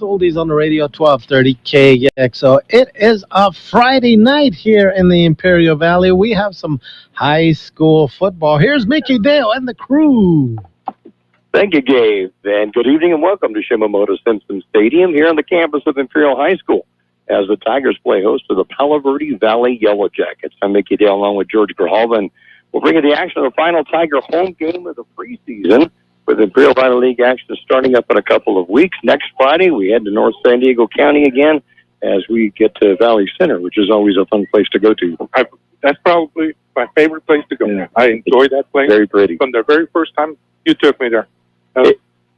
Oldies on the radio, 1230 Kxo. It is a Friday night here in the Imperial Valley. We have some high school football. Here's Mickey, Dale, and the crew. Thank you, Gabe, and good evening and welcome to Shimamoto Simpson Stadium here on the campus of Imperial High School as the Tigers play host to the Palo Verde Valley Yellow Jackets. I'm Mickey Dale along with George Grijalva, and we'll bring you the action of the final Tiger home game of the preseason, with Imperial Valley League action starting up in a couple of weeks. Next Friday, we head to North San Diego County again as we get to Valley Center, which is always a fun place to go to. That's probably my favorite place to go. Yeah. I enjoy that place. Very pretty. From the very first time you took me there.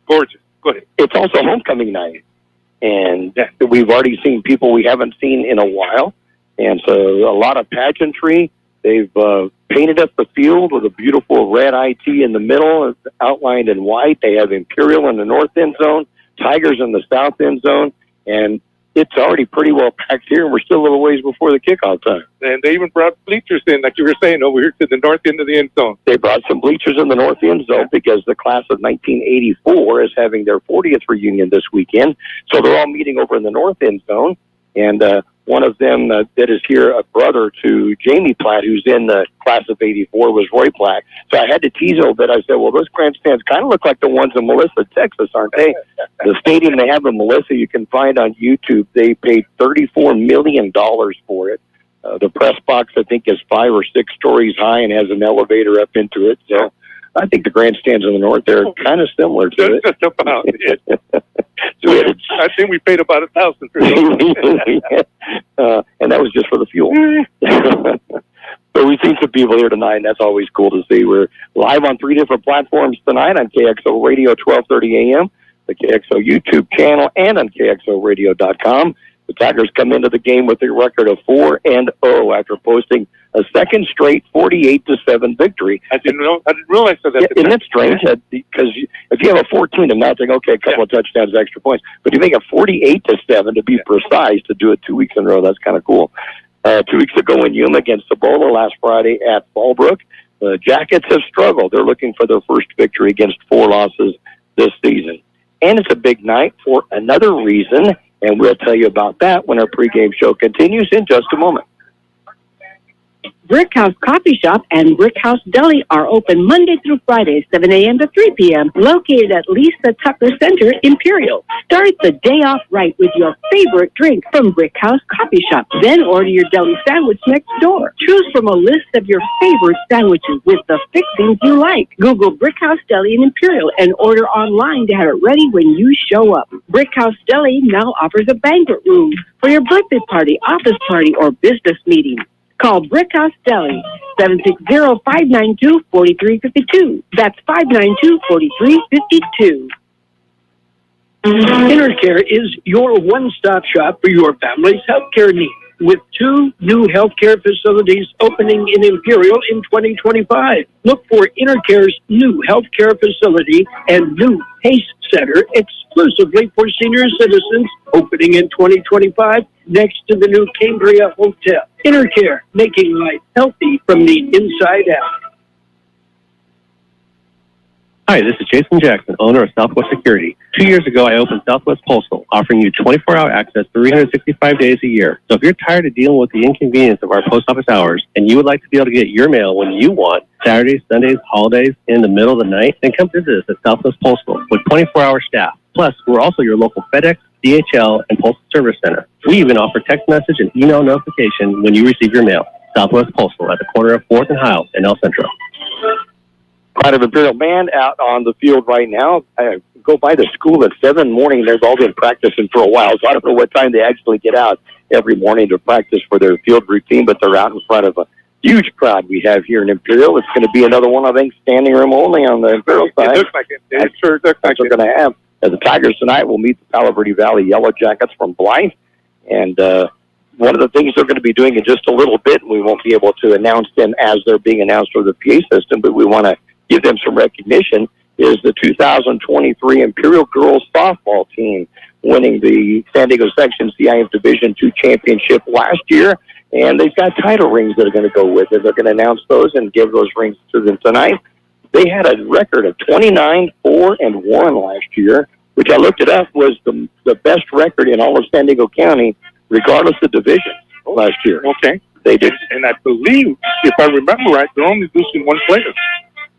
Gorgeous. Go ahead. It's also homecoming night, and we've already seen people we haven't seen in a while, and so a lot of pageantry. They've painted up the field with a beautiful red IT in the middle, outlined in white. They have Imperial in the north end zone, Tigers in the south end zone, and it's already pretty well packed here, and we're still a little ways before the kickoff time. And they even brought bleachers in, like you were saying, over here to the north end of the end zone. They brought some bleachers in the north end zone because the class of 1984 is having their 40th reunion this weekend, so they're all meeting over in the north end zone, and one of them that is here, a brother to Jamie Platt, who's in the class of 84, was Roy Platt. So I had to tease a little bit. I said, well, those grandstands kind of look like the ones in Melissa, Texas, aren't they? The stadium they have in Melissa, you can find on YouTube. They paid $34 million for it. The press box, I think, is 5 or 6 stories high and has an elevator up into it. So I think the grandstands in the north are kind of similar to it. Just about it. I think we paid about $1,000 for those. And that was just for the fuel. But we've seen some people here tonight, and that's always cool to see. We're live on 3 different platforms tonight on Kxo Radio 1230 AM, the Kxo YouTube channel, and on KXORadio.com. The Tigers come into the game with a record of 4-0 after posting a second straight 48-7 victory. I didn't realize that. Isn't that strange? Because if you have a 14 and nothing, okay, a couple of touchdowns, extra points. But you make a 48-7 to be precise, to do it 2 weeks in a row. That's kind of cool. 2 weeks ago in Yuma against Cibola, last Friday at Fallbrook, the Jackets have struggled. They're looking for their first victory against 4 losses this season. And it's a big night for another reason, and we'll tell you about that when our pregame show continues in just a moment. Brick House Coffee Shop and Brick House Deli are open Monday through Friday, 7 a.m. to 3 p.m., located at Lisa Tucker Center, Imperial. Start the day off right with your favorite drink from Brick House Coffee Shop. Then order your deli sandwich next door. Choose from a list of your favorite sandwiches with the fixings you like. Google Brick House Deli in Imperial and order online to have it ready when you show up. Brick House Deli now offers a banquet room for your birthday party, office party, or business meeting. Call Brick House Deli, 760-592-4352. That's 592-4352. InterCare is your one-stop shop for your family's healthcare needs, with 2 new healthcare facilities opening in Imperial in 2025. Look for InterCare's new healthcare facility and new PACE Center exclusively for senior citizens, opening in 2025 next to the new Cambria Hotel. InterCare, making life healthy from the inside out. Hi, this is Jason Jackson, owner of Southwest Security. 2 years ago, I opened Southwest Postal, offering you 24-hour access 365 days a year. So if you're tired of dealing with the inconvenience of our post office hours and you would like to be able to get your mail when you want, Saturdays, Sundays, holidays, in the middle of the night, then come visit us at Southwest Postal with 24-hour staff. Plus, we're also your local FedEx, DHL, and Postal Service Center. We even offer text message and email notification when you receive your mail. Southwest Postal at the corner of 4th and Hiles in El Centro. Quite an Imperial band out on the field right now. I go by the school at 7 in the morning. They've all been practicing for a while, so I don't know what time they actually get out every morning to practice for their field routine, but they're out in front of a huge crowd we have here in Imperial. It's going to be another one, I think, standing room only on the Imperial side. It looks like it. It sure looks like we're going to have. The Tigers tonight will meet the Palo Verde Valley Yellow Jackets from Blythe, and one of the things they're going to be doing in just a little bit, and we won't be able to announce them as they're being announced over the PA system, but we want to give them some recognition, is the 2023 Imperial Girls Softball team winning the San Diego Section CIF Division II championship last year, and they've got title rings that are going to go with it. They're going to announce those and give those rings to them tonight. They had a record of 29-4-1 last year, which I looked it up, was the best record in all of San Diego County, regardless of division last year. Okay. They did. And I believe, if I remember right, they're only losing one player.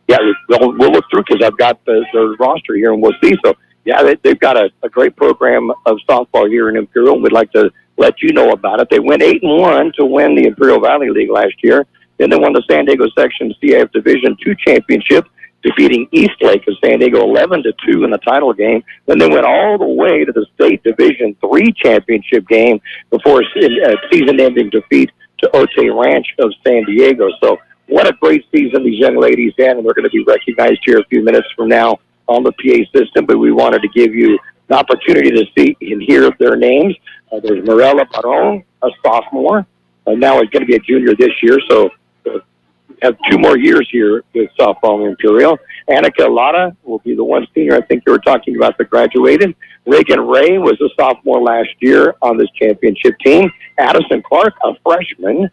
Yeah, we'll look through because I've got their roster here and we'll see. So, yeah, they've got a great program of softball here in Imperial. We'd like to let you know about it. They went 8-1 to win the Imperial Valley League last year. Then they won the San Diego Section CIF Division II championship, defeating Eastlake of San Diego 11-2 in the title game. Then they went all the way to the State Division III championship game before a season-ending defeat to Otay Ranch of San Diego. So what a great season these young ladies had, and they're going to be recognized here a few minutes from now on the PA system. But we wanted to give you an opportunity to see and hear their names. There's Morella Barón, a sophomore. Now is going to be a junior this year, so have 2 more years here with softball in Imperial. Annika Lara will be the one senior I think you were talking about that graduated. Reagan Ray was a sophomore last year on this championship team. Addison Clark, a freshman.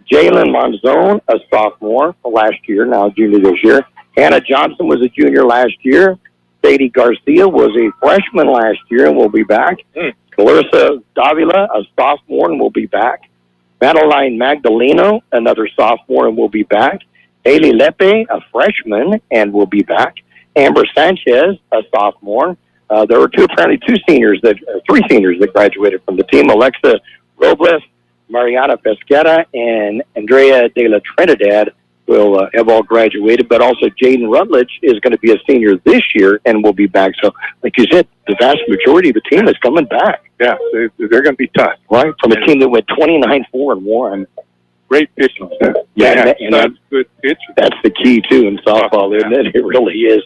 Jalen Monzone, a sophomore last year, now junior this year. Hannah Johnson was a junior last year. Sadie Garcia was a freshman last year and will be back. Clarissa Davila, a sophomore, and will be back. Madeline Magdaleno, another sophomore, and will be back. Haley Lepe, a freshman, and will be back. Amber Sanchez, a sophomore. There were three seniors that graduated from the team. Alexa Robles, Mariana Pesquera, and Andrea de la Trinidad will have all graduated, but also Jaden Rutledge is going to be a senior this year and will be back. So, like you said, the vast majority of the team is coming back. Yeah, they're going to be tough. Right, from a team that went 29-4-1. Great pitching. Yeah, and that's good pitching. That's the key, too, in softball, isn't it? It really is.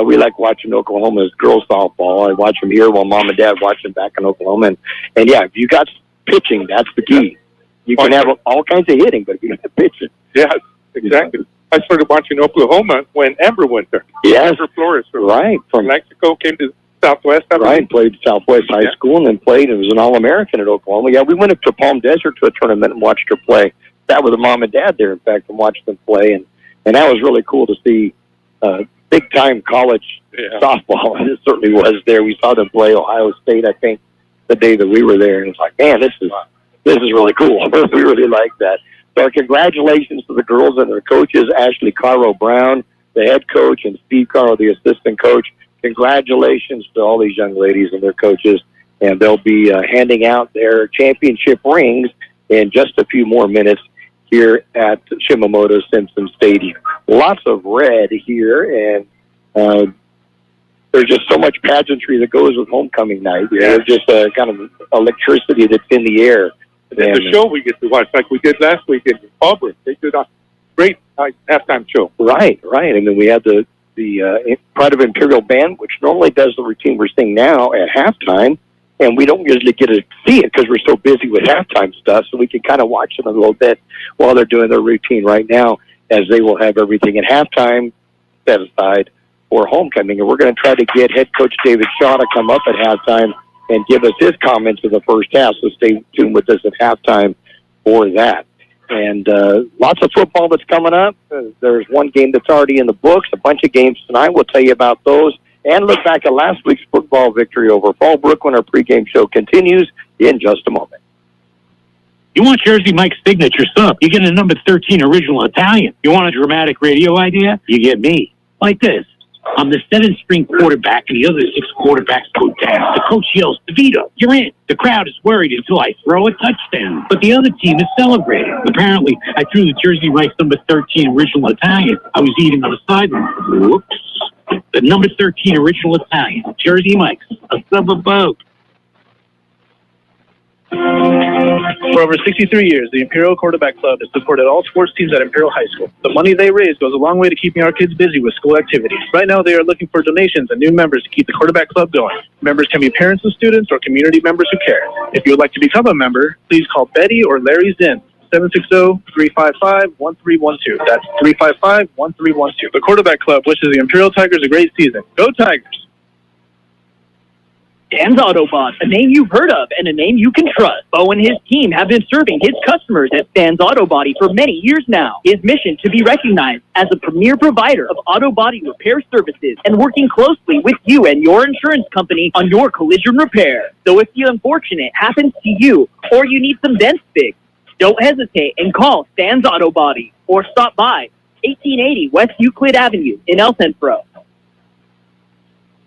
We like watching Oklahoma's girls softball. I watch them here while Mom and Dad watch them back in Oklahoma. And yeah, if you got pitching, that's the key. You can have all kinds of hitting, but if you don't have pitching. Yeah, exactly. I started watching Oklahoma when Amber went there. Yes. Amber Flores. Right. From Mexico, came to Southwest. Right, played Southwest High School and then played and was an All-American at Oklahoma. Yeah, we went up to Palm Desert to a tournament and watched her play. That was a mom and dad there, in fact, and watched them play. And that was really cool to see big-time college softball. And it certainly was there. We saw them play Ohio State, I think, the day that we were there. And it's like, man, this is really cool. We really like that. So congratulations to the girls and their coaches, Ashley Caro Brown, the head coach, and Steve Caro, the assistant coach. Congratulations to all these young ladies and their coaches. And they'll be handing out their championship rings in just a few more minutes here at Shimamoto Simpson Stadium. Lots of red here, and there's just so much pageantry that goes with homecoming night. Yeah. There's just a kind of electricity that's in the air. And the show we get to watch, like we did last weekend in Auburn. They did a great halftime show. Right. And then we had the Pride of Imperial Band, which normally does the routine we're seeing now at halftime, and we don't usually get to see it because we're so busy with halftime stuff, so we can kind of watch them a little bit while they're doing their routine right now, as they will have everything at halftime set aside for homecoming. And we're going to try to get head coach David Shaw to come up at halftime and give us his comments of the first half, so stay tuned with us at halftime for that. And lots of football that's coming up. There's one game that's already in the books, a bunch of games tonight. We'll tell you about those and look back at last week's football victory over Fallbrook when our pregame show continues in just a moment. You want Jersey Mike's signature sub? You get a number 13 original Italian. You want a dramatic radio idea? You get me. Like this. I'm the 7th-string quarterback, and the other 6 quarterbacks go down. The coach yells, DeVito, you're in. The crowd is worried until I throw a touchdown. But the other team is celebrating. Apparently, I threw the Jersey Mike's number 13 original Italian. I was eating on the sideline. Whoops. The number 13 original Italian. Jersey Mike's. A sub of boat. For over 63 years, the Imperial Quarterback Club has supported all sports teams at Imperial High School. The money they raise goes a long way to keeping our kids busy with school activities. Right now, they are looking for donations and new members to keep the Quarterback Club going. Members can be parents of students or community members who care. If you would like to become a member, please call Betty or Larry Zinn, 760-355-1312. That's 355-1312. The Quarterback Club wishes the Imperial Tigers a great season. Go Tigers! Stan's Autobot, a name you've heard of and a name you can trust. Bo and his team have been serving his customers at Stan's Auto Body for many years now. His mission to be recognized as a premier provider of auto body repair services and working closely with you and your insurance company on your collision repair. So if the unfortunate happens to you or you need some dents fixed, don't hesitate and call Stan's Auto Body or stop by 1880 West Euclid Avenue in El Centro.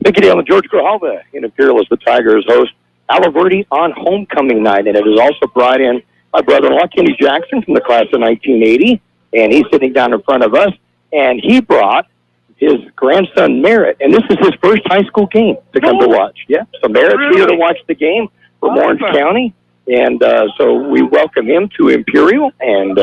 Dale and George Grijalva in Imperial as the Tigers host Palo Verde on homecoming night, and it is also brought in my brother-in-law, Kenny Jackson, from the class of 1980, and he's sitting down in front of us, and he brought his grandson, Merritt, and this is his first high school game to come to watch. Yeah, so Merritt's here to watch the game from Orange County, and so we welcome him to Imperial, and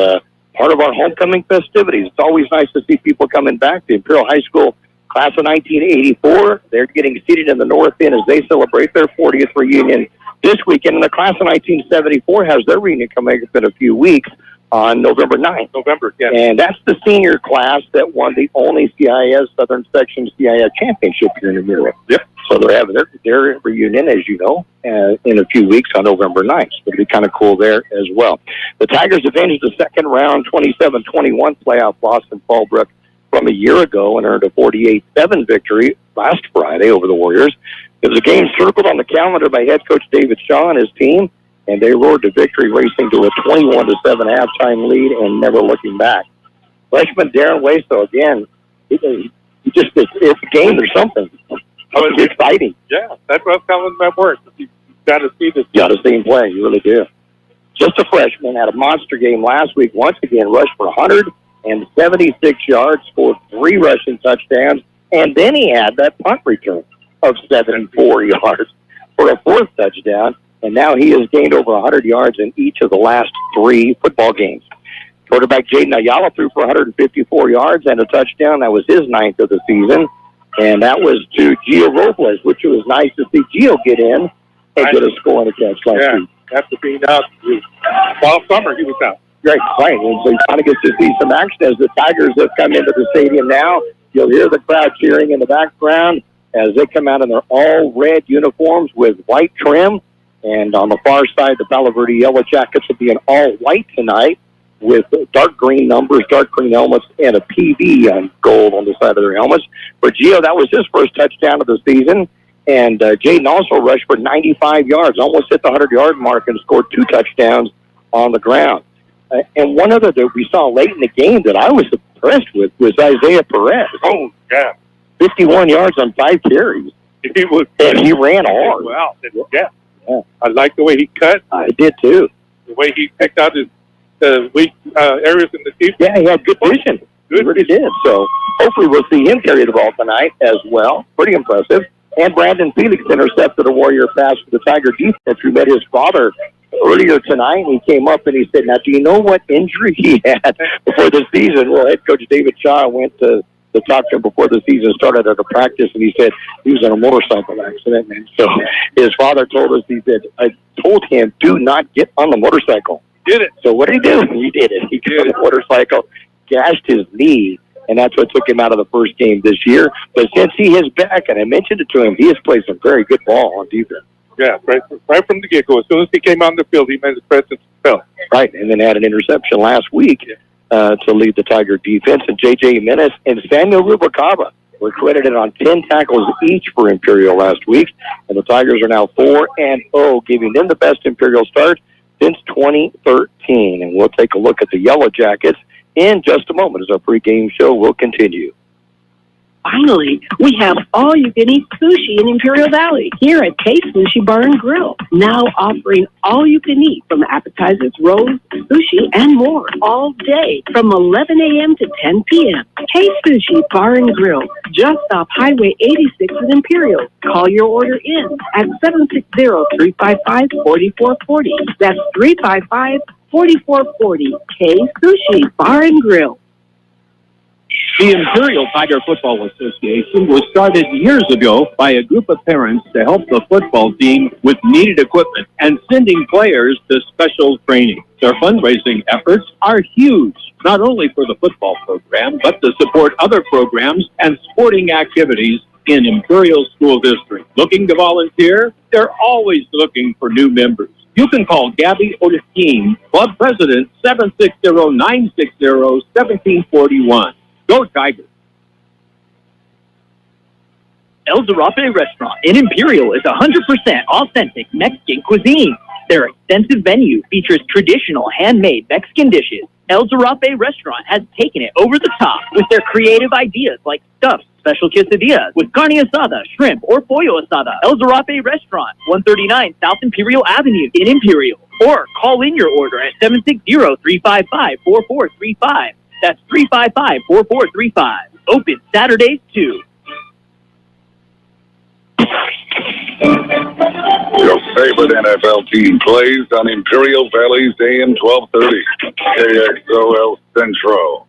part of our homecoming festivities. It's always nice to see people coming back to Imperial High School. Class of 1984, they're getting seated in the north end as they celebrate their 40th reunion this weekend. And the class of 1974 has their reunion coming up in a few weeks on November 9th. Yeah. And that's the senior class that won the only CIS Southern Section CIS championship here in Imperial. Yep. So they're having their reunion, as you know, in a few weeks on November 9th. So it'll be kind of cool there as well. The Tigers avenged the second round 27-21 playoff loss in Fallbrook from a year ago and earned a 48-7 victory last Friday over the Warriors. It was a game circled on the calendar by head coach David Shaw and his team, and they roared to victory, racing to a 21-7 halftime lead and never looking back. Freshman Darren Waso, again, it's a game or something. It's exciting. Yeah, that's what I was telling my work. You got to see this. You got to see him play. You really do. Just a freshman, had a monster game last week. Once again, rushed for 176 yards, scored 3 rushing touchdowns, and then he had that punt return of 74 yards for a 4th touchdown, and now he has gained over 100 yards in each of the last 3 football games. Quarterback Jaden Ayala threw for 154 yards and a touchdown. That was his 9th of the season, and that was to Gio Robles, which was nice to see Gio get in and get a score and a catch last week. After being out, fall summer, he was out. Right. And so you kind of get to see some action as the Tigers have come into the stadium now. You'll hear the crowd cheering in the background as they come out in their all-red uniforms with white trim. And on the far side, the Palo Verde Yellow Jackets will be in all-white tonight with dark green numbers, dark green helmets, and a PV on gold on the side of their helmets. For Gio, that was his first touchdown of the season. And Jaden also rushed for 95 yards, almost hit the 100-yard mark, and scored 2 touchdowns on the ground. And one other that we saw late in the game that I was impressed with was Isaiah Perez. Oh, yeah. 51 yards on 5 carries. And he ran hard. Wow. Yeah. I like the way he cut. I did, too. The way he picked out his weak areas in the defense. Yeah, he had good vision. He really did. So hopefully we'll see him carry the ball tonight as well. Pretty impressive. And Brandon Felix intercepted a Warrior pass for the Tiger defense. We met his father earlier tonight, and he came up and he said, now, do you know what injury he had before the season? Well, head coach David Shaw went to talk to him before the season started at a practice, and he said he was in a motorcycle accident. And so his father told us, he said, I told him, do not get on the motorcycle. Did it. So what did he do? He did it. He got on the motorcycle, gashed his knee, and that's what took him out of the first game this year. But since he is back, and I mentioned it to him, he has played some very good ball on defense. Yeah, right from the get-go. As soon as he came on the field, he made his presence felt. Right, and then had an interception last week to lead the Tiger defense. And J.J. Menace and Samuel Rubalcaba were credited on 10 tackles each for Imperial last week. And the Tigers are now 4-0, giving them the best Imperial start since 2013. And we'll take a look at the Yellow Jackets in just a moment as our pregame show will continue. Finally, we have all-you-can-eat sushi in Imperial Valley here at Kxo Sushi Bar and Grill. Now offering all-you-can-eat from appetizers, rolls, sushi, and more all day from 11 a.m. to 10 p.m. Kxo Sushi Bar and Grill, just off Highway 86 in Imperial. Call your order in at 760-355-4440. That's 355-4440. Kxo Sushi Bar and Grill. The Imperial Tiger Football Association was started years ago by a group of parents to help the football team with needed equipment and sending players to special training. Their fundraising efforts are huge. not only for the football program, but to support other programs and sporting activities in Imperial School District. Looking to volunteer? They're always looking for new members. You can call Gabby Ortine, Club President, 760-960-1741. Go Tigers! El Zarape Restaurant in Imperial is 100% authentic Mexican cuisine. Their extensive menu features traditional handmade Mexican dishes. El Zarape Restaurant has taken it over the top with their creative ideas like stuffed special quesadillas with carne asada, shrimp, or pollo asada. El Zarape Restaurant, 139 South Imperial Avenue in Imperial. Or call in your order at 760-355-4435. That's 355-4435. Open Saturdays too. Your favorite NFL team plays on Imperial Valley's AM 1230. KXOL Centro.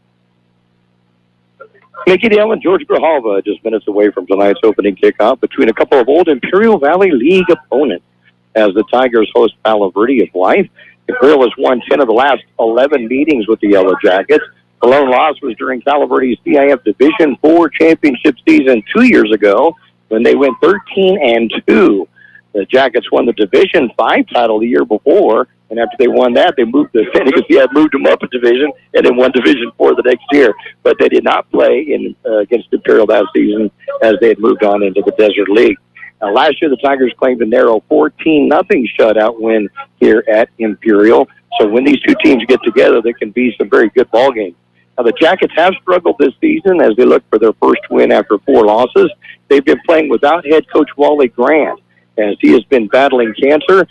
Mickey Dale and George Grijalva just minutes away from tonight's opening kickoff between a couple of old Imperial Valley League opponents as the Tigers host Palo Verde of Life. Imperial has won 10 of the last 11 meetings with the Yellow Jackets. The lone loss was during Palo Verde's CIF Division IV championship season 2 years ago when they went 13-2. The Jackets won the Division V title the year before, and after they won that, they moved moved them up a division and then won Division IV the next year. But they did not play against Imperial that season as they had moved on into the Desert League. Last year, the Tigers claimed a narrow 14-0 shutout win here at Imperial. So when these two teams get together, there can be some very good ball games. Now, the Jackets have struggled this season as they look for their first win after 4 losses. They've been playing without head coach Wally Grant as he has been battling cancer.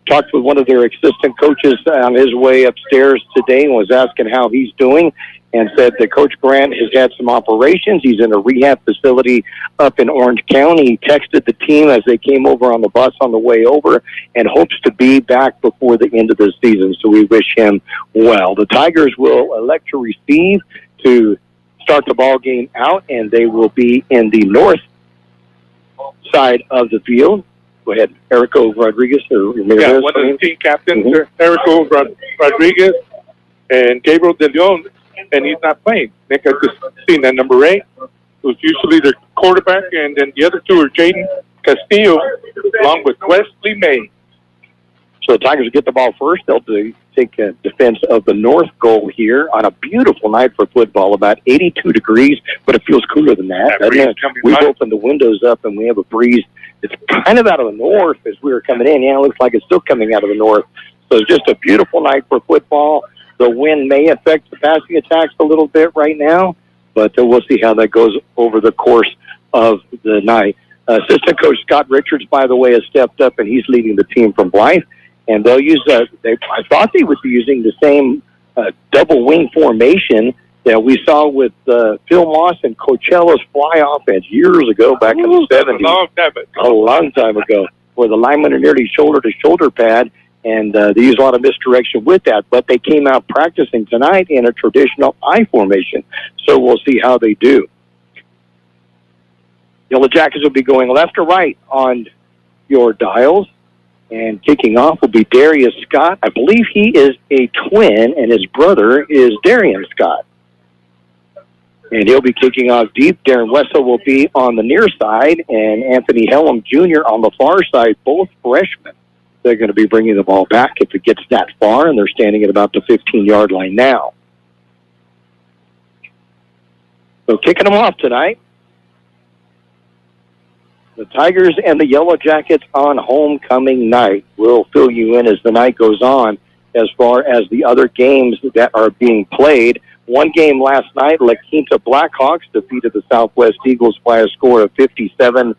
Talked with one of their assistant coaches on his way upstairs today and was asking how he's doing and said that Coach Grant has had some operations. He's in a rehab facility up in Orange County. He texted the team as they came over on the bus on the way over and hopes to be back before the end of the season. So we wish him well. The Tigers will elect to receive to start the ball game out, and they will be in the north side of the field. Go ahead, Erico Rodriguez. Yeah, one of the team captains, Erico Rodriguez and Gabriel De Leon, and he's not playing. Nick, I just seen that number 8, who's usually their quarterback, and then the other two are Jaden Castillo, along with Wesley May. So the Tigers get the ball first. They'll take defense of the north goal here on a beautiful night for football, about 82 degrees, but it feels cooler than that. We've opened the windows up, and we have a breeze. It's kind of out of the north as we were coming in. Yeah, it looks like it's still coming out of the north. So it's just a beautiful night for football. The wind may affect the passing attacks a little bit right now, but we'll see how that goes over the course of the night. Assistant coach Scott Richards, by the way, has stepped up, and he's leading the team from Blythe. And they'll use I thought they would be using the same double wing formation that we saw with Phil Moss and Coachella's fly offense years ago back in the 70s. A long time ago, where the linemen are nearly shoulder-to-shoulder pad, and they use a lot of misdirection with that. But they came out practicing tonight in a traditional I formation, so we'll see how they do. Yellow Jackets will be going left or right on your dials. And kicking off will be Darius Scott. I believe he is a twin, and his brother is Darian Scott. And he'll be kicking off deep. Darren Wessel will be on the near side, and Anthony Hellam Jr. on the far side, both freshmen. They're going to be bringing the ball back if it gets that far, and they're standing at about the 15-yard line now. So kicking them off tonight, the Tigers and the Yellow Jackets on homecoming night. We'll fill you in as the night goes on as far as the other games that are being played. One game last night, La Quinta Blackhawks defeated the Southwest Eagles by a score of 57-0.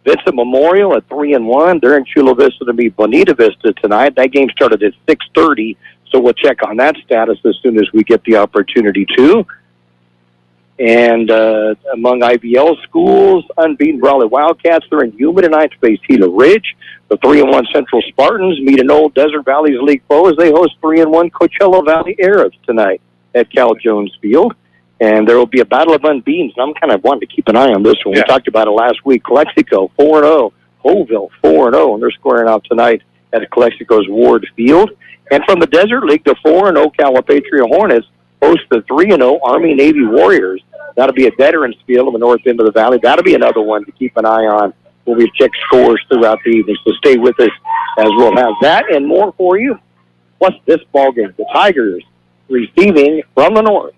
Vincent Memorial at 3-1. They're in Chula Vista to meet Bonita Vista tonight. That game started at 6:30, so we'll check on that status as soon as we get the opportunity to. And among IVL schools, unbeaten Raleigh Wildcats, they're in Yuma tonight to face Gila Ridge. The 3-1 Central Spartans meet an old Desert Valleys League foe as they host 3-1 Coachella Valley Arabs tonight at Cal Jones Field. And there will be a battle of unbeatens. I'm kind of wanting to keep an eye on this one. Yeah. We talked about it last week. Calexico 4-0, Hoville 4-0, and they're squaring off tonight at Calexico's Ward Field. And from the Desert League, the 4-0 Calipatria Hornets host the 3-0 Army Navy Warriors. That'll be a veterans field on the north end of the valley. That'll be another one to keep an eye on when we check scores throughout the evening. So stay with us as we'll have that and more for you. What's this ball game? The Tigers receiving from the north.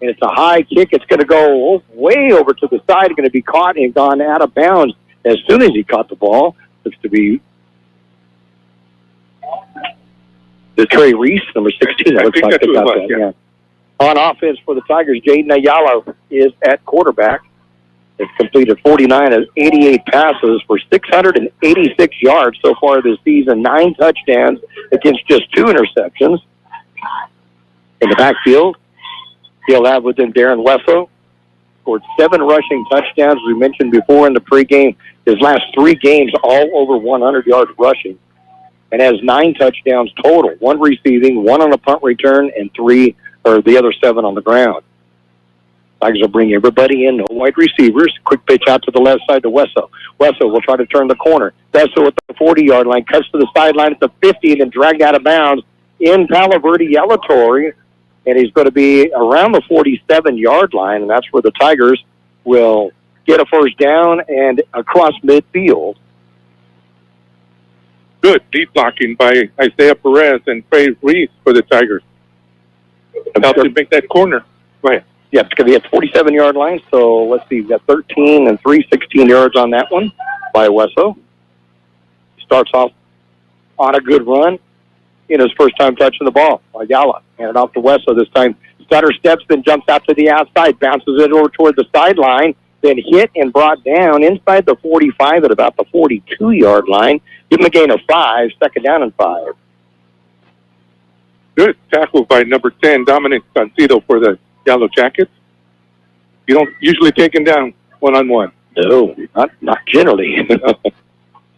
And it's a high kick. It's going to go way over to the side. Going to be caught and gone out of bounds as soon as he caught the ball. Looks to be the Trey Reese, number 16. I looks think like that's they got what it was, that. Yeah. On offense for the Tigers, Jaden Ayala is at quarterback. It's completed 49 of 88 passes for 686 yards so far this season, 9 touchdowns against just 2 interceptions. In the backfield, he'll have with him Darren Wesso. Scored 7 rushing touchdowns. We mentioned before in the pregame, his last 3 games all over 100 yards rushing. And has 9 touchdowns total, 1 receiving, 1 on a punt return, and 3 or the other 7 on the ground. Tigers will bring everybody in, no wide receivers. Quick pitch out to the left side to Wesso. Wesso will try to turn the corner. Wesso at the 40-yard line, cuts to the sideline at the 50, and then dragged out of bounds in Palo Verde yellow territory. And he's going to be around the 47-yard line, and that's where the Tigers will get a first down and across midfield. Good deep blocking by Isaiah Perez and Trey Reese for the Tigers. Helped to make that corner. Go ahead. Yeah, it's going to be at 47-yard line. So let's see, we've got 13 and 3, 16 yards on that one by Wesso. Starts off on a good run in his first time touching the ball. Ayala handed off to Wesso this time. Stutter steps, then jumps out to the outside, bounces it over toward the sideline, then hit and brought down inside the 45 at about the 42-yard line. Give him a gain of 5, second down and 5. Good tackle by number 10, Dominic Sancido for the Yellow Jackets. You don't usually take him down one-on-one. No, not generally. So,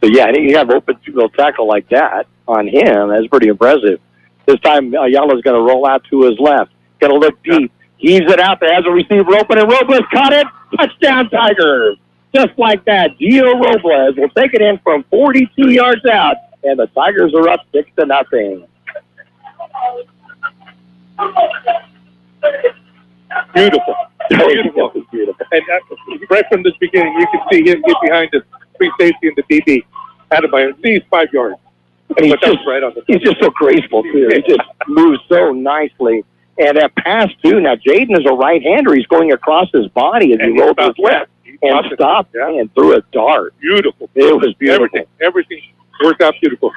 yeah, and you have open field tackle like that on him. That's pretty impressive. This time, Ayala's going to roll out to his left. Going to look deep. Heaves it out there. Has a receiver open, and Robles caught it. Touchdown, Tigers. Just like that, Gio Robles will take it in from 42 yards out, and the Tigers are up 6-0. Beautiful. Beautiful. And right from the beginning, you can see him get behind the free safety and the DB. Had him by at least 5 yards. And he's just so graceful, too. He just moves so nicely. And that pass, too. Now, Jaden is a right-hander. He's going across his body as he rolled his left. And stopped and threw a dart. Beautiful. It was beautiful. Everything worked out beautiful.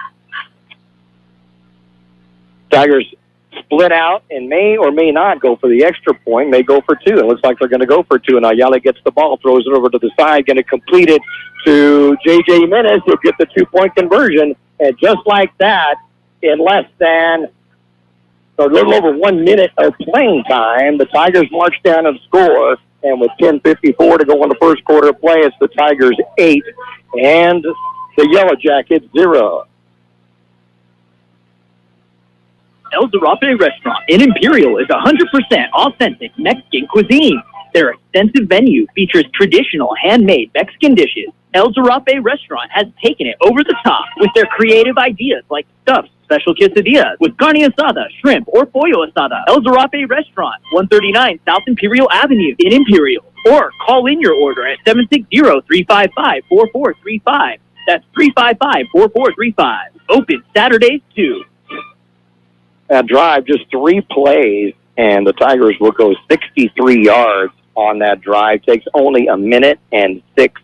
Tigers split out and may or may not go for the extra point, may go for 2. It looks like they're going to go for 2. And Ayala gets the ball, throws it over to the side, going to complete it to J.J. Menace. He'll get the 2-point conversion. And just like that, in less than a little over 1 minute of playing time, the Tigers march down and score. And with 10:54 to go in the first quarter of play, it's the Tigers 8 and the Yellow Jackets 0. El Zarape Restaurant in Imperial is 100% authentic Mexican cuisine. Their extensive menu features traditional handmade Mexican dishes. El Zarape Restaurant has taken it over the top with their creative ideas like stuffed special quesadillas with carne asada, shrimp, or pollo asada. El Zarape Restaurant, 139 South Imperial Avenue in Imperial. Or call in your order at 760-355-4435. That's 355-4435. Open Saturdays too. That drive, just 3 plays, and the Tigers will go 63 yards on that drive. Takes only a minute and 6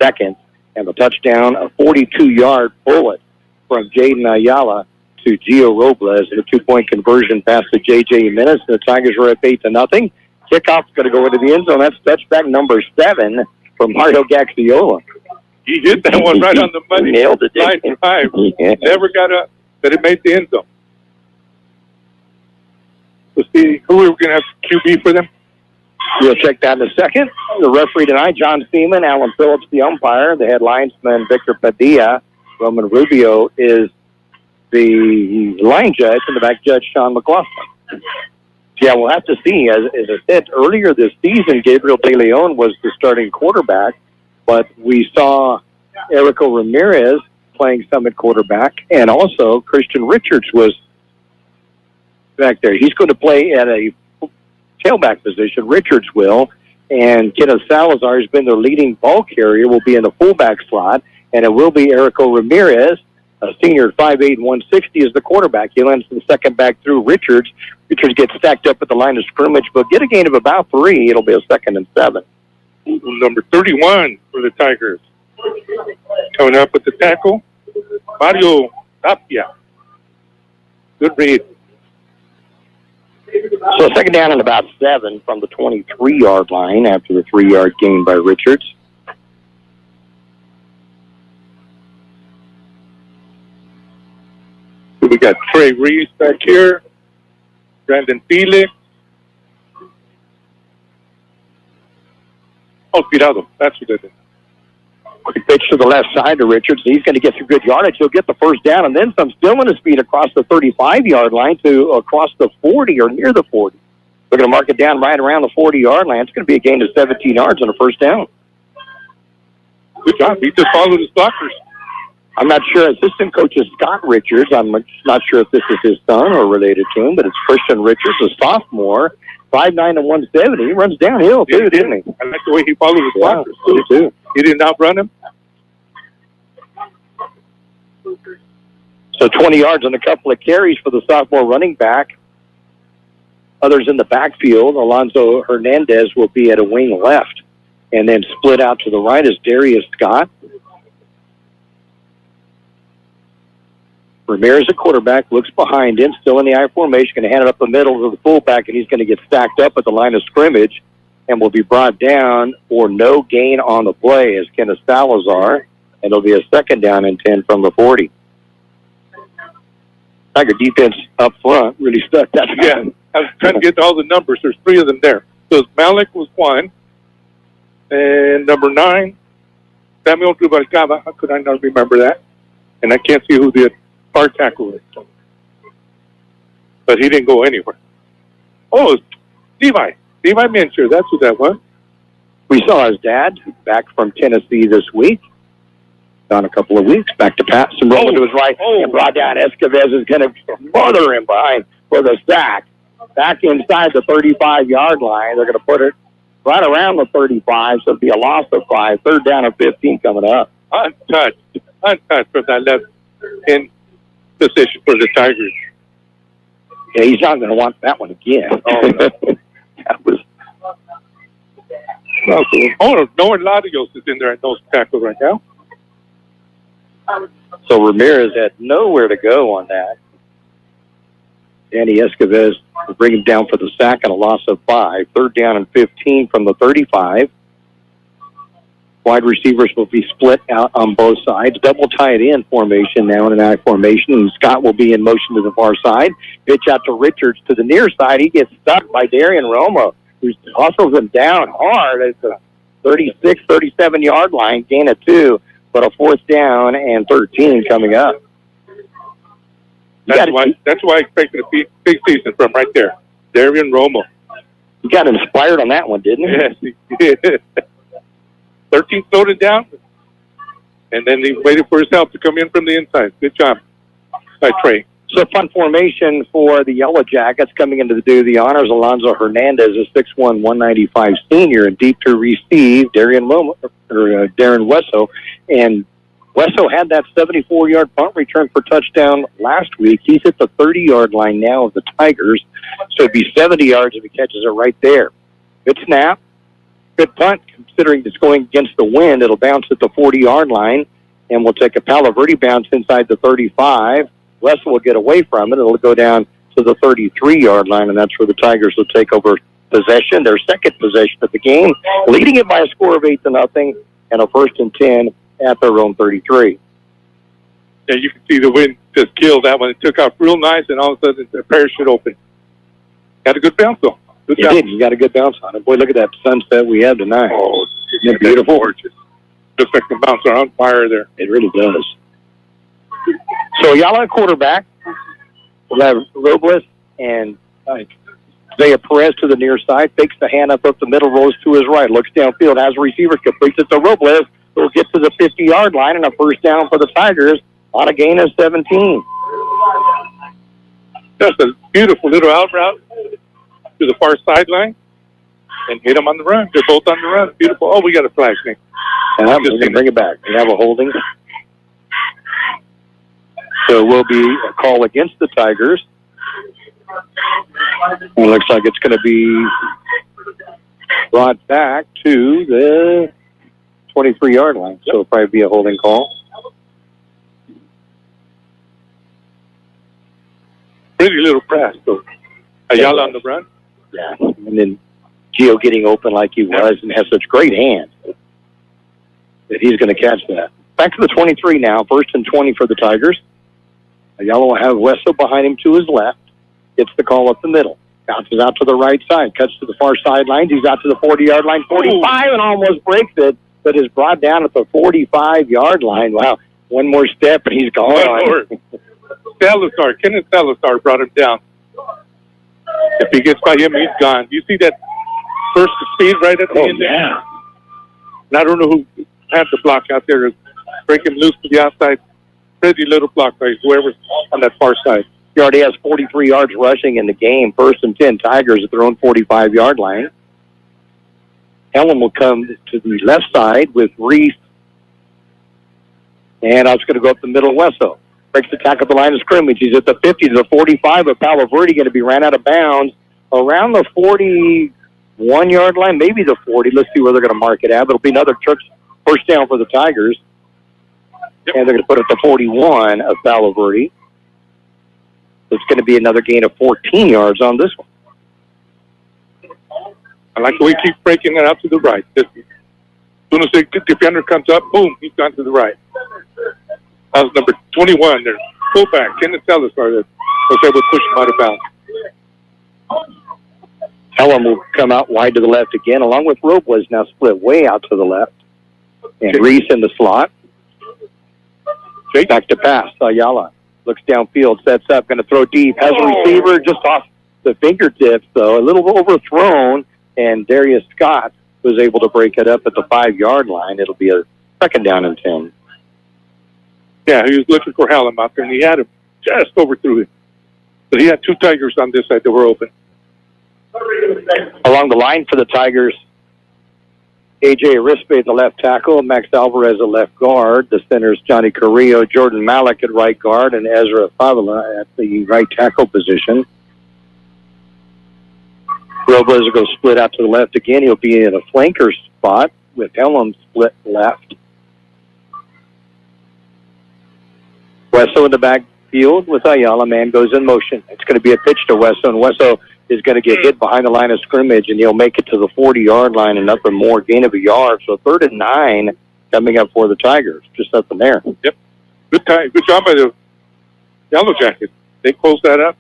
seconds, and the touchdown, a 42-yard bullet from Jaden Ayala to Gio Robles, and a 2-point conversion pass to J.J. Menace. The Tigers are up 8-0. Kickoff's going to go into the end zone. That's touchback number 7 from Mario Gaxiola. He hit that one right on the money. Nailed it. Line 5. Yeah. Never got up, but it made the end zone. Let's see who we're going to have QB for them. We'll check that in a second. The referee tonight, John Seaman, Alan Phillips, the umpire. The head linesman, Victor Padilla. Roman Rubio is the line judge, and the back judge, Sean McLaughlin. Yeah, we'll have to see. As I said earlier this season, Gabriel De Leon was the starting quarterback, but we saw Erico Ramirez playing Summit quarterback, and also Christian Richards was back there. He's going to play at a tailback position. Richards will. And Kenneth Salazar has been their leading ball carrier, will be in the fullback slot. And it will be Erico Ramirez, a senior at 5'8" and 160, is the quarterback. He lands the second back through Richards. Richards gets stacked up at the line of scrimmage, but get a gain of about 3. It'll be a 2nd and 7. Number 31 for the Tigers. Coming up with the tackle, Mario Tapia. Good read. So 2nd down and about 7 from the 23-yard line after the 3-yard gain by Richards. We got Trey Reese back here. Brandon Felix. Oh, Tirado. That's what it is. Quick pitch to the left side to Richards. He's going to get some good yardage. He'll get the first down and then some, still in his speed across the 35-yard line to across the 40 or near the 40. They're going to mark it down right around the 40-yard line. It's going to be a gain of 17 yards on a first down. Good job. He just followed his blockers. I'm not sure. Assistant coach is Scott Richards. I'm not sure if this is his son or related to him, but it's Christian Richards, a sophomore, 5'9" and 170. He runs downhill, too, didn't he? I like the way he followed his blockers, too. He did not run him. So 20 yards on a couple of carries for the sophomore running back. Others in the backfield, Alonzo Hernandez will be at a wing left. And then split out to the right is Darius Scott. Ramirez, a quarterback, looks behind him, still in the I formation, going to hand it up the middle to the fullback, and he's going to get stacked up at the line of scrimmage and will be brought down for no gain on the play as Kenneth Salazar, and it'll be a 2nd down and 10 from the 40. Tiger defense up front really stuck that Yeah, I was trying to get all the numbers. There's 3 of them there. So Malik was 1, and number 9, Samuel Rubalcaba. How could I not remember that? And I can't see who the hard tackle is. But he didn't go anywhere. Oh, Levi Mincher. That's who that was. We saw his dad back from Tennessee this week. Gone a couple of weeks. Back to pass and rolling to his right. And brought down Escobar is going to mother him behind for the sack. Back inside the 35-yard line. They're going to put it right around the 35, so it'll be a loss of 5. 3rd down and 15 coming up. Untouched from that left in position for the Tigers. Yeah, he's not going to want that one again. Oh, no. That was... Oh, Noah Latios is in there at nose tackle right now. So Ramirez had nowhere to go on that. Danny Escobar will bring him down for the sack and a loss of 5. 3rd down and 15 from the 35. Wide receivers will be split out on both sides. Double tight end formation now in an I formation. And Scott will be in motion to the far side. Pitch out to Richards to the near side. He gets stuck by Darian Romo, who hustles him down hard at the 36, 37-yard line. Gain of 2, but a 4th down and 13 coming up. That's why I expected a big season from right there. Darian Romo. He got inspired on that one, didn't he? Yes, he did. 13 slowed it down, and then he waited for his help to come in from the inside. Good job by Trey. So fun formation for the Yellow Jackets coming into the do the honors. Alonzo Hernandez, a 6'1", 195 senior, and deep to receive Darren Wesso. And Wesso had that 74-yard punt return for touchdown last week. He's at the 30-yard line now of the Tigers, so it'd be 70 yards if he catches it right there. Good snap. Good punt, considering it's going against the wind. It'll bounce at the 40-yard line, and we'll take a Palo Verde bounce inside the 35. West will get away from it. It'll go down to the 33-yard line, and that's where the Tigers will take over possession, their second possession of the game, leading it by a score of 8-0, and a 1st and 10 at their own 33. Yeah, you can see the wind just killed that one. It took off real nice, and all of a sudden the parachute opened. Got a good bounce, though. It did. You got a good bounce on it. Boy, look at that sunset we have tonight. Oh, isn't it beautiful? Gorgeous. Looks like the bouncer on fire there. It really does. So Ayala quarterback. We'll have Robles and Zaya Perez to the near side. Fakes the hand up the middle, rolls to his right. Looks downfield, has a receiver, completes it to Robles. Will get to the 50-yard line, and a 1st down for the Tigers on a gain of 17. Just a beautiful little out route to the far sideline and hit them on the run. They're both on the run. Beautiful. Oh, we got a flag, Nick. And I'm just going to bring it back. We have a holding. So it will be a call against the Tigers. It looks like it's going to be brought back to the 23-yard line. So it'll probably be a holding call. Pretty little press, though. Ayala on the run. Yeah. And then Gio getting open like he was and has such great hands that he's going to catch that. Back to the 23 now. 1st and 20 for the Tigers. Ayala will have Wesso behind him to his left. Gets the call up the middle. Bounces out to the right side. Cuts to the far sideline. He's out to the 40-yard line. 45 and almost breaks it, but is brought down at the 45-yard line. Wow. One more step and he's gone. Salazar, Kenneth Salazar brought him down. If he gets by him, he's gone. You see that burst of speed right at the end there? Yeah. And I don't know who had the block out there to break him loose to the outside. Pretty little block by whoever's on that far side. He already has 43 yards rushing in the game. 1st and 10, Tigers at their own 45-yard line. Helen will come to the left side with Reese. And I was going to go up the middle, Wesso. Breaks the tackle at the line of scrimmage. He's at the 50 to the 45 of Palo Verde, going to be ran out of bounds around the 41-yard line, maybe the 40. Let's see where they're going to mark it at. But it'll be another first down for the Tigers. Yep. And they're going to put it to 41 of Palo Verde. It's going to be another gain of 14 yards on this one. I like the way he keeps breaking it out to the right. As soon as the defender comes up, boom, he's gone to the right. That was number 21 there. Fullback, Kenneth Salazar, that was able to push him out of bounds. Helen will come out wide to the left again, along with Robles now split way out to the left. And Reese in the slot. Back to pass. Ayala looks downfield, sets up, going to throw deep. Has a receiver just off the fingertips, though. A little overthrown, and Darius Scott was able to break it up at the 5-yard line. It'll be a 2nd down and 10. Yeah, he was looking for Hallam out there, and he had him just overthrew him. But he had 2 Tigers on this side that were open. Along the line for the Tigers, A.J. Arispe, the left tackle, Max Alvarez, the left guard. The centers, Johnny Carrillo, Jordan Malik at right guard, and Ezra Favela at the right tackle position. Robles will go split out to the left again. He'll be in a flanker spot with Helm split left. Wesso in the backfield with Ayala. Man goes in motion. It's going to be a pitch to Wesso, and Wesso is going to get hit behind the line of scrimmage, and he'll make it to the 40-yard line and nothing more, gain of a yard. So 3rd and 9 coming up for the Tigers. Just nothing there. Yep. Good job by the Yellow Jackets. They closed that up.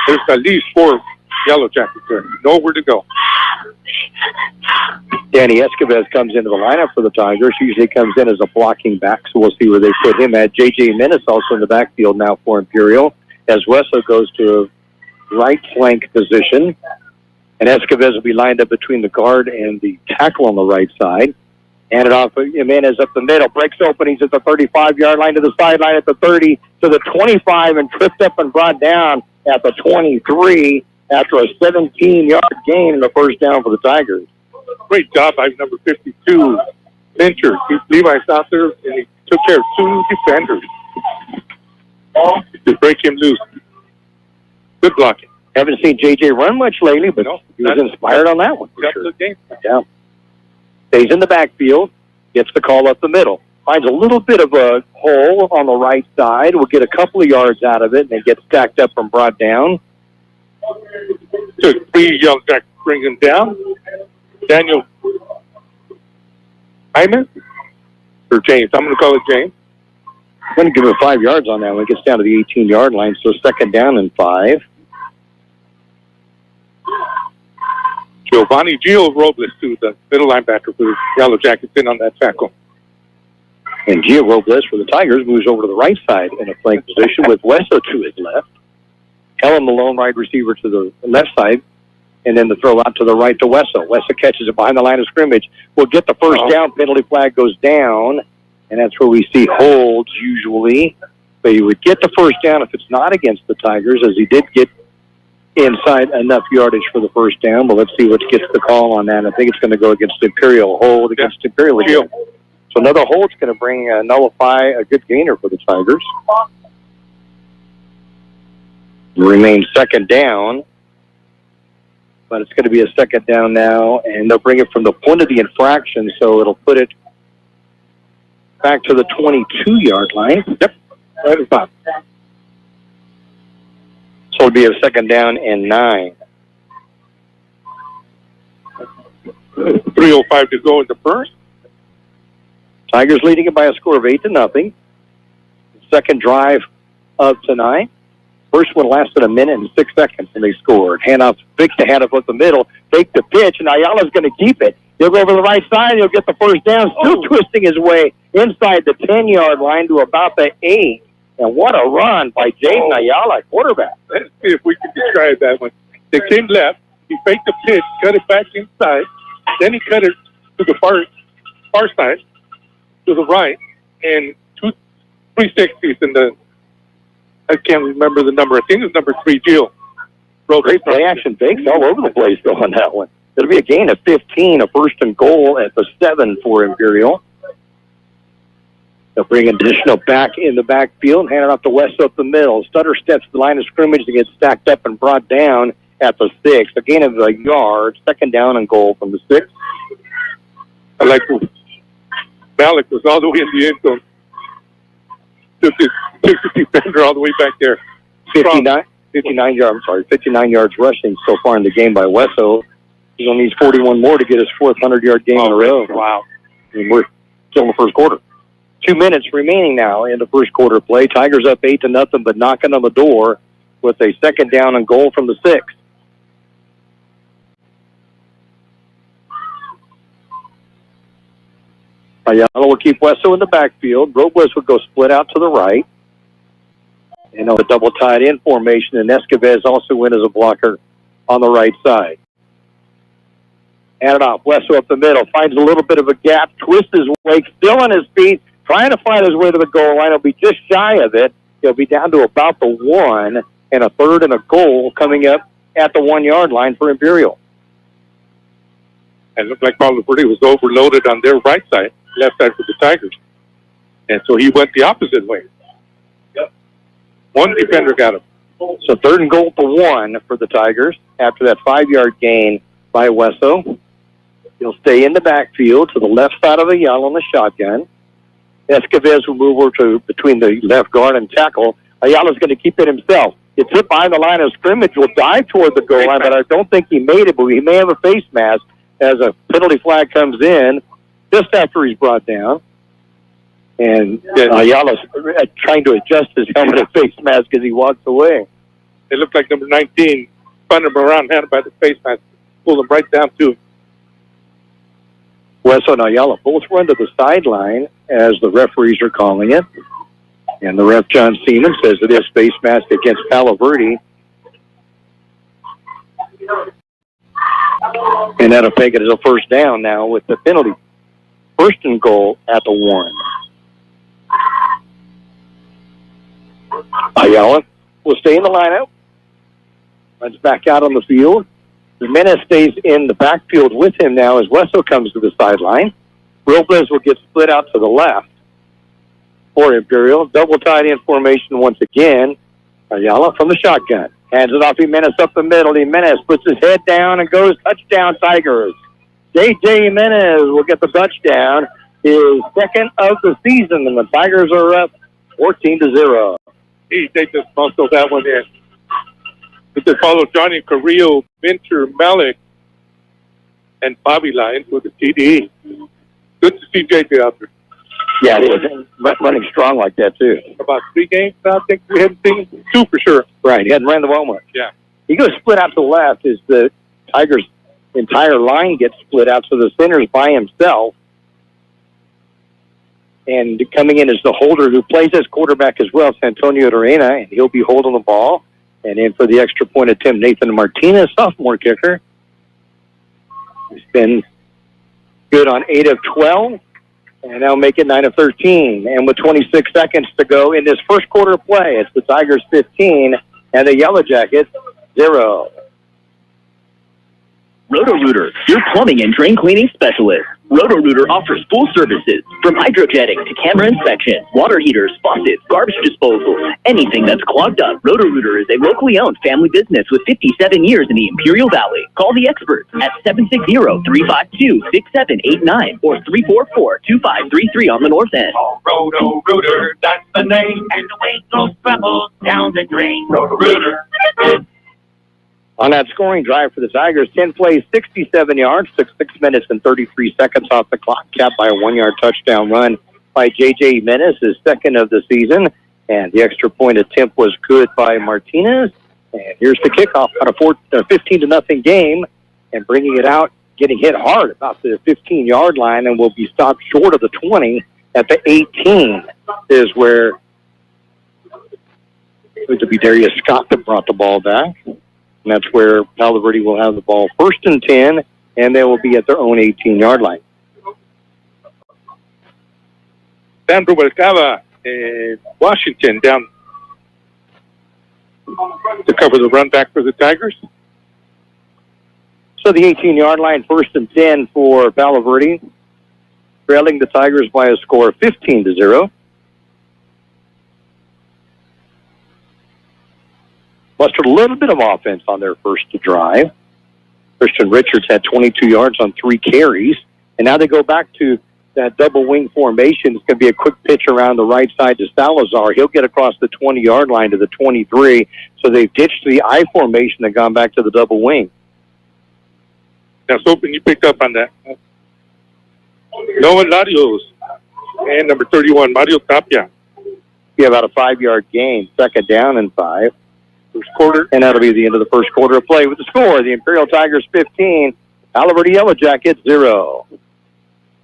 There's at least 4 Yellow Jackets there. Nowhere to go. Danny Escobar comes into the lineup for the Tigers. Usually comes in as a blocking back, so we'll see where they put him at. J.J. Menace also in the backfield now for Imperial, as Wesso goes to a right flank position. And Escobar will be lined up between the guard and the tackle on the right side. Hand it off. Jimenez up the middle. Breaks open. He's at the 35-yard line to the sideline at the 30 to the 25 and tripped up and brought down at the 23 after a 17-yard gain and a 1st down for the Tigers. Great job by number 52, Fincher. Levi's out there, and he took care of 2 defenders to break him loose. Good blocking. Haven't seen J.J. run much lately, but he was inspired on that one. For sure. Game. Yeah. Stays in the backfield, gets the call up the middle. Finds a little bit of a hole on the right side. Will get a couple of yards out of it, and then gets stacked up and brought down. Took 3 Yellow Jackets, bring him down. Daniel Hyman or James. I'm going to call it James. I'm going to give him 5 yards on that when it gets down to the 18-yard line, so 2nd down and 5. Giovanni Gio Robles, too, the middle linebacker for the Yellow Jackets, in on that tackle. And Gio Robles for the Tigers moves over to the right side in a flank position with Wesso to his left. Helen Malone, wide receiver, to the left side. And then the throw out to the right to Wesso. Wesso catches it behind the line of scrimmage. Will get the 1st down. Penalty flag goes down. And that's where we see holds usually. But he would get the 1st down if it's not against the Tigers, as he did get inside enough yardage for the first down, but let's see what gets the call on that. I think it's going to go against Imperial. Hold against Imperial again. So another hold's going to bring nullify a good gainer for the Tigers. Remain second down, but it's going to be a second down now, and they'll bring it from the point of the infraction, so it'll put it back to the 22-yard line. Yep, right about. So it'll be a second down and 9. 3:05 to go in the first. Tigers leading it by a score of 8-0. Second drive of tonight. First one lasted a minute and 6 seconds, and they scored. Handoff, fix the handoff up the middle, take the pitch, and Ayala's going to keep it. He'll go over the right side. He'll get the first down, still twisting his way inside the 10-yard line to about the 8. And what a run by Jaden Ayala, quarterback. Let's see if we can describe that one. They came left. He faked the pitch, cut it back inside. Then he cut it to the far side, to the right, and 360s in the, I can't remember the number. I think it was number 3, Jill. Great play action fakes all over the place though on that one. It'll be a gain of 15, a first and goal at the 7 for Imperial. They'll bring additional back in the backfield, hand it off to West up the middle. Stutter steps to the line of scrimmage to get stacked up and brought down at the 6. A gain of a yard, second down and goal from the 6. I like Malik was all the way in the end zone. Took the defender all the way back there. 59 yards rushing so far in the game by Wesso. He only needs 41 more to get his 4th 100-yard game in a row. Wow. And we're still in the first quarter. 2 minutes remaining now in the first quarter play. Tigers up 8-0, but knocking on the door with a second down and goal from the 6. Ayala will keep Wesso in the backfield. Robles will go split out to the right. And on the double tight end formation, and Escobar also in as a blocker on the right side. Hand it off. Wesso up the middle. Finds a little bit of a gap. Twists his way. Still on his feet. Trying to find his way to the goal line. He'll be just shy of it. He'll be down to about the 1. And a third and a goal coming up at the 1-yard line for Imperial. And it looked like Palo Verde was overloaded on their right side, left side for the Tigers. And so he went the opposite way. Yep. One defender got him. So third and goal for 1 for the Tigers after that 5-yard gain by Wesso. He'll stay in the backfield to the left side of Ayala on the shotgun. Escobar will move over to between the left guard and tackle. Ayala's going to keep it himself. It's hit behind the line of scrimmage. Will dive toward the goal line, but I don't think he made it, but he may have a face mask as a penalty flag comes in just after he's brought down. And Ayala's trying to adjust his helmet and face mask as he walks away. It looked like number 19 spun him around, had him by the face mask, pulled him right down to him. Wesso and Ayala both run to the sideline as the referees are calling it. And the ref, John Seaman, says it is face mask against Palo Verde. And that'll take it as a first down now with the penalty. First and goal at the 1. Ayala will stay in the lineup. Runs back out on the field. Jimenez stays in the backfield with him now as Wesso comes to the sideline. Robles will get split out to the left for Imperial. Double tight end formation once again. Ayala from the shotgun. Hands it off Jimenez up the middle. Jimenez puts his head down and goes touchdown Tigers. J.J. Jimenez will get the touchdown. His second of the season, and the Tigers are up 14-0. They just muscled that one in. They follow Johnny Carrillo, Minter, Malik, and Bobby Lyons with the TD. Good to see JJ out there. Yeah, it is. Running strong like that, too. About 3 games now, I think we haven't seen 2 for sure. Right, he hadn't ran the ball much. Yeah. He goes split out to the left as the Tigers' entire line gets split out, so the center's by himself. And coming in is the holder who plays as quarterback as well, Antonio Arena, and he'll be holding the ball. And in for the extra point attempt, Nathan Martinez, sophomore kicker. He's been good on 8 of 12, and now make it 9 of 13. And with 26 seconds to go in this first quarter play, it's the Tigers 15 and the Yellow Jackets 0. Roto-Rooter, your plumbing and drain cleaning specialist. Roto-Rooter offers full services from hydrojetting to camera inspection, water heaters, faucets, garbage disposal, anything that's clogged up. Roto-Rooter is a locally owned family business with 57 years in the Imperial Valley. Call the experts at 760-352-6789 or 344-2533 on the north end. Roto-Rooter, that's the name, and the way goes pebbles down the drain. Roto-Rooter. On that scoring drive for the Tigers, 10 plays, 67 yards, took 6 minutes and 33 seconds off the clock, capped by a 1-yard touchdown run by J.J. Menace, his second of the season. And the extra point attempt was good by Martinez. And here's the kickoff on a 15-0 game, and bringing it out, getting hit hard about the 15-yard line, and will be stopped short of the 20 at the 18 is where it would be Darius Scott that brought the ball back. And that's where Palo Verde will have the ball 1st and 10, and they will be at their own 18-yard line. Centro Mercaba, Washington down to cover the run back for the Tigers. So the 18-yard line, 1st and 10 for Palo Verde, trailing the Tigers by a score of 15-0. Mustered a little bit of offense on their first drive. Christian Richards had 22 yards on 3 carries. And now they go back to that double wing formation. It's going to be a quick pitch around the right side to Salazar. He'll get across the 20-yard line to the 23. So they've ditched the I formation and gone back to the double wing. Now, hoping you picked up on that. Noah Larios and number 31, Mario Tapia. Be about a 5-yard gain, 2nd down and 5. First quarter. And that'll be the end of the first quarter of play with the score. The Imperial Tigers 15, Palo Verde Yellow Jackets 0.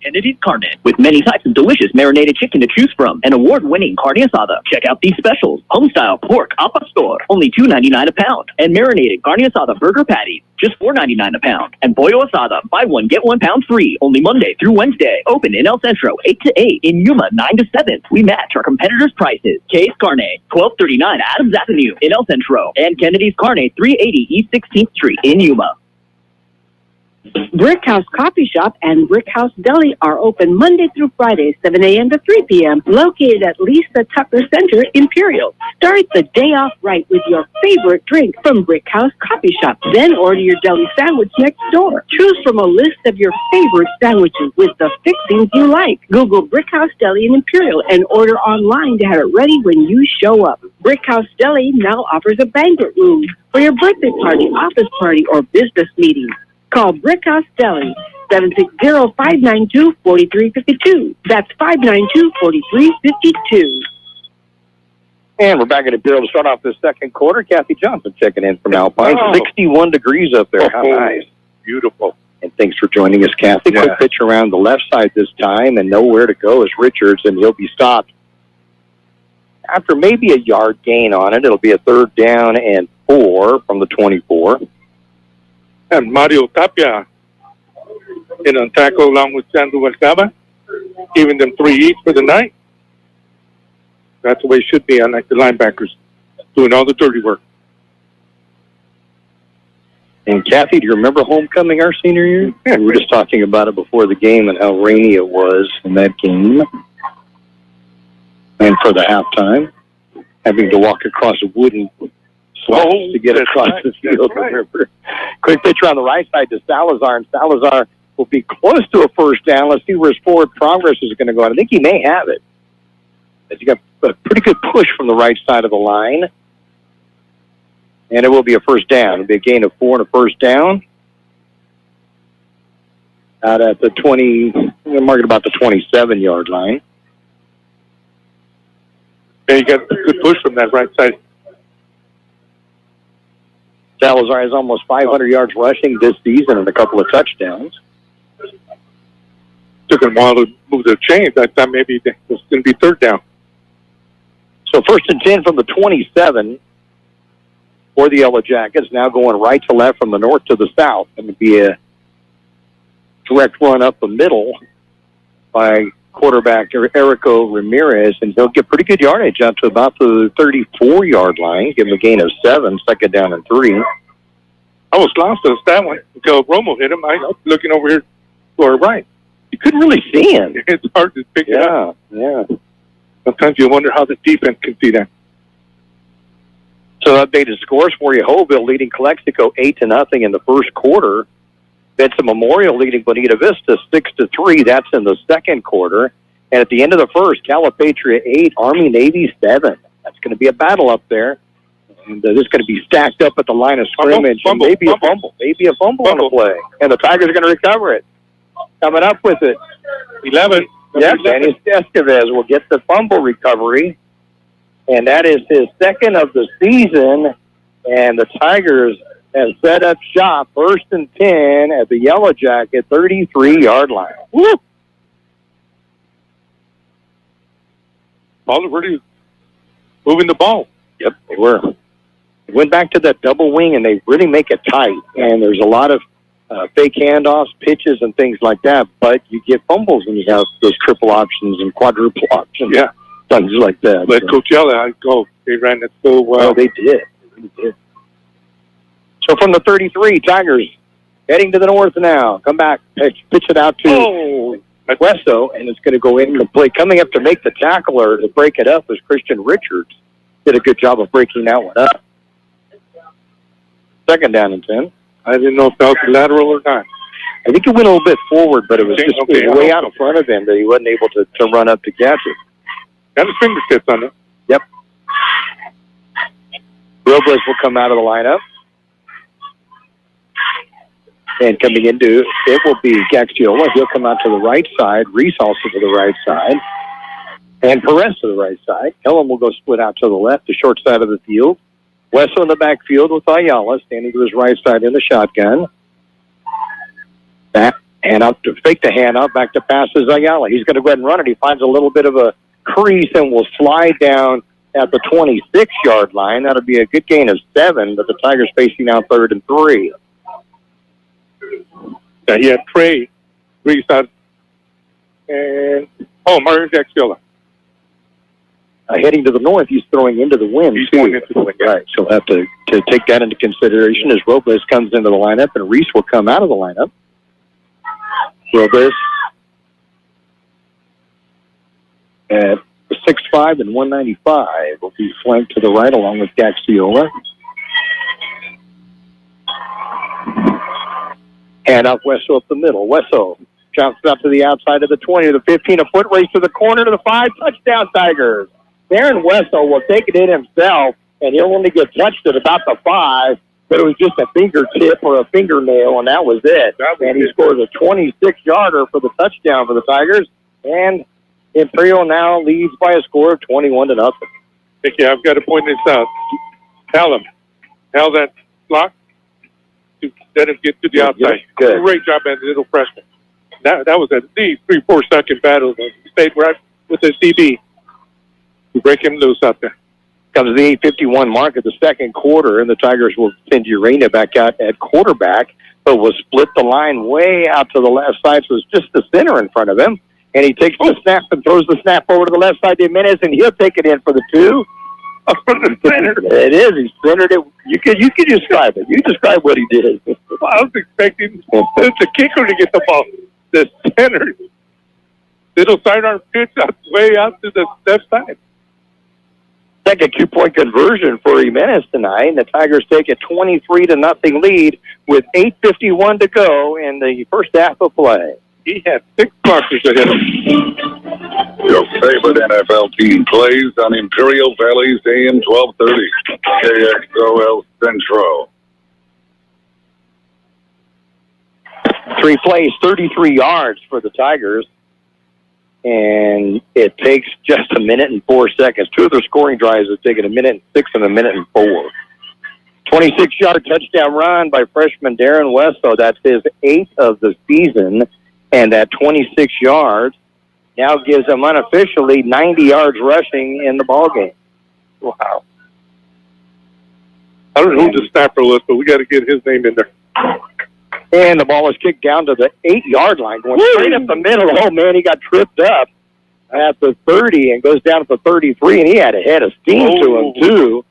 Kennedy's Carne, with many types of delicious marinated chicken to choose from, and award-winning carne asada. Check out these specials: home-style pork al pastor, only $2.99 a pound, and marinated carne asada burger patties, just $4.99 a pound, and pollo asada, buy one get 1 pound free, only Monday through Wednesday. Open in El Centro 8 to 8, in Yuma 9 to 7. We match our competitors' prices. K's Carne, 1239 Adams Avenue in El Centro, and Kennedy's Carne, 380 East 16th Street in Yuma. Brick House Coffee Shop and Brick House Deli are open Monday through Friday, 7 a.m. to 3 p.m., located at Lisa Tucker Center, Imperial. Start the day off right with your favorite drink from Brick House Coffee Shop. Then order your deli sandwich next door. Choose from a list of your favorite sandwiches with the fixings you like. Google Brick House Deli in Imperial and order online to have it ready when you show up. Brick House Deli now offers a banquet room for your birthday party, office party, or business meeting. Call Brick House Deli, 760-592-4352. That's 592-4352. And we're back at Imperial to start off the second quarter. Kathy Johnson checking in from Alpine. 61 degrees up there. How nice. Beautiful. And thanks for joining us, Kathy. Yeah. Quick pitch around the left side this time, and nowhere to go is Richards, and he'll be stopped. After maybe a yard gain on it, it'll be a 3rd down and 4 from the 24. And Mario Tapia in on tackle along with Sandro Mercaba, giving them 3 each for the night. That's the way it should be, unlike the linebackers, doing all the dirty work. And Kathy, do you remember homecoming our senior year? Yeah, we were just talking about it before the game and how rainy it was in that game. And for the halftime, having to walk across a wooden slopes to get across the field. Remember? Quick pitch around the right side to Salazar, and Salazar will be close to a 1st down. Let's see where his forward progress is going to go. I think he may have it. He got a pretty good push from the right side of the line. And it will be a 1st down. It'll be a gain of 4 and a 1st down. Out at the 20, we're marking about the 27-yard line. Yeah, you got a good push from that right side. Salazar has almost 500 yards rushing this season and a couple of touchdowns. Took him a while to move the chains. I thought maybe it was going to be 3rd down. So 1st and 10 from the 27 for the Yellow Jackets. Now going right to left from the north to the south. Going to be a direct run up the middle by quarterback Erico Ramirez, and he'll get pretty good yardage out to about the 34-yard line. Give him a gain of 7, second down and 3. I was lost on that one until Romo hit him. I was looking over here to our right. You couldn't really see him. It's hard to pick it up. Yeah. Sometimes you wonder how the defense can see that. So updated scores for you. Hoville leading Calexico 8-0 in the first quarter. Benson Memorial leading Bonita Vista 6-3. That's in the second quarter. And at the end of the first, Calipatria 8, Army Navy 7. That's going to be a battle up there. And this is going to be stacked up at the line of scrimmage. Fumble, maybe a fumble on the play. And the Tigers are going to recover it. Coming up with it. 11. Yes, Dennis Escovez will get the fumble recovery. And that is his second of the season. And the Tigers have set up shop, 1st and 10 at the Yellow Jacket 33-yard line. Woo! Palo Verde moving the ball. Yep, they were. They went back to that double wing, and they really make it tight. And there's a lot of fake handoffs, pitches, and things like that. But you get fumbles when you have those triple options and quadruple options. Yeah. Things like that. Let Coachella go. They ran it so well. Oh, they did. So from the 33, Tigers heading to the north now. Come back, pitch it out to Wesso, and it's going to go incomplete. Coming up to make the tackle or to break it up is Christian Richards. Did a good job of breaking that one up. Second down and 10. I didn't know if that was lateral or not. I think it went a little bit forward, but it was just way out in front of him that he wasn't able to run up to catch it. Got his fingertips on it. Yep. Robles will come out of the lineup. And coming into it will be Gaxiola. He'll come out to the right side. Reese also to the right side. And Perez to the right side. Helen will go split out to the left, the short side of the field. Wesso in the backfield with Ayala standing to his right side in the shotgun. Back and up to fake the handoff, back to passes Ayala. He's going to go ahead and run it. He finds a little bit of a crease and will slide down at the 26-yard line. That'll be a good gain of 7, but the Tigers facing now 3rd and 3. He had Trey, Reese out, and Mario Gaxiola. Heading to the north, he's throwing into the wind. He's going into the wind. Right, so we'll have to take that into consideration as Robles comes into the lineup, and Reese will come out of the lineup. Robles at 6'5" and 195 will be flanked to the right along with Gaxiola. And up Wesso up the middle. Wesso jumps up to the outside of the 20 to the 15, a foot race to the corner to the 5, touchdown Tigers. Darren Wesso will take it in himself, and he'll only get touched at about the 5, but it was just a fingertip or a fingernail, and that was it. And he scores a 26-yarder for the touchdown for the Tigers, and Imperial now leads by a score of 21-0. Thank you. I've got to point this out. Tell that block to let him get to the outside. Good. Great job at the little freshman. That was a 3-4 second battle. Stayed right with the DB. You break him loose out there. Comes the 8:51 mark of the second quarter, and the Tigers will send Urena back out at quarterback, but will split the line way out to the left side, so it's just the center in front of him. And he takes the snap and throws the snap over to the left side to Jimenez, and he'll take it in for the 2. From the center. It is. He centered it. You can describe it. You describe what he did. I was expecting the kicker to get the ball. The center. Little sidearm pitch way out to the left side. Second 2-point conversion for Jimenez tonight, and the Tigers take a 23-0 lead with 8:51 to go in the first half of play. He had 6 crosses to hit him. Your favorite NFL team plays on Imperial Valley's AM 1230. KXOL Centro. 3 plays, 33 yards for the Tigers. And it takes just a minute and 4 seconds. 2 of their scoring drives have taken a minute and 6 and a minute and 4. 26-yard touchdown run by freshman Darren Wesso. That's his 8th of the season. And that 26 yards now gives him unofficially 90 yards rushing in the ballgame. Wow. I don't know who the snapper was, but we got to get his name in there. And the ball is kicked down to the 8-yard line, going straight up the middle. Oh, man, he got tripped up. at the 30 and goes down to the 33, and he had a head of steam to him, too.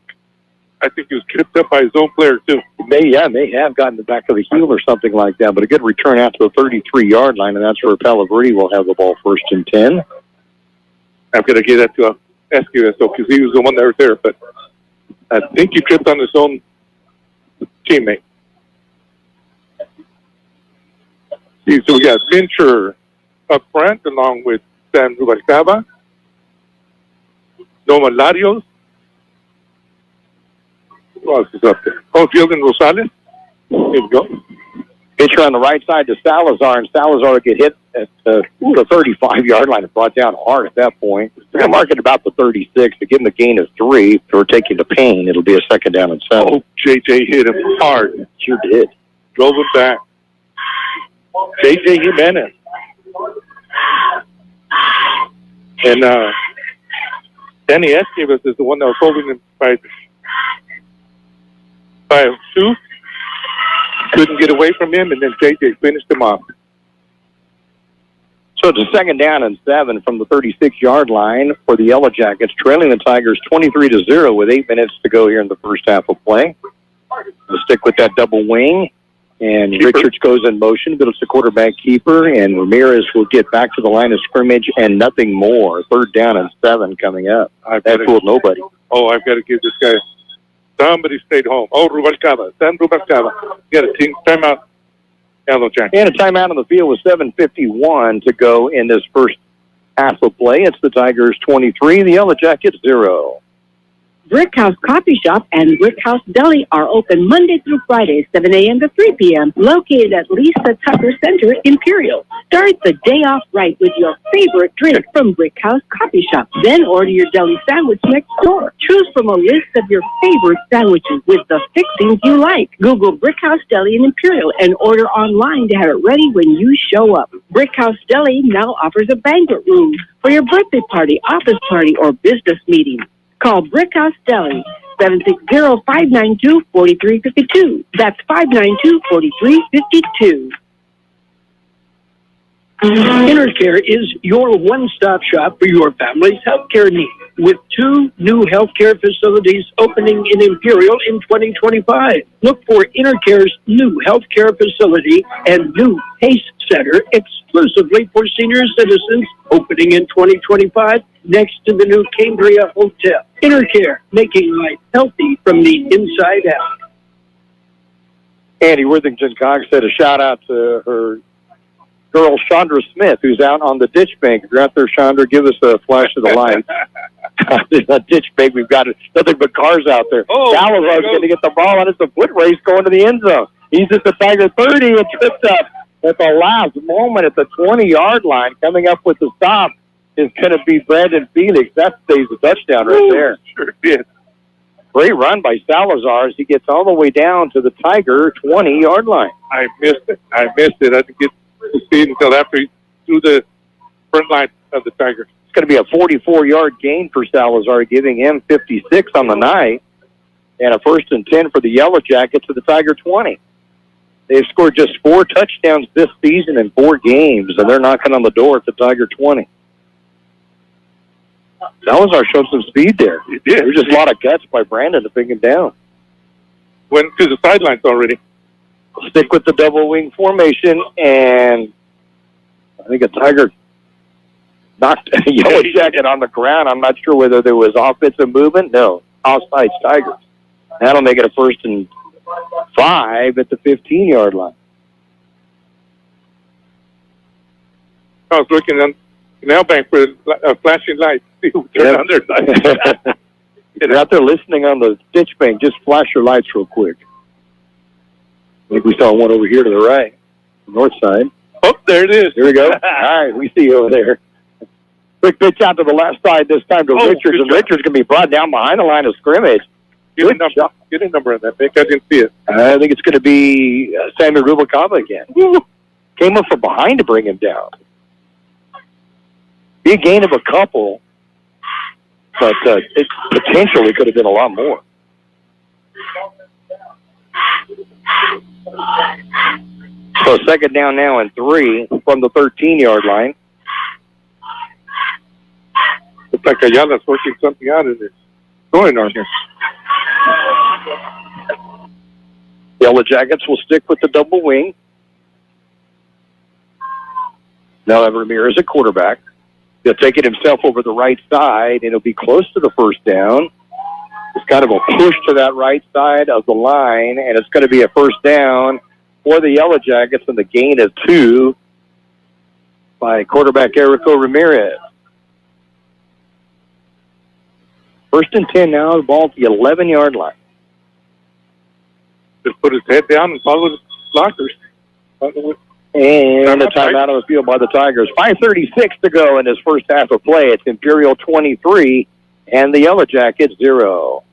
I think he was tripped up by his own player, too. May have gotten the back of the heel or something like that, but a good return out to the 33-yard line, and that's where Palo Verde will have the ball 1st and 10. I'm going to give that to SQSO because he was the one that was there, but I think he tripped on his own teammate. See, so we got Fincher up front along with Sam Rubalcaba, Noma Larios. Who else is up there? Oh, Jordan Rosales. Here we go. Pitcher on the right side to Salazar, and Salazar will get hit at the 35-yard line and brought down hard at that point. They're going to mark it about the 36 to give him a gain of 3. If we're taking the pain, it'll be a 2nd down and 7. Oh, JJ hit him hard. Sure did. Drove him back. JJ Jimenez. And Danny Esquivas is the one that was holding him by 2. Couldn't get away from him, and then JJ finished him off. So it's a 2nd down and 7 from the 36-yard line for the Yellow Jackets, trailing the Tigers 23-0 with 8 minutes to go here in the first half of play. We'll stick with that double wing, and keeper. Richards goes in motion, but it's the quarterback keeper, and Ramirez will get back to the line of scrimmage and nothing more. 3rd down and 7 coming up. That fooled nobody. Oh, I've got to give this guy. Somebody stayed home. Oh, Rubalcaba. San Rubalcaba. Get a team timeout. Yellow Jacket. And a timeout on the field with 7:51 to go in this first half of play. It's the Tigers 23, the Yellow Jackets 0. Brick House Coffee Shop and Brick House Deli are open Monday through Friday, 7 a.m. to 3 p.m., located at Lisa Tucker Center, Imperial. Start the day off right with your favorite drink from Brick House Coffee Shop. Then order your deli sandwich next door. Choose from a list of your favorite sandwiches with the fixings you like. Google Brick House Deli in Imperial and order online to have it ready when you show up. Brick House Deli now offers a banquet room for your birthday party, office party, or business meeting. Call Brick House Deli, 760-592-4352. That's 592-4352. InterCare is your one-stop shop for your family's healthcare needs, with 2 new healthcare facilities opening in Imperial in 2025. Look for InterCare's new healthcare facility and new PACE Center exclusively for senior citizens, opening in 2025 next to the new Cambria Hotel. InterCare, making life healthy from the inside out. Andy Worthington Cox said a shout-out to her girl Chandra Smith, who's out on the ditch bank. If you're out there, Chandra, give us a flash of the light. There's a ditch bank. We've got nothing but cars out there. Salazar's going to get the ball, and it's a foot race going to the end zone. He's at the Tiger 30 and tripped up at the last moment at the 20-yard line. Coming up with the stop is going to be Brandon Felix. That stays a touchdown right there. Sure did. Great run by Salazar as he gets all the way down to the Tiger 20-yard line. I missed it. I didn't get to see it until after he threw the front line of the Tigers. It's going to be a 44-yard gain for Salazar, giving him 56 on the night, and a 1st and 10 for the Yellow Jackets to the Tiger 20. They've scored just 4 touchdowns this season in 4 games, and they're knocking on the door at the Tiger 20. Salazar showed some speed there. He did. There's just a lot of guts by Brandon to bring him down. Went to the sidelines already. Stick with the double wing formation, and I think a Tiger knocked a Yellow Jacket on the ground. I'm not sure whether there was offensive movement. No, offside Tigers. That'll make it a 1st and 5 at the 15-yard line. I was looking on the bank for a flashing light. See who turned on their side. If you're out there listening on the ditch bank, just flash your lights real quick. I think we saw one over here to the right, the north side. Oh, there it is. Here we go. All right, we see you over there. Quick pitch out to the left side this time to Richards, and Richards can be brought down behind the line of scrimmage. Get a number on that, Nick. I didn't see it. I think it's going to be Samuel Rubalcaba again. Came up from behind to bring him down. Be a gain of a couple, but it potentially could have been a lot more. So 2nd down now and 3 from the 13-yard line. Looks like Ayala's working something out of this. Going on here. Yellow Jackets will stick with the double wing. Now have Ramirez at quarterback. He'll take it himself over the right side, and it'll be close to the first down. It's kind of a push to that right side of the line, and it's going to be a first down for the Yellow Jackets and the gain of 2 by quarterback Erico Ramirez. First and 10 now, the ball at the 11-yard line. Just put his head down and follow the blockers. And a timeout on the field by the Tigers. 5:36 to go in this first half of play. It's Imperial 23 and the Yellow Jackets 0.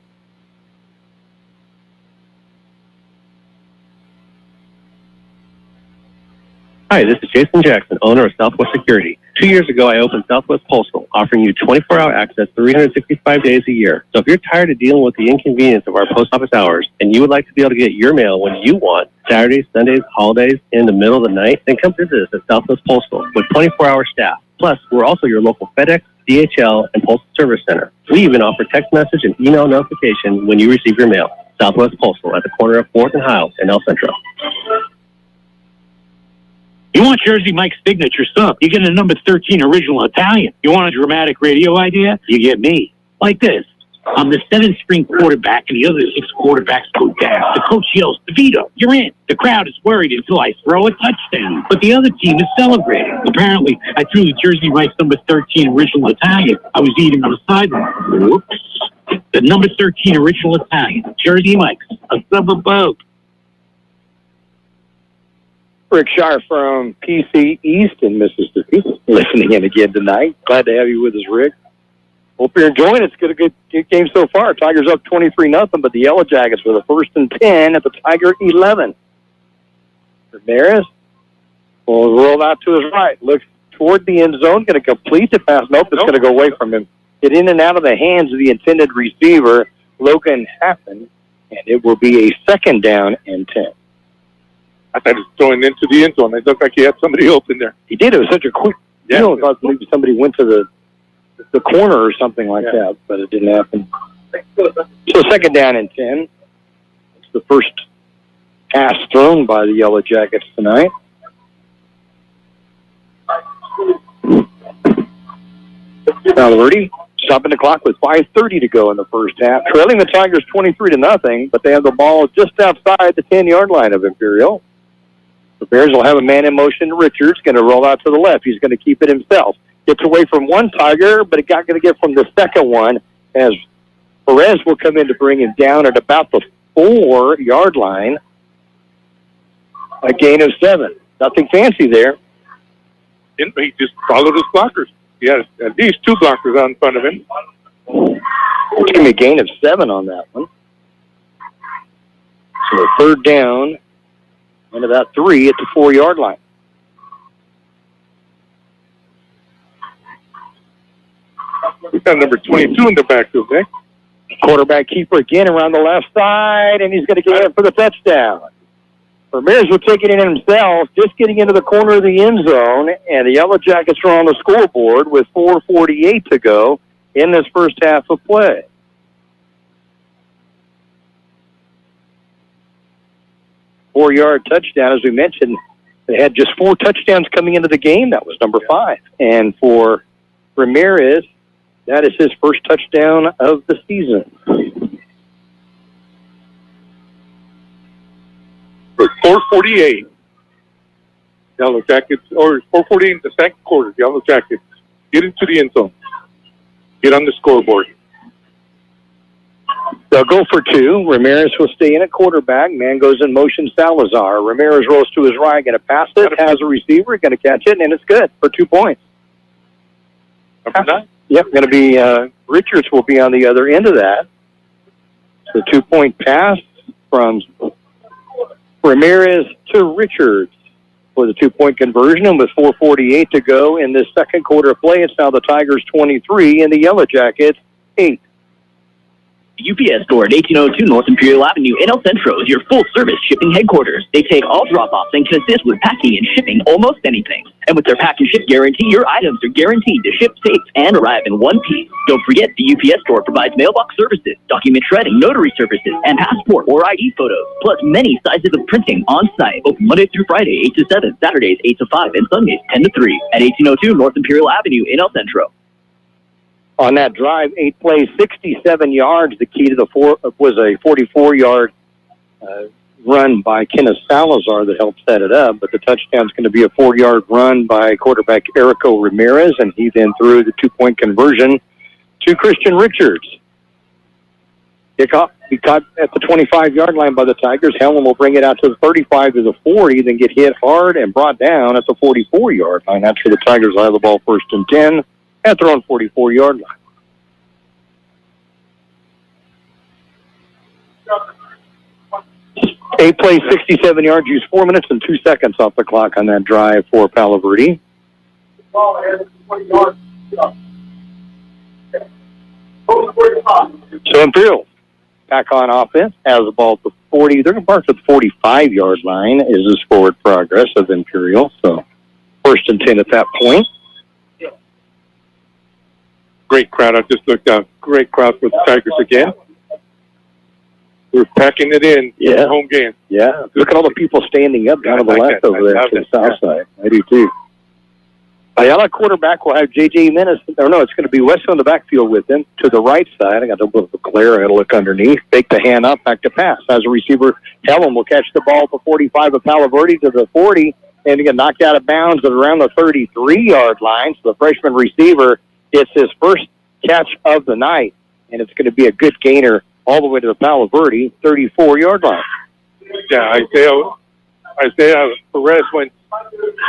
Hi, this is Jason Jackson, owner of Southwest Security. 2 years ago, I opened Southwest Postal, offering you 24-hour access 365 days a year. So if you're tired of dealing with the inconvenience of our post office hours and you would like to be able to get your mail when you want, Saturdays, Sundays, holidays, in the middle of the night, then come visit us at Southwest Postal with 24-hour staff. Plus, we're also your local FedEx, DHL, and Postal Service Center. We even offer text message and email notification when you receive your mail. Southwest Postal at the corner of 4th and Hiles in El Centro. You want Jersey Mike's signature sub? You get a number 13 original Italian. You want a dramatic radio idea? You get me. Like this. I'm the 7th-string quarterback, and the other 6 quarterbacks go down. The coach yells, DeVito, you're in. The crowd is worried until I throw a touchdown. But the other team is celebrating. Apparently, I threw the Jersey Mike's number 13 original Italian. I was eating on the sideline. Whoops. The number 13 original Italian. Jersey Mike's. A sub of both. Rick Shire from PC East in Mississippi, listening in again tonight. Glad to have you with us, Rick. Hope you're enjoying it. It's been a good game so far. Tigers up 23-0, but the Yellow Jackets with a first and 10 at the Tiger 11. Ramirez will roll out to his right. Looks toward the end zone, going to complete the pass. Nope, it's going to go away from him. Get in and out of the hands of the intended receiver, Logan Happen, and it will be a second down and 10. I thought he was throwing into the end zone. It looked like he had somebody open there. He did. It was such a quick. Yeah. I thought maybe somebody went to the corner or something like that, but it didn't happen. So second down and 10. It's the first pass thrown by the Yellow Jackets tonight. Palo Verde stopping the clock with 5:30 to go in the first half, trailing the Tigers 23-0, but they have the ball just outside the 10-yard line of Imperial. The Bears will have a man in motion. Richards going to roll out to the left. He's going to keep it himself. Gets away from one Tiger, but it got going to get from the second one as Perez will come in to bring him down at about the 4-yard line. A gain of 7. Nothing fancy there. He just followed his blockers. He has at least 2 blockers out in front of him. It's going to be a gain of 7 on that one. So a third down and about 3 at the 4-yard line. We've got number 22 in the backfield, Nick. Quarterback keeper again around the left side, and he's going to get in for the touchdown. Ramirez will take it in himself, just getting into the corner of the end zone, and the Yellow Jackets are on the scoreboard with 4:48 to go in this first half of play. Four-yard touchdown, as we mentioned. They had just 4 touchdowns coming into the game. That was number 5. And for Ramirez, that is his first touchdown of the season. 4:48. Yellow Jackets, or 4:48 in the second quarter. Yellow Jackets get into the end zone. Get on the scoreboard. They'll go for 2. Ramirez will stay in at quarterback. Man goes in motion, Salazar. Ramirez rolls to his right, going to pass it, has a receiver, going to catch it, and it's good for 2 points. Number 9? Yep, going to be, Richards will be on the other end of that. So 2-point pass from Ramirez to Richards for the 2-point conversion, and with 4:48 to go in this second quarter of play, it's now the Tigers 23 and the Yellow Jackets 8. The UPS store at 1802 North Imperial Avenue in El Centro is your full-service shipping headquarters. They take all drop-offs and can assist with packing and shipping almost anything. And with their pack and ship guarantee, your items are guaranteed to ship safe and arrive in one piece. Don't forget, the UPS store provides mailbox services, document shredding, notary services, and passport or ID photos, plus many sizes of printing on-site. Open Monday through Friday, 8 to 7, Saturdays, 8 to 5, and Sundays, 10 to 3 at 1802 North Imperial Avenue in El Centro. On that drive, 8 plays, 67 yards. The key to the was a 44-yard run by Kenneth Salazar that helped set it up, but the touchdown's going to be a 4-yard run by quarterback Erico Ramirez, and he then threw the 2-point conversion to Christian Richards. He caught at the 25-yard line by the Tigers. Helen will bring it out to the 35 to the 40, then get hit hard and brought down at the 44-yard line. That's where the Tigers will have the ball 1st and 10 at their own 44-yard line. Eight plays, 67 yards, used 4 minutes and 2 seconds off the clock on that drive for Palo Verde. So Imperial back on offense, has the ball at the 40. They're going to mark at the 45-yard line is this forward progress of Imperial. So 1st and 10 at that point. Great crowd. I just looked out. Great crowd for the Tigers again. We're packing it in. Yeah. Home game. Yeah. Look at all the people standing up down to the left over there to the south side. I do too. Ayala quarterback will have J.J. Menace. Or no, it's going to be West on the backfield with him to the right side. I got a little bit of glare. I got to look underneath. Fake the hand up, back to pass. As a receiver, Helen will catch the ball at the 45 of Palo Verde to the 40, and get knocked out of bounds at around the 33-yard line. So the freshman receiver gets his first catch of the night, and it's going to be a good gainer all the way to the Palo Verde 34-yard line. Yeah, Isaiah Perez went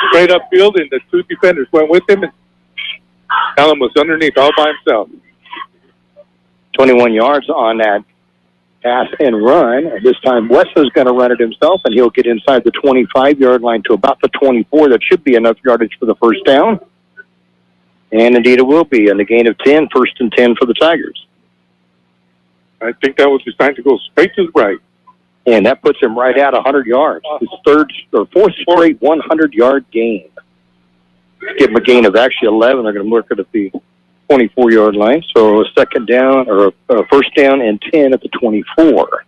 straight upfield, and the 2 defenders went with him, and Allen was underneath all by himself. 21 yards on that pass and run. And this time, Wesley's going to run it himself, and he'll get inside the 25-yard line to about the 24. That should be enough yardage for the first down. And indeed it will be. And a gain of 10, 1st and 10 for the Tigers. I think that was designed to go straight to the right. And that puts him right at 100 yards. His 4th straight 100-yard gain. Give him a gain of actually 11. They're going to mark it at the 24-yard line. So a 2nd down, or a 1st down and 10 at the 24.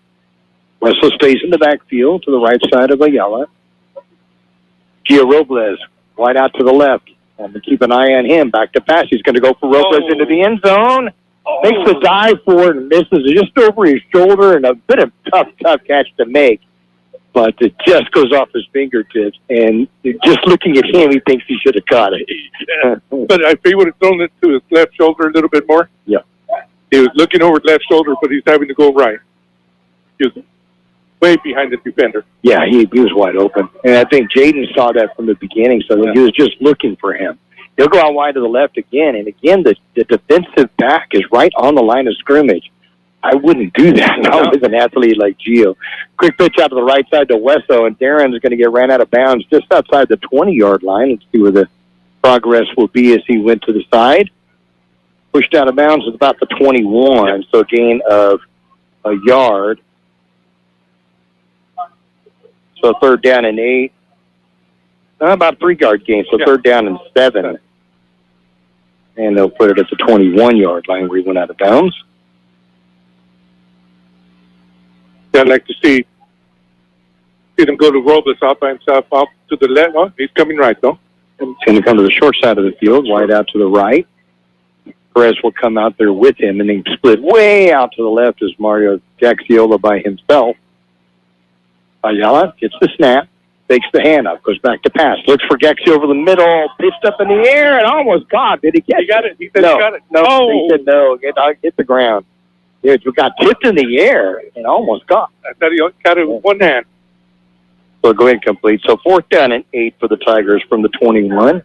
Wesley stays in the backfield to the right side of Ayala. Gio Robles, wide out to the left. And keep an eye on him. Back to pass. He's going to go for Robles into the end zone. Makes the dive for it and misses it just over his shoulder, and a bit of tough catch to make. But it just goes off his fingertips, and just looking at him, he thinks he should have caught it. But if he would have thrown it to his left shoulder a little bit more, yeah. He was looking over his left shoulder, but he's having to go right. He was way behind the defender. Yeah, he was wide open. And I think Jaden saw that from the beginning, so he was just looking for him. He'll go out wide to the left again, and again, the defensive back is right on the line of scrimmage. I wouldn't do that, not with an athlete like Gio. Quick pitch out to the right side to Wesso, and Darren is going to get ran out of bounds just outside the 20-yard line. Let's see where the progress will be as he went to the side. Pushed out of bounds at about the 21, so a gain of a yard. So 3rd down and 8. About 3-yard gain, so 3rd down and 7. And they'll put it at the 21-yard line where he went out of bounds. I'd like to see them go to Robles off by himself, off to the left. Oh, he's coming right, though. He's going to come to the short side of the field, wide out to the right. Perez will come out there with him, and then split way out to the left as Mario Gaxiola by himself. Ayala gets the snap, fakes the handoff, goes back to pass, looks for Gaxi over the middle, pitched up in the air, and almost caught. Did he catch it? He got it. He said no, he got it. No, Oh. he said no. Hit the ground. It got tipped in the air and almost caught. I thought he got it with one hand. So go incomplete. So 4th down and 8 for the Tigers from the 21.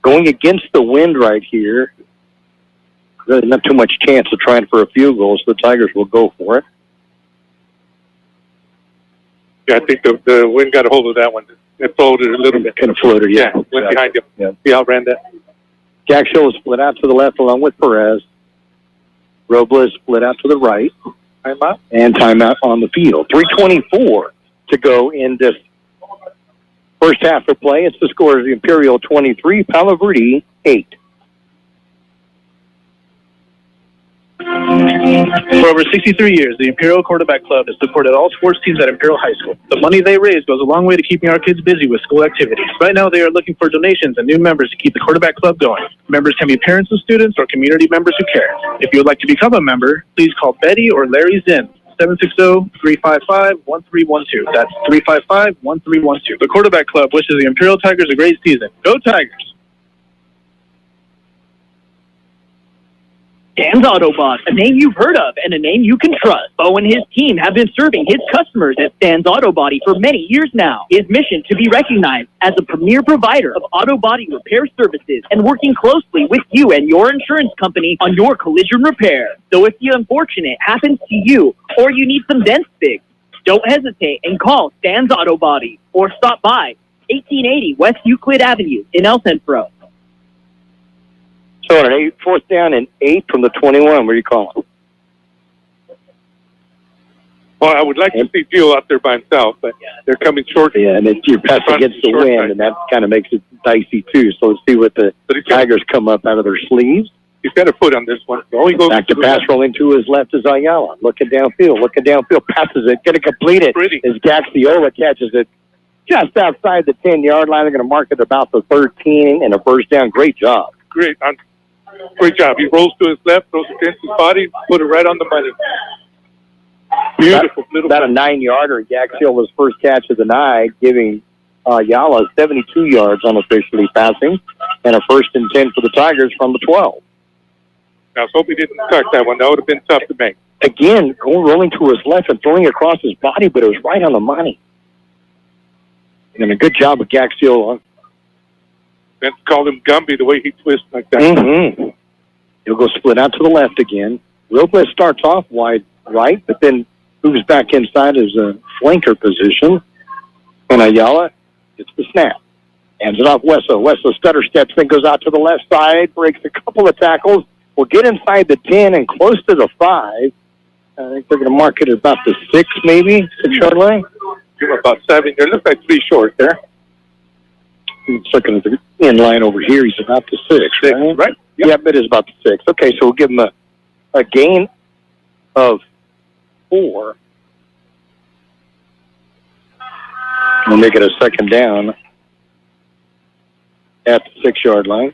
Going against the wind right here. Really not too much chance of trying for a field goal, so the Tigers will go for it. Yeah, I think the wind got a hold of that one. It floated a little bit. Kind of floated, yeah. Went behind him. Yeah. He outran that. Gaxio was split out to the left along with Perez. Robles split out to the right. Timeout. And timeout on the field. 3:24 to go in this first half of play. It's the score of the Imperial 23, Palo Verde 8. For over 63 years, the Imperial Quarterback Club has supported all sports teams at Imperial High School. The money they raise goes a long way to keeping our kids busy with school activities. Right now, they are looking for donations and new members to keep the Quarterback Club going. Members can be parents of students or community members who care. If you would like to become a member, please call Betty or Larry Zinn. 760-355-1312. That's 355-1312. The Quarterback Club wishes the Imperial Tigers a great season. Go Tigers! Dan's Autobot, a name you've heard of and a name you can trust. Bo and his team have been serving his customers at Dan's Auto Body for many years now. His mission to be recognized as a premier provider of auto body repair services and working closely with you and your insurance company on your collision repair. So if the unfortunate happens to you or you need some dents fixed, don't hesitate and call Dan's Auto Body or stop by 1880 West Euclid Avenue in El Centro. So on an 4th down and 8 from the 21, where are you calling? Well, I would like to see Gio out there by himself, but they're coming short. Yeah, and you're passing against the wind, and that kind of makes it dicey, too. So let's see what the Tigers come up out of their sleeves. He's got a foot on this one. Back to pass, rolling to his left is Ayala. Looking downfield, passes it, going to complete it. As Gaxiola catches it just outside the 10-yard line. They're going to mark it about the 13 and a first down. Great job. Great job. He rolls to his left, throws against his body, put it right on the money. Beautiful. About a 9-yarder. Gaxiola's first catch of the night, giving Ayala 72 yards unofficially passing, and a 1st and 10 for the Tigers from the 12. I was hoping he didn't touch that one. That would have been tough to make. Again, rolling to his left and throwing across his body, but it was right on the money. And a good job with Gaxiola. Let's call him Gumby, the way he twists like that. Mm-hmm. He'll go split out to the left again. Robles starts off wide right, but then moves back inside as a flanker position. And Ayala gets the snap. Hands it off Wesso. Wesso stutter steps, then goes out to the left side, breaks a couple of tackles. Will get inside the 10 and close to the 5. I think they're going to mark it at about the 6, maybe, 6-yard line. Give him about 7. It looks like 3 short there. He's looking at the in line over here. He's about the 6, right? Yep. Yep, it is about the 6. Okay, so we'll give him a gain of 4. We'll make it a 2nd down at the 6-yard line.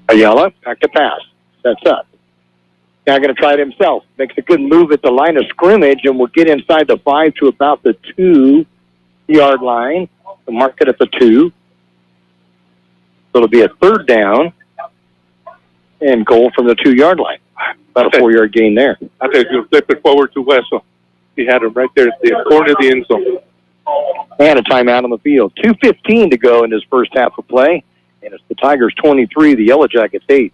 Ayala, back to pass. Sets up. Now going to try it himself. Makes a good move at the line of scrimmage and will get inside the 5 to about the 2-yard line. The mark it at the 2. So it'll be a 3rd down and goal from the 2-yard line. About a 4-yard gain there. I think you'll flip it forward to Wessel. He had him right there at the corner of the end zone. And a timeout on the field. 2:15 to go in this first half of play. And it's the Tigers 23, the Yellow Jackets 8.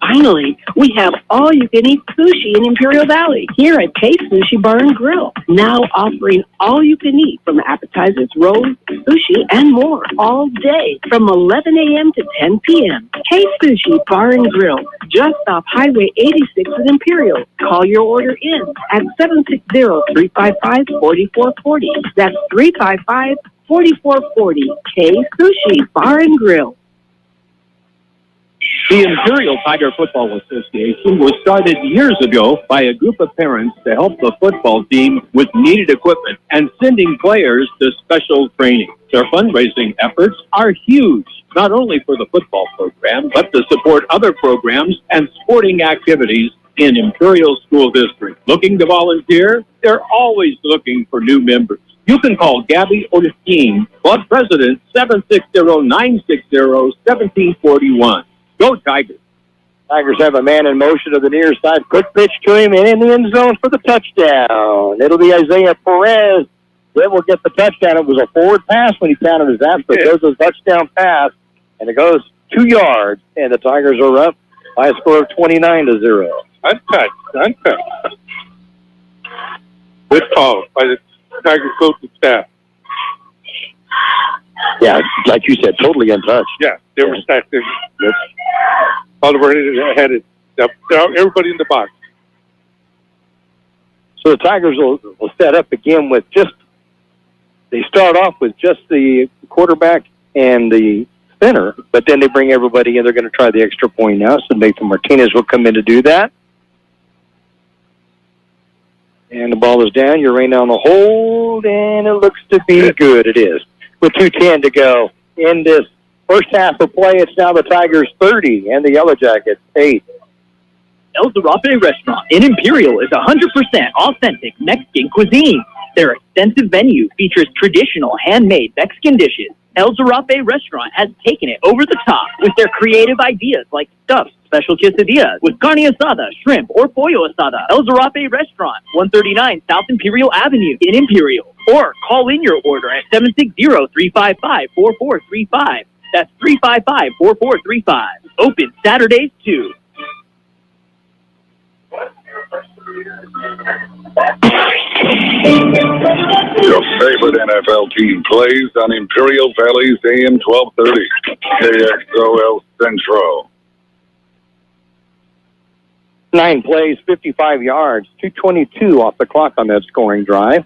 Finally, we have all-you-can-eat sushi in Imperial Valley here at Kxo Sushi Bar and Grill. Now offering all-you-can-eat from appetizers, rolls, sushi, and more all day from 11 a.m. to 10 p.m. Kxo Sushi Bar and Grill, just off Highway 86 in Imperial. Call your order in at 760-355-4440. That's 355-4440. Kxo Sushi Bar and Grill. The Imperial Tiger Football Association was started years ago by a group of parents to help the football team with needed equipment and sending players to special training. Their fundraising efforts are huge, not only for the football program, but to support other programs and sporting activities in Imperial School District. Looking to volunteer? They're always looking for new members. You can call Gabby or the team, Club President, 760-960-1741. Go Tigers. Tigers have a man in motion to the near side. Quick pitch to him and in the end zone for the touchdown. It'll be Isaiah Perez that will get the touchdown. It was a forward pass when he pounded his ass, but it goes a touchdown pass, and it goes 2 yards, and the Tigers are up by a score of 29-0. Untouched. Good call by the Tigers coaching staff. Yeah, like you said, totally untouched. Yeah, they were stacked there. Palo Verde had it. Everybody in the box. So the Tigers will set up again with they start off with just the quarterback and the center, but then they bring everybody in. They're going to try the extra point now, so Nathan Martinez will come in to do that. And the ball is down. You're right on the hold, and it looks to be good. It is. With 2:10 to go in this first half of play, it's now the Tigers 30 and the Yellow Jackets 8. El Zarape Restaurant in Imperial is 100% authentic Mexican cuisine. Their extensive menu features traditional handmade Mexican dishes. El Zarape Restaurant has taken it over the top with their creative ideas like stuffed special quesadillas with carne asada, shrimp, or pollo asada. El Zarape Restaurant, 139 South Imperial Avenue in Imperial. Or call in your order at 760-355-4435. That's 355-4435. Open Saturdays too. Your favorite NFL team plays on Imperial Valley's AM 1230. KXOL Centro. 9 plays, 55 yards, 2:22 off the clock on that scoring drive.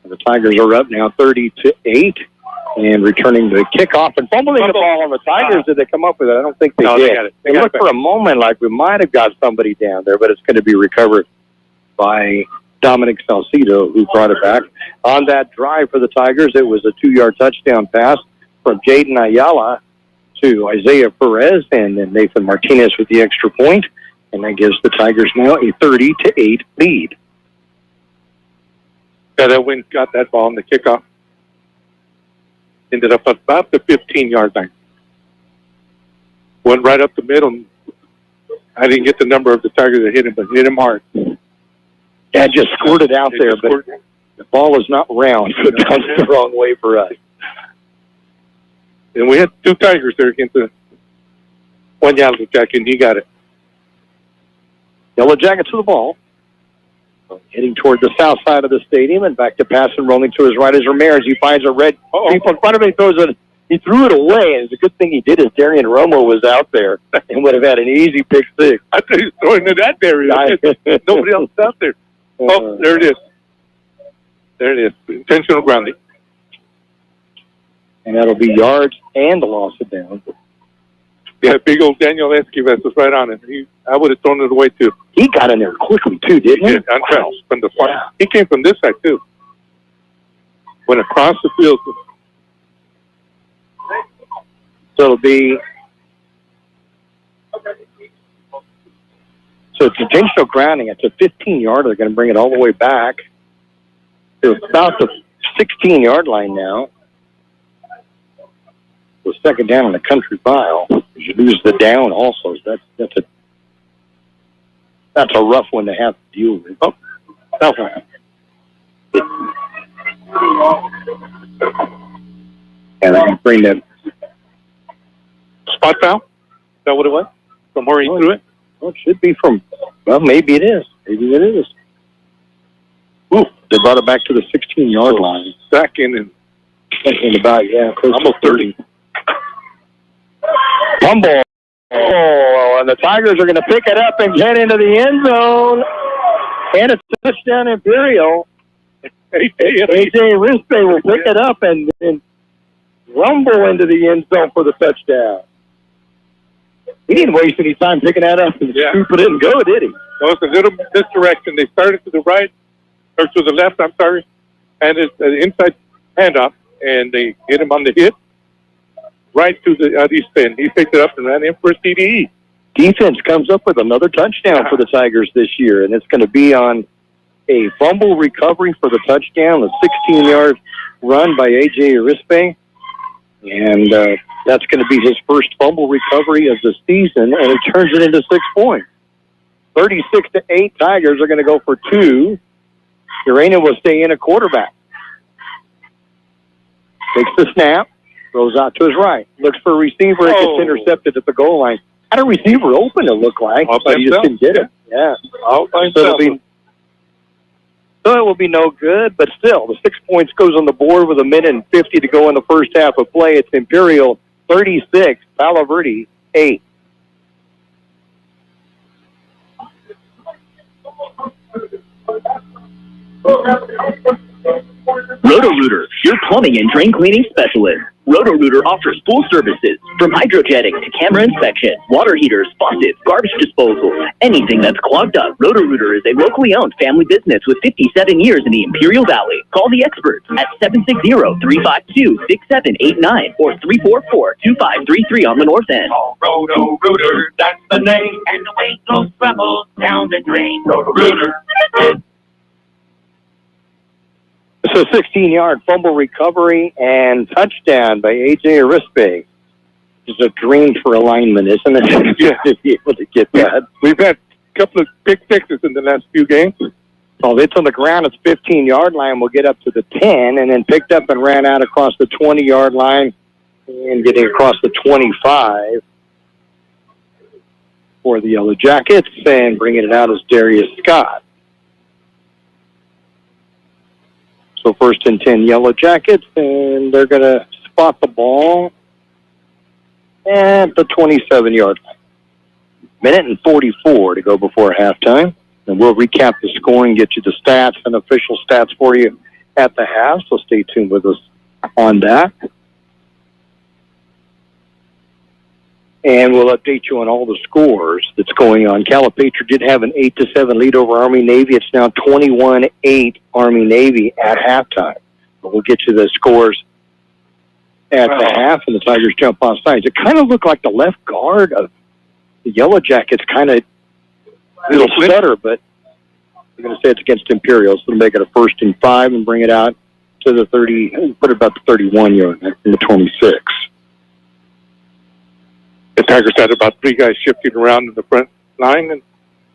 And the Tigers are up now 30-8 and returning the kickoff and fumbling the ball on the Tigers. Did they come up with it? I don't think they did. They got it. They looked for a moment like we might have got somebody down there, but it's going to be recovered by Dominic Salcido, who brought it back. On that drive for the Tigers, it was a 2-yard touchdown pass from Jaden Ayala to Isaiah Perez, and then Nathan Martinez with the extra point, and that gives the Tigers now a 30-8 lead. Yeah, that win got that ball in the kickoff. Ended up about the 15-yard line. Went right up the middle. I didn't get the number of the Tigers that hit him, but hit him hard. Yeah, just squirted out there, but the ball is not round, so it bounced the wrong way for us. And we had 2 Tigers there against the one Yellow Jacket, and he got it. Yellow Jackets with the ball. Heading toward the south side of the stadium and back to pass and rolling to his right is Ramirez. He finds a red people in front of him. He threw it away, and it's a good thing he did is Darian Romo was out there and would have had an easy pick 6. I thought he was throwing it at Darian. Nobody else out there. Oh, there it is. There it is. Intentional grounding. And that'll be yards and a loss of down. Yeah, big old Daniel Esquivel was right on it. I would have thrown it away, too. He got in there quickly, too, didn't he? Yeah, untouched from the front. Yeah. He came from this side, too. Went across the field. So it'll be... So it's intentional grounding. It's a 15-yarder. They're going to bring it all the way back to about the 16-yard line now. So second down on the country mile. You lose the down also. That's a rough one to have to deal with. Oh, that's right. And I can bring that spot foul. Is that what it was? From where he threw it? Well, it should be from. Well, maybe it is. Maybe it is. Ooh, they brought it back to the 16-yard line. Second and about close almost 30. Fumble. Oh, and the Tigers are going to pick it up and get into the end zone. And a touchdown Imperial. AJ Rispe will pick it up and rumble into the end zone for the touchdown. He didn't waste any time picking that up and scoop it in and go, did he? That was a little misdirection. They started to the right, or to the left, I'm sorry, and it's an inside handoff, and they hit him on the hip. Right to the east end. He picked it up and ran in for a TDE. Defense comes up with another touchdown for the Tigers this year, and it's going to be on a fumble recovery for the touchdown, a 16-yard run by A.J. Arispe, and that's going to be his first fumble recovery of the season, and he turns it into 6 points. 36-8, Tigers are going to go for 2. Urania will stay in a quarterback. Takes the snap. Throws out to his right. Looks for a receiver. It gets intercepted at the goal line. had a receiver open, it looked like, but he just didn't get it. Yeah. So it will be no good, but still, the 6 points goes on the board with 1:50 to go in the first half of play. It's Imperial 36, Palo Verde 8. Roto-Rooter, your plumbing and drain cleaning specialist. Roto-Rooter offers full services from hydrojetting to camera inspection, water heaters, faucets, garbage disposal, anything that's clogged up. Roto-Rooter is a locally owned family business with 57 years in the Imperial Valley. Call the experts at 760-352-6789 or 344-2533 on the north end. Roto-Rooter, that's the name, and the way goes trouble down the drain. Roto-Rooter. It's a 16-yard fumble recovery and touchdown by A.J. Arispe. It's a dream for a lineman, isn't it? To be able to get that. We've had a couple of pick sixes in the last few games. Oh, it's on the ground. It's 15-yard line. We'll get up to the 10, and then picked up and ran out across the 20-yard line and getting across the 25 for the Yellow Jackets, and bringing it out as Darius Scott. So 1st and 10 Yellow Jackets, and they're going to spot the ball at the 27-yard line. 1:44 to go before halftime. And we'll recap the scoring, get you the stats and official stats for you at the half, so stay tuned with us on that. And we'll update you on all the scores that's going on. Calipatria did have an 8-7 lead over Army-Navy. It's now 21-8 Army-Navy at halftime. But we'll get you the scores at the half, and the Tigers jump off sides. It kind of looked like the left guard of the Yellow Jackets kind of a little stutter, but I'm going to say it's against Imperial, so they'll make it a 1st and 5 and bring it out to the 30, put it about the 31-yard line from the 26. The Tigers had about 3 guys shifting around in the front line, and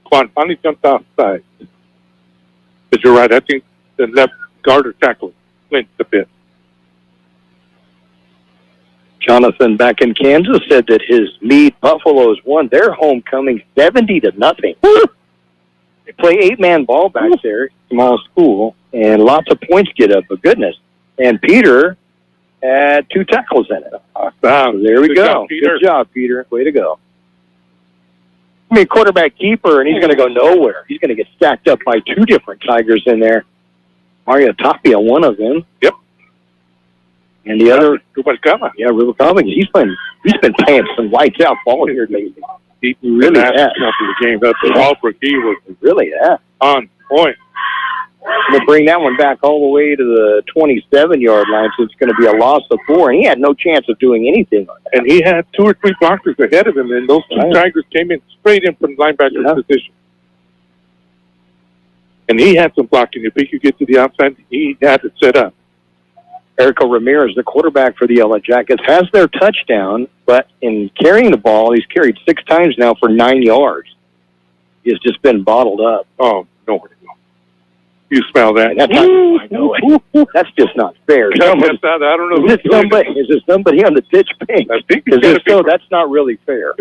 Quan finally jumped offside. But you're right, I think the left guard or tackle went a bit. Jonathan back in Kansas said that his Meade Buffaloes won their homecoming 70-0. They play 8-man ball back there, small school, and lots of points get up, but goodness. And Peter had 2 tackles in it. So there we go. Good job, Peter. Way to go. I mean, quarterback keeper, and he's going to go nowhere. He's going to get stacked up by 2 different Tigers in there. Mario Tapia, one of them. Yep. And the other, Rubalcaba. Yeah, Rubalcaba. He's been playing some lights out ball here lately. He really has. The game up the ball for he was really on point. We'll bring that one back all the way to the 27-yard line, so it's going to be a loss of 4, and he had no chance of doing anything on that. And he had 2 or 3 blockers ahead of him, and those 2 Tigers came in straight in from linebacker position. And he had some blocking. If he could get to the outside, he had it set up. Erico Ramirez, the quarterback for the Yellow Jackets, has their touchdown, but in carrying the ball, he's carried 6 times now for 9 yards. He has just been bottled up. Oh, nowhere to go. You smell that? I know it. That's just not fair. I don't know. Is this somebody on the ditch bench? I think if so, that's not really fair.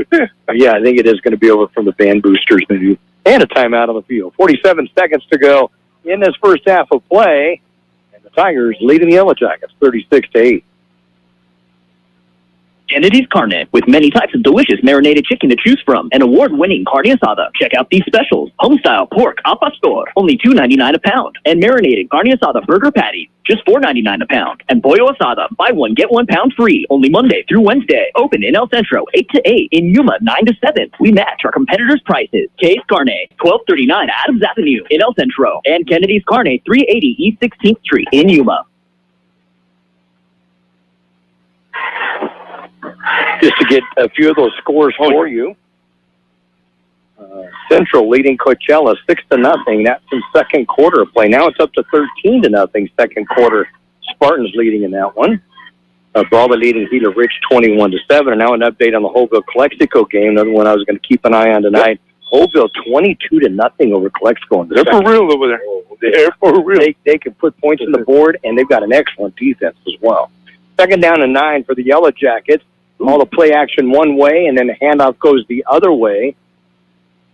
Yeah, I think it is going to be over from the band boosters, maybe. And a timeout on the field. 47 seconds to go in this first half of play. And the Tigers leading the Yellow Jackets 36-8. Kennedy's Carne, with many types of delicious marinated chicken to choose from, and award-winning carne asada. Check out these specials: home-style pork al pastor, only $2.99 a pound, and marinated carne asada burger patties, just $4.99 a pound, and pollo asada, buy one get 1 pound free, only Monday through Wednesday. Open in El Centro 8 to 8, in Yuma 9 to 7. We match our competitors' prices. K's Carne, 1239 Adams Avenue in El Centro, and Kennedy's Carne, 380 East 16th Street in Yuma. Just to get a few of those scores for you. Central leading Coachella 6-0. That's in second quarter of play. Now it's up to 13-0 second quarter. Spartans leading in that one. Brawley leading Gila Rich 21-7. And now an update on the Holville-Calexico game. Another one I was going to keep an eye on tonight. Holville 22-0 over Calexico. They're for real over there. They're for real. They can put points on the board, and they've got an excellent defense as well. Second down and 9 for the Yellow Jackets. all the play action one way, and then the handoff goes the other way.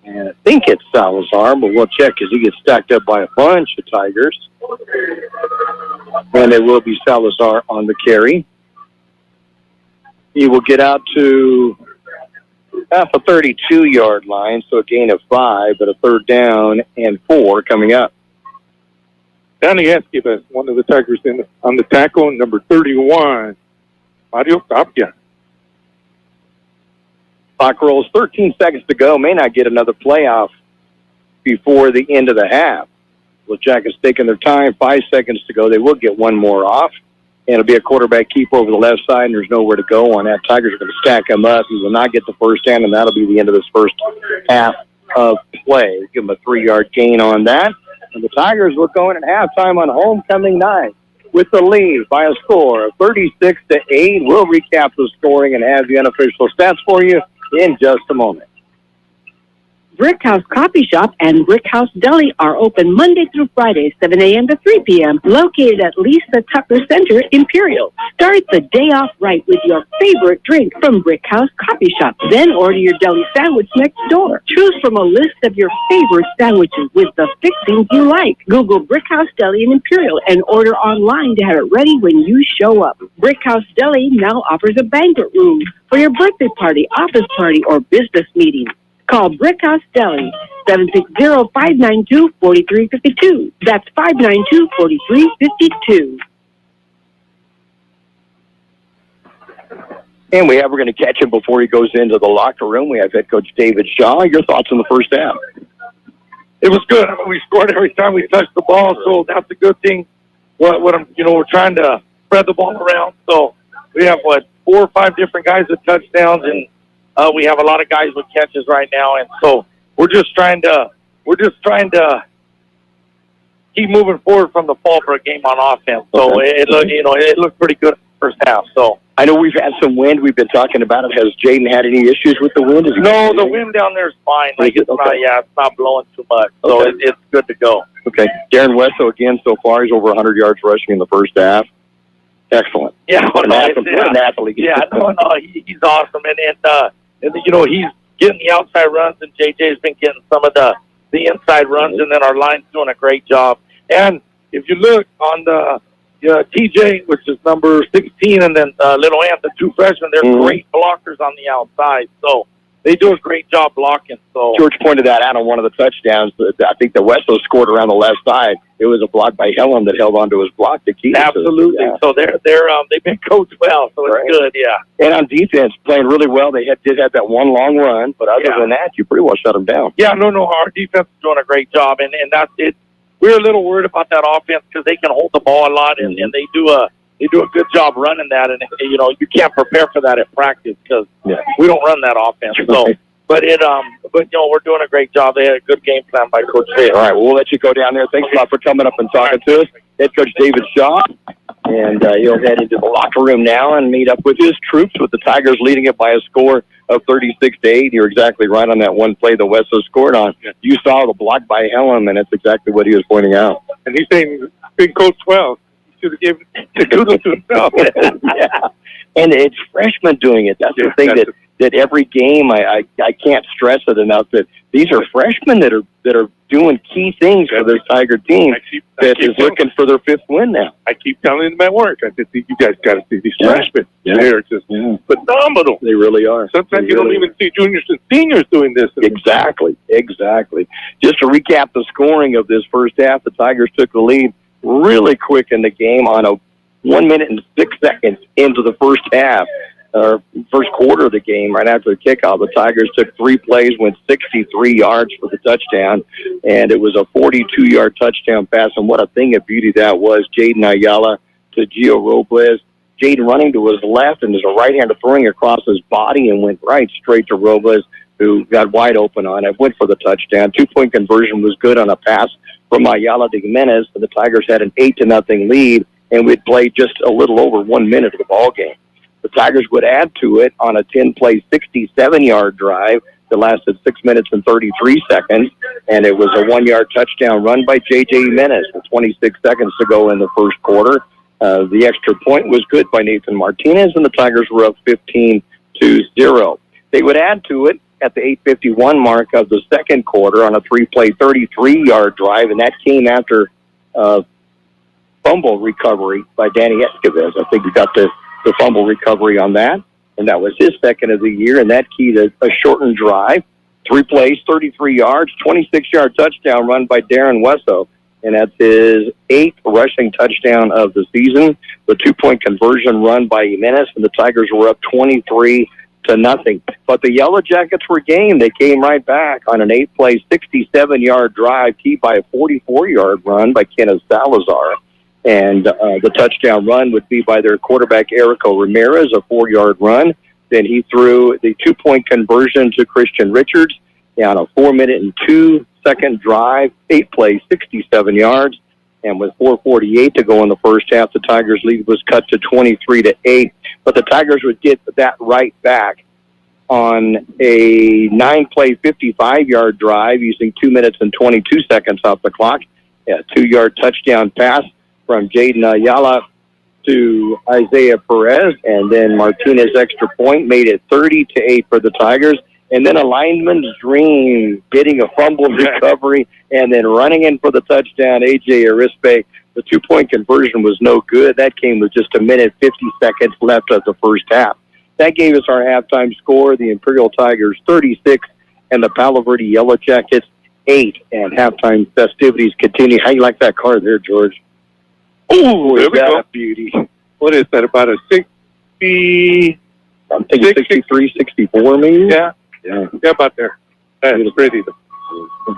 And I think it's Salazar, but we'll check because he gets stacked up by a bunch of Tigers. And it will be Salazar on the carry. He will get out to half a 32-yard line, so a gain of 5, but a 3rd down and 4 coming up. Danny Esquivel, one of the Tigers on the tackle, number 31, Mario Tapia. Clock rolls, 13 seconds to go. May not get another playoff before the end of the half. Well, Jack is taking their time. 5 seconds to go. They will get one more off. And it'll be a quarterback keep over the left side, and there's nowhere to go on that. Tigers are going to stack him up. He will not get the first down, and that'll be the end of this first half of play. Give him a 3-yard gain on that. And the Tigers will go in at halftime on homecoming night with the lead by a score of 36-8. We'll recap the scoring and have the unofficial stats for you in just a moment. Brick House Coffee Shop and Brick House Deli are open Monday through Friday, 7 a.m. to 3 p.m., located at Lisa Tucker Center, Imperial. Start the day off right with your favorite drink from Brick House Coffee Shop. Then order your deli sandwich next door. Choose from a list of your favorite sandwiches with the fixings you like. Google Brick House Deli in Imperial and order online to have it ready when you show up. Brick House Deli now offers a banquet room for your birthday party, office party, or business meeting. Call Brick House Deli, 760-592-4352. That's 592-4352. And we're going to catch him before he goes into the locker room. We have head coach David Shaw. Your thoughts on the first half? It was good. I mean, we scored every time we touched the ball, so that's a good thing. We're trying to spread the ball around. So we have 4 or 5 different guys with touchdowns, and we have a lot of guys with catches right now, and so we're just trying to keep moving forward from the fall for a game on offense. So it looked pretty good first half. So I know we've had some wind. We've been talking about it. Has Jaden had any issues with the wind? No, the wind down there is fine. It's not blowing too much, so it's good to go. Okay, Darren Wesso again so far. He's over 100 yards rushing in the first half. Excellent. Yeah, what an athlete. Yeah, he's awesome, and he's getting the outside runs, and JJ's been getting some of the inside runs, and then our line's doing a great job. And if you look on the TJ, which is number 16, and then Little Ant, the 2 freshmen, they're great blockers on the outside. So they do a great job blocking. So George pointed that out on one of the touchdowns. I think the Wesso scored around the left side. It was a block by Helen that held onto his block to keep. Absolutely. So they've been coached well. So it's good. Yeah. And on defense, playing really well. They did have that one long run, but other than that, you pretty well shut them down. Yeah. No. Our defense is doing a great job, and that's it. We're a little worried about that offense because they can hold the ball a lot, and they do a good job running that. And you can't prepare for that at practice because we don't run that offense. So. But we're doing a great job. They had a good game plan by Coach Dale. All right, well, we'll let you go down there. Thanks a lot for coming up and talking to us. Head Coach David Shaw, and he'll head into the locker room now and meet up with his troops, with the Tigers leading it by a score of 36-8. You're exactly right on that one play the Wesso scored on. You saw the block by Helm, and that's exactly what he was pointing out. And he's saying, being coached well, he should have given the kudos to himself. Yeah, and it's freshmen doing it. That's the thing that every game I can't stress it enough that these are freshmen that are doing key things for this Tiger team that is looking for their 5th win now. I keep telling them at work. I said, you guys got to see these freshmen. Yeah. They're just phenomenal. They really are. Sometimes you don't even see juniors and seniors doing this. Exactly. Just to recap the scoring of this first half, the Tigers took the lead really quick in the game on a 1 minute and 6 seconds into the first half. First quarter of the game, right after the kickoff, the Tigers took 3 plays, went 63 yards for the touchdown, and it was a 42-yard touchdown pass. And what a thing of beauty that was. Jaden Ayala to Gio Robles. Jaden running to his left, and there's a right-hander throwing across his body and went right straight to Robles, who got wide open on it, went for the touchdown. 2-point conversion was good on a pass from Ayala to Jimenez, but the Tigers had an 8-0 lead, and we'd played just a little over 1 minute of the ball game. The Tigers would add to it on a 10-play, 67-yard drive that lasted 6 minutes and 33 seconds, and it was a 1-yard touchdown run by J.J. Jimenez with 26 seconds to go in the first quarter. The extra point was good by Nathan Martinez, and the Tigers were up 15 2-0. They would add to it at the 8:51 mark of the second quarter on a 3-play, 33-yard drive, and that came after fumble recovery by Danny Escobar. I think he got the fumble recovery on that, and that was his second of the year, and that keyed a shortened drive. 3 plays, 33 yards, 26-yard touchdown run by Darren Wesso, and that's his 8th rushing touchdown of the season. The 2-point conversion run by Jimenez, and the Tigers were up 23-0. But the Yellow Jackets were game. They came right back on an 8-play, 67-yard drive, keyed by a 44-yard run by Kenneth Salazar. And the touchdown run would be by their quarterback, Erico Ramirez, a 4-yard run. Then he threw the 2-point conversion to Christian Richards on a 4-minute and 2-second drive, 8 plays, 67 yards. And with 4:48 to go in the first half, the Tigers' lead was cut to 23-8. But the Tigers would get that right back on a 9-play, 55-yard drive using 2 minutes and 22 seconds off the clock. A 2-yard touchdown pass from Jaden Ayala to Isaiah Perez, and then Martinez extra point made it 30-8 for the Tigers. And then a lineman's dream, getting a fumble recovery and then running in for the touchdown, A.J. Arispe. The 2-point conversion was no good. That came with just 1 minute, 50 seconds left of the first half. That gave us our halftime score, the Imperial Tigers 36 and the Palo Verde Yellow Jackets 8. And halftime festivities continue. How you like that car there, George? Oh, there we go. A beauty. What is that, about a 60? I'm thinking 63, 64 maybe? Yeah, about there. That's pretty.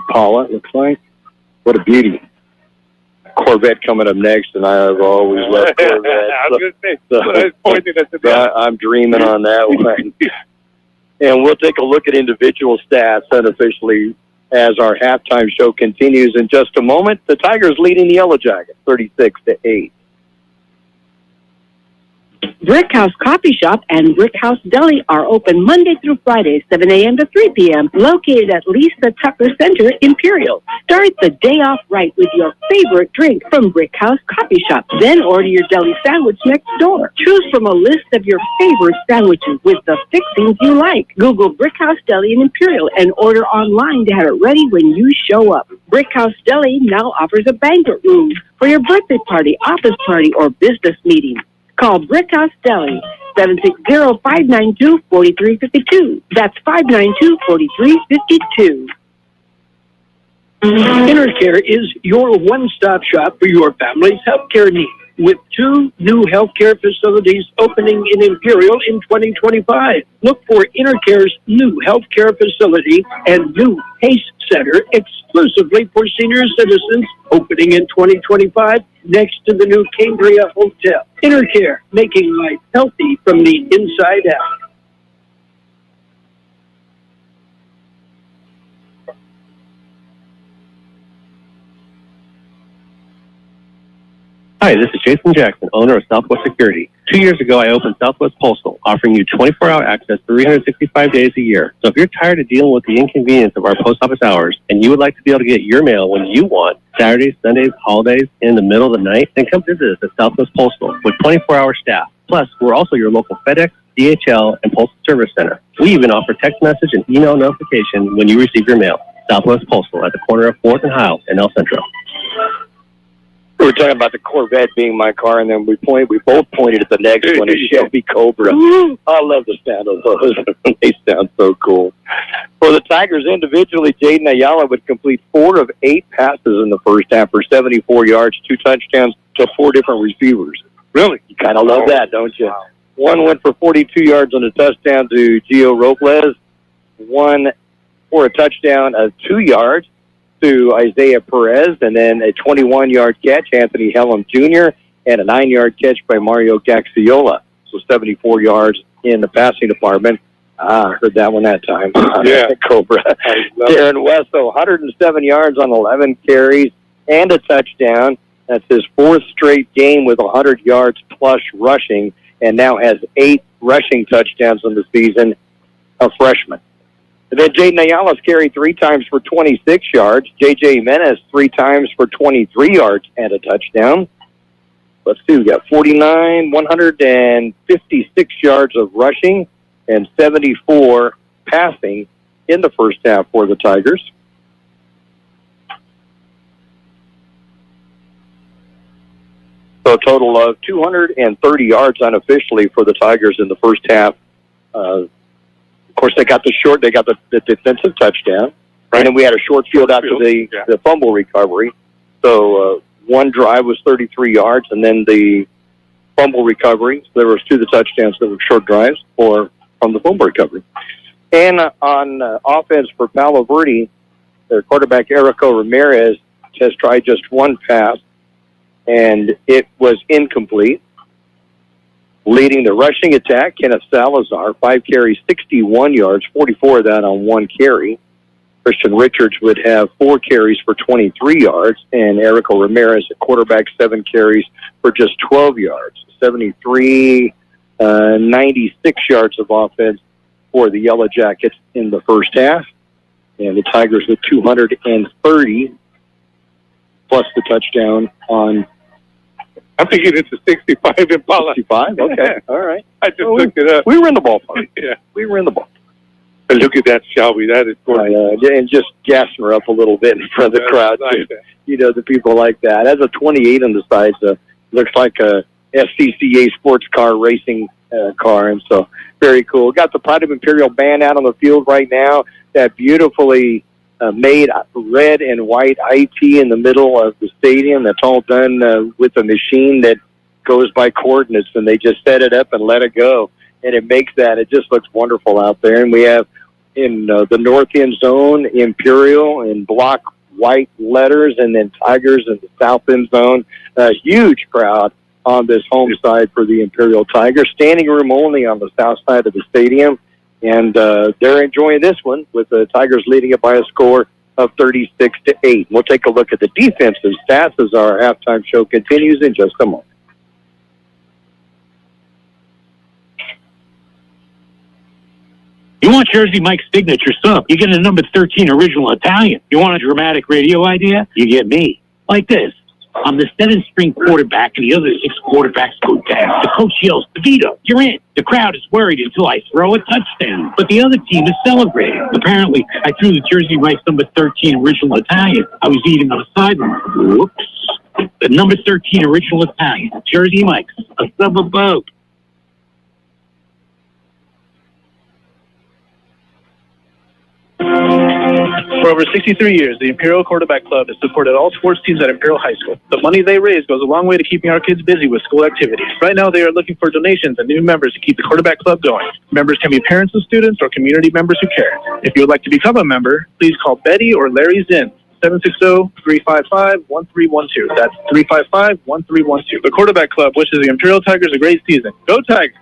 Paula, it looks like. What a beauty. Corvette coming up next, and I've always loved Corvette. I was going to say, I was pointing at the I'm dreaming on that one. And we'll take a look at individual stats unofficially as our halftime show continues in just a moment. The Tigers leading the Yellow Jackets 36-8. Brick House Coffee Shop and Brick House Deli are open Monday through Friday, 7 a.m. to 3 p.m., located at Lisa Tucker Center, Imperial. Start the day off right with your favorite drink from Brick House Coffee Shop. Then order your deli sandwich next door. Choose from a list of your favorite sandwiches with the fixings you like. Google Brick House Deli in Imperial and order online to have it ready when you show up. Brick House Deli now offers a banquet room for your birthday party, office party, or business meeting. Call Brick House Deli, 760-592-4352. That's 592-4352. InterCare is your one-stop shop for your family's healthcare needs, with 2 new healthcare facilities opening in Imperial in 2025. Look for InterCare's new healthcare facility and new PACE Center exclusively for senior citizens, opening in 2025 next to the new Cambria Hotel. InterCare, making life healthy from the inside out. Hi, this is Jason Jackson, owner of Southwest Security. 2 years ago, I opened Southwest Postal, offering you 24-hour access 365 days a year. So if you're tired of dealing with the inconvenience of our post office hours and you would like to be able to get your mail when you want, Saturdays, Sundays, holidays, in the middle of the night, then come visit us at Southwest Postal with 24-hour staff. Plus, we're also your local FedEx, DHL, and Postal Service Center. We even offer text message and email notification when you receive your mail. Southwest Postal at the corner of 4th and Hiles in El Centro. We were talking about the Corvette being my car, and then we both pointed at the next one, a Shelby Cobra. I love the sound of those. They sound so cool. For the Tigers individually, Jaden Ayala would complete 4 of 8 passes in the first half for 74 yards, 2 touchdowns to 4 different receivers. Really? You kind of love that, don't you? Wow. One went for 42 yards on a touchdown to Gio Robles. One for a touchdown of 2 yards to Isaiah Perez, and then a 21-yard catch, Anthony Hellam Jr., and a 9-yard catch by Mario Gaxiola. So 74 yards in the passing department. Heard that one that time. Cobra. Darren Wesso, 107 yards on 11 carries and a touchdown. That's his 4th straight game with 100 yards plus rushing, and now has 8 rushing touchdowns in the season, a freshman. And then Jaden Ayala's carried 3 times for 26 yards. J.J. Jimenez 3 times for 23 yards and a touchdown. Let's see, we got 156 yards of rushing. and 74 passing in the first half for the Tigers. So a total of 230 yards unofficially for the Tigers in the first half. Of course, they got the defensive touchdown. Right. And then we had a short field after the fumble recovery. So one drive was 33 yards, and then the fumble recovery. So there was 2 of the touchdowns that were short drives from the fumble recovery. And on offense for Palo Verde, their quarterback, Erico Ramirez, has tried just one pass, and it was incomplete. Leading the rushing attack, Kenneth Salazar, 5 carries, 61 yards, 44 of that on 1 carry. Christian Richards would have 4 carries for 23 yards, and Erico Ramirez at quarterback, 7 carries for just 12 yards. 96 yards of offense for the Yellow Jackets in the first half, and the Tigers with 230 plus the touchdown on. I'm thinking it's a 65 Impala. 65? Okay, all right. I just looked it up. We were in the ballpark. Yeah. We were in the ballpark. But look at that, Shelby. That is gorgeous. And just gassing her up a little bit in front of the crowd. Nice. You know, the people like that. That's a 28 on the side, so looks like a SCCA sports car racing car, and so very cool. Got the Pride of Imperial band out on the field right now. That beautifully made red and white IT in the middle of the stadium. That's all done with a machine that goes by coordinates, and they just set it up and let it go. And it makes that. It just looks wonderful out there. And we have in the north end zone, Imperial in block white letters, and then Tigers in the south end zone. A huge crowd on this home side for the Imperial Tigers. Standing room only on the south side of the stadium. And they're enjoying this one with the Tigers leading it by a score of 36-8. We'll take a look at the defensive stats as our halftime show continues in just a moment. You want Jersey Mike's signature sub, you get a number 13 original Italian. You want a dramatic radio idea? You get me. Like this. I'm the 7th-string quarterback, and the other 6 quarterbacks go down. The coach yells, DeVito, you're in. The crowd is worried until I throw a touchdown. But the other team is celebrating. Apparently, I threw the Jersey Mike's number 13 original Italian. I was eating on the sideline. Whoops. The number 13 original Italian. Jersey Mike's. A sub of boat. For over 63 years, the Imperial Quarterback Club has supported all sports teams at Imperial High School. The money they raise goes a long way to keeping our kids busy with school activities. Right now, they are looking for donations and new members to keep the Quarterback Club going. Members can be parents of students or community members who care. If you would like to become a member, please call Betty or Larry Zinn. 760-355-1312. That's 355-1312. The Quarterback Club wishes the Imperial Tigers a great season. Go Tigers!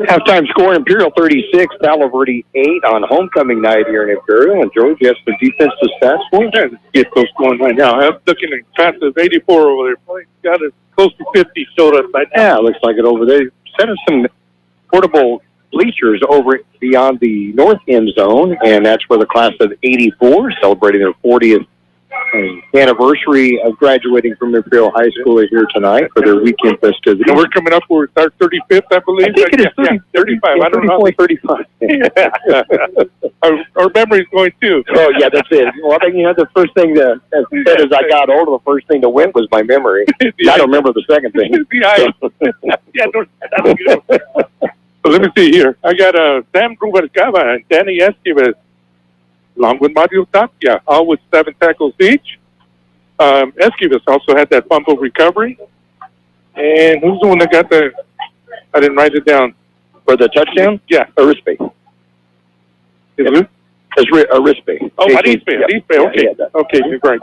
Halftime score, Imperial 36, Palo Verde 8 on homecoming night here in Imperial. And George, you have some defensive stats for us? Let's get those going right now. I'm looking at passes 84 over there. Probably got it close to 50 showed up right now. Yeah, it looks like it over there. Set up some portable bleachers over beyond the north end zone, and that's where the class of 84 celebrating their 40th anniversary of graduating from Imperial High School here tonight for their weekend festivities. And we're coming up for our 35th, I believe. I think it is 35. I don't know. 35. Our memory's going too. Oh, yeah, that's it. Well, I think, the first thing that, as I got older, the first thing that went was my memory. I don't remember the second thing. Yeah, that's good. So let me see here. I got Sam Rubalcaba and Danny Esquivel, along with Mario Tapia, all with 7 tackles each. Esquivel also had that fumble recovery. And who's the one that got the... I didn't write it down. For the touchdown? Yeah. Arispe. Arispe. Oh, Arispe. Okay. Okay, you're right.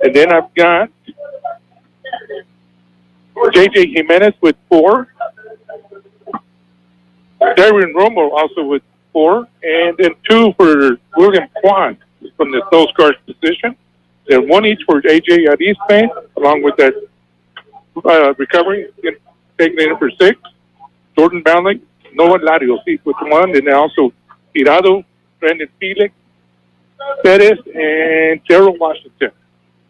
And then I've got J.J. Jimenez with 4. Darren Romo also with 4, and then 2 for William Kwan from the Coast Guard position. Then 1 each for A.J. Arispe, along with that recovery, taking it in for 6. Jordan Ballick, Noah Larios, each with 1, and then also Tirado, Brandon Felix, Perez, and Gerald Washington,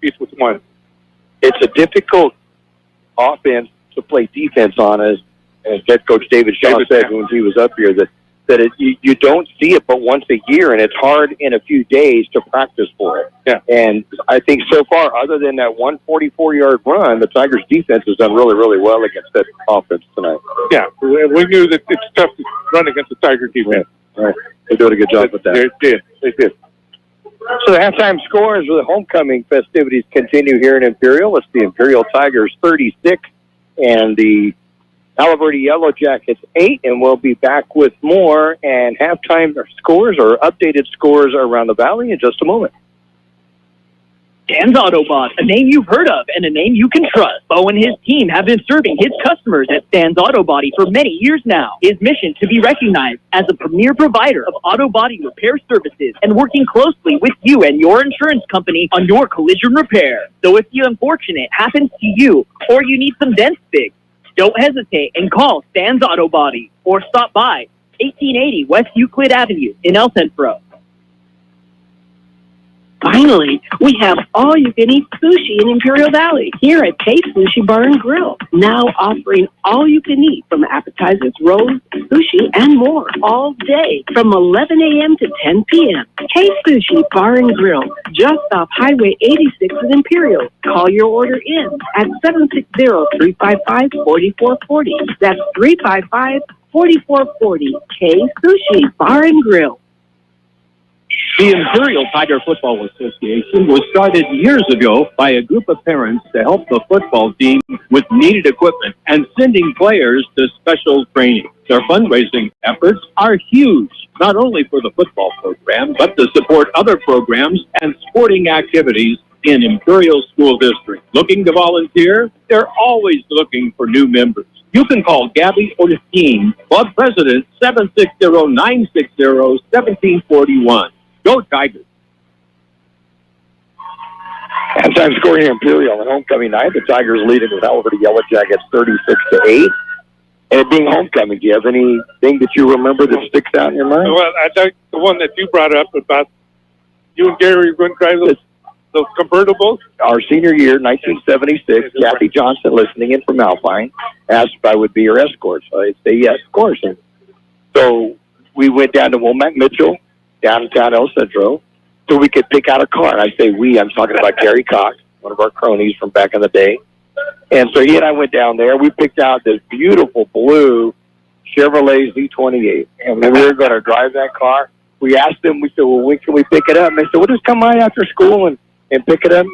each with 1. It's a difficult offense to play defense on, as as head coach David Shaw said when he was up here, that you don't see it but once a year, and it's hard in a few days to practice for it. Yeah. And I think so far, other than that 144-yard run, the Tigers' defense has done really, really well against that offense tonight. Yeah, we knew that it's tough to run against the Tiger defense. Yeah. Right. They're doing a good job with that. They did. So the halftime scores for the homecoming festivities continue here in Imperial. It's the Imperial Tigers 36 and the Palo Verde Yellow Jackets 8, and we'll be back with more and halftime scores or updated scores around the valley in just a moment. Dan's Autobot, a name you've heard of and a name you can trust. Bo and his team have been serving his customers at Dan's Auto Body for many years now. His mission to be recognized as a premier provider of auto body repair services and working closely with you and your insurance company on your collision repair. So if the unfortunate happens to you or you need some dents fixed, don't hesitate and call Stan's Auto Body or stop by 1880 West Euclid Avenue in El Centro. Finally, we have all-you-can-eat sushi in Imperial Valley here at Kxo Sushi Bar and Grill. Now offering all-you-can-eat from appetizers, rolls, sushi, and more all day from 11 a.m. to 10 p.m. Kxo Sushi Bar and Grill, just off Highway 86 in Imperial. Call your order in at 760-355-4440. That's 355-4440. Kxo Sushi Bar and Grill. The Imperial Tiger Football Association was started years ago by a group of parents to help the football team with needed equipment and sending players to special training. Their fundraising efforts are huge, not only for the football program, but to support other programs and sporting activities in Imperial School District. Looking to volunteer? They're always looking for new members. You can call Gabby or the team, Club President, 760-960-1741. Go Tigers. Halftime score here in Imperial on homecoming night. The Tigers leading the Palo Verde Yellow Jackets 36-8. And it being homecoming, do you have anything that you remember that sticks out in your mind? Well, I like the one that you brought up about you and Gary were going to drive those convertibles. Our senior year, 1976, Kathy Johnson, listening in from Alpine, asked if I would be her escort. So I say yes, of course. And so we went down to Womack Mitchell, downtown El Centro, so we could pick out a car. And I say we, I'm talking about Gary Cox, one of our cronies from back in the day. And so he and I went down there. We picked out this beautiful blue Chevrolet Z28. And when we were going to drive that car, we asked them, we said, well, when can we pick it up? And they said, we'll just come by after school and pick it up,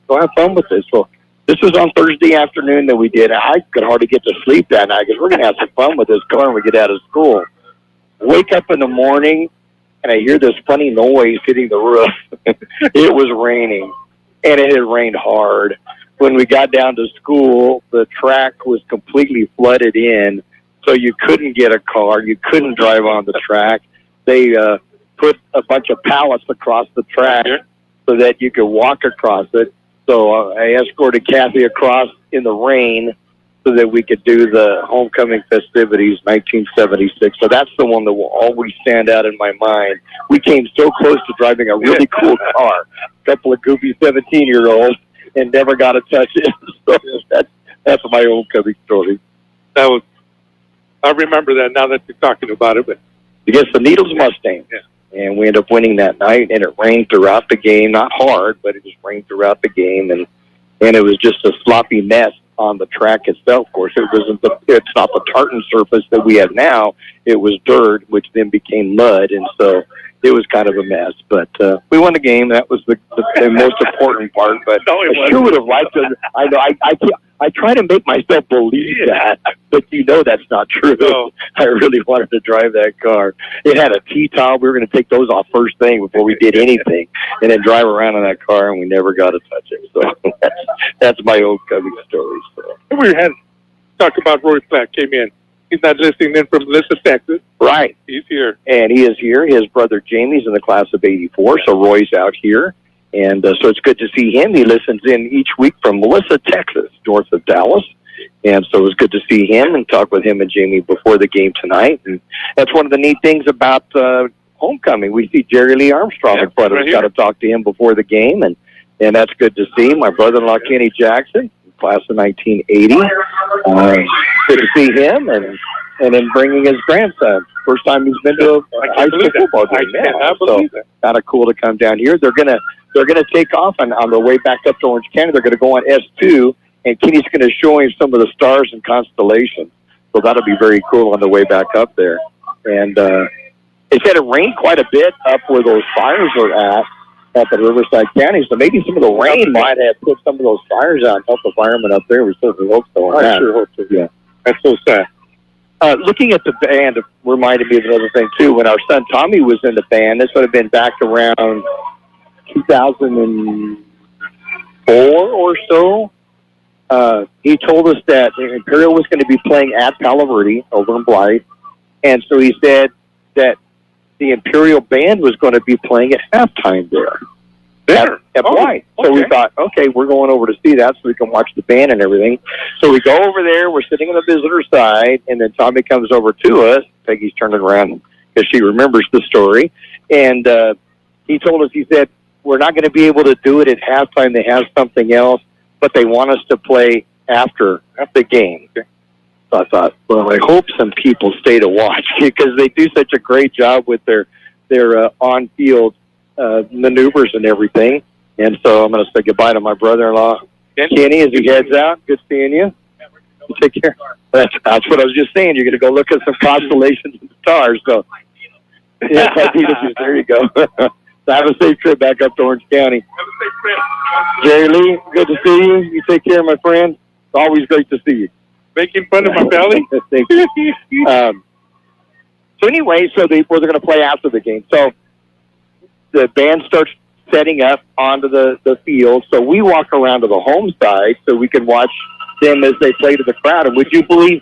go have fun with this. So this was on Thursday afternoon that we did. I could hardly get to sleep that night because we're going to have some fun with this car when we get out of school. Wake up in the morning, and I hear this funny noise hitting the roof. It was raining, and it had rained hard. When we got down to school, the track was completely flooded in, so you couldn't get a car. You couldn't drive on the track. They put a bunch of pallets across the track so that you could walk across it. So I escorted Kathy across in the rain so that we could do the homecoming festivities, 1976. So that's the one that will always stand out in my mind. We came so close to driving a really cool car, a couple of goofy 17-year-olds, and never got to touch it. So that's my homecoming story. I remember that now that you're talking about it. But against the Needles Mustangs. Yeah. And we ended up winning that night, and it rained throughout the game. Not hard, but it just rained throughout the game, and it was just a sloppy mess on the track itself. Of course, it's not the tartan surface that we have now. It was dirt, which then became mud, and so it was kind of a mess. But we won the game. That was the most important part. But I sure would have liked to. I know. I try to make myself believe that, but that's not true. No. I really wanted to drive that car. It had a T-top. We were going to take those off first thing before we did anything, and then drive around in that car, and we never got to touch it. So that's my homecoming story. So. We had talked about Roy Flack came in. He's not listening in from Melissa, Texas. Right. He's here. And he is here. His brother Jamie's in the class of 84, so Roy's out here. And so it's good to see him. He listens in each week from Melissa, Texas, north of Dallas. And so it was good to see him and talk with him and Jamie before the game tonight. And that's one of the neat things about homecoming. We see Jerry Lee Armstrong in front of us. Got to talk to him before the game, and that's good to see. My brother-in-law, Kenny Jackson, class of 1980. good to see him, and then bringing his grandson. First time he's been to a high school football game. So kind of cool to come down here. They're gonna take off on the way back up to Orange County. They're gonna go on S2, and Kenny's gonna show him some of the stars and constellations. So that'll be very cool on the way back up there. And they said it rained quite a bit up where those fires are at the Riverside County. So maybe some of the rain might have put some of those fires out and helped the firemen up there. We certainly hope so. I sure hope so. Yeah. That's so sad. Looking at the band reminded me of another thing, too. When our son Tommy was in the band, this would have been back around 2004 or so. He told us that Imperial was going to be playing at Palo Verde over in Blythe. And so he said that the Imperial band was going to be playing at halftime there. At Blythe. So we thought, okay, we're going over to see that so we can watch the band and everything. So we go over there. We're sitting on the visitor side, and then Tommy comes over to us. Peggy's turning around because she remembers the story. And he told us, he said, we're not going to be able to do it at halftime. They have something else, but they want us to play after the game. So I thought, well, I hope some people stay to watch because they do such a great job with their on-field maneuvers and everything. And so I'm going to say goodbye to my brother-in-law, Kenny, as he heads out. Good seeing you. Take care. That's what I was just saying. You're going to go look at some constellations and stars. So, yeah, there you go. So have a safe trip back up to Orange County. Have a safe trip. Jerry Lee, good to see you. You take care, my friend. It's always great to see you. Making fun of my belly. Thank you. So anyway, they're going to play after the game. So the band starts setting up onto the field. So we walk around to the home side so we can watch them as they play to the crowd. And would you believe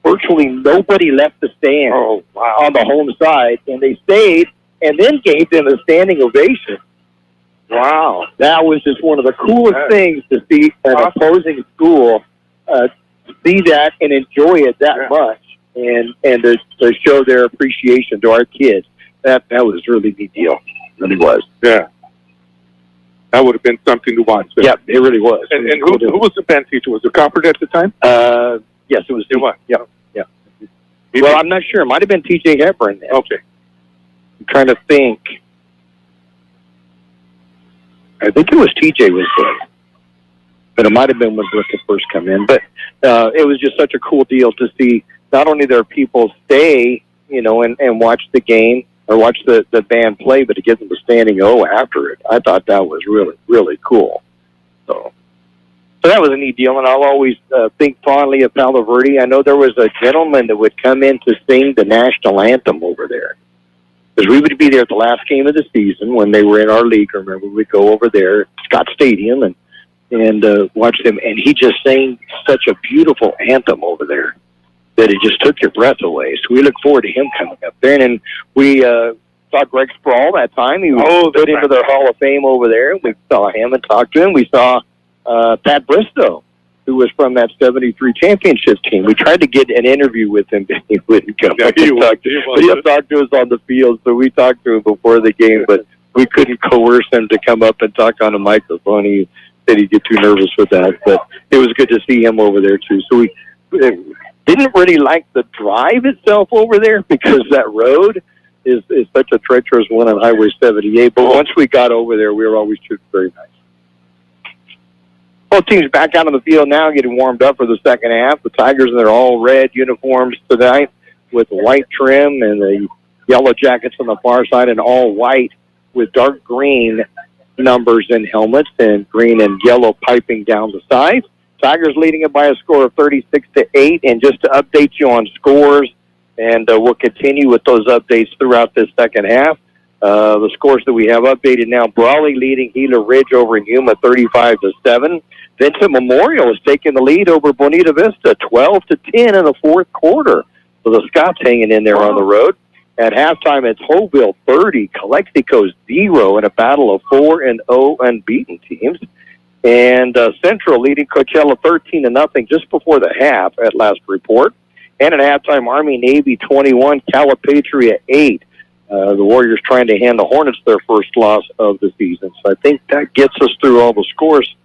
virtually nobody left the stand on the home side, and they stayed and then gave them a standing ovation. Wow. That was just one of the coolest things to see an opposing school see that and enjoy it that much and to show their appreciation to our kids. That was a really neat deal. It really was. Yeah. That would have been something to watch. Yeah, it really was. And who was the band teacher? Was it Comfort at the time? Yes, it was. It was. Yeah. Well, I'm not sure. It might have been T.J. Hepburn then. Okay. I'm trying to think. I think it was T.J. was there. But it might have been when Brooke had first come in. But it was just such a cool deal to see not only their people stay, and watch the game or watch the band play, but to give them a standing O after it. I thought that was really, really cool. So that was a neat deal, and I'll always think fondly of Palo Verde. I know there was a gentleman that would come in to sing the national anthem over there. Because we would be there at the last game of the season when they were in our league. Remember, we'd go over there, Scott Stadium, and watch them. And he just sang such a beautiful anthem over there that it just took your breath away. So we look forward to him coming up there. And then we saw Greg Sproul that time. He was put into their Hall of Fame over there. And we saw him and talked to him. We saw Pat Bristow, who was from that 73 championship team. We tried to get an interview with him, but he wouldn't come up and talk to us. But he talked to us on the field, so we talked to him before the game, but we couldn't coerce him to come up and talk on a microphone. He said he'd get too nervous with that, but it was good to see him over there, too. So we didn't really like the drive itself over there because that road is such a treacherous one on Highway 78, but once we got over there, we were always treated very nice. Both teams back out on the field now, getting warmed up for the second half. The Tigers in their all-red uniforms tonight with white trim, and the Yellow Jackets on the far side in all white with dark green numbers and helmets and green and yellow piping down the sides. Tigers leading it by a score of 36-8. And just to update you on scores, and we'll continue with those updates throughout this second half. The scores that we have updated now: Brawley leading Gila Ridge over in Yuma 35-7. Vincent Memorial is taking the lead over Bonita Vista 12-10 in the fourth quarter. So the Scots hanging in there on the road. At halftime, it's Hoville 30, Calexico 0 in a battle of 4-0 unbeaten teams. And Centro leading Coachella 13-0 just before the half at last report. And at halftime, Army-Navy 21, Calipatria 8. The Warriors trying to hand the Hornets their first loss of the season. So I think that gets us through all the scores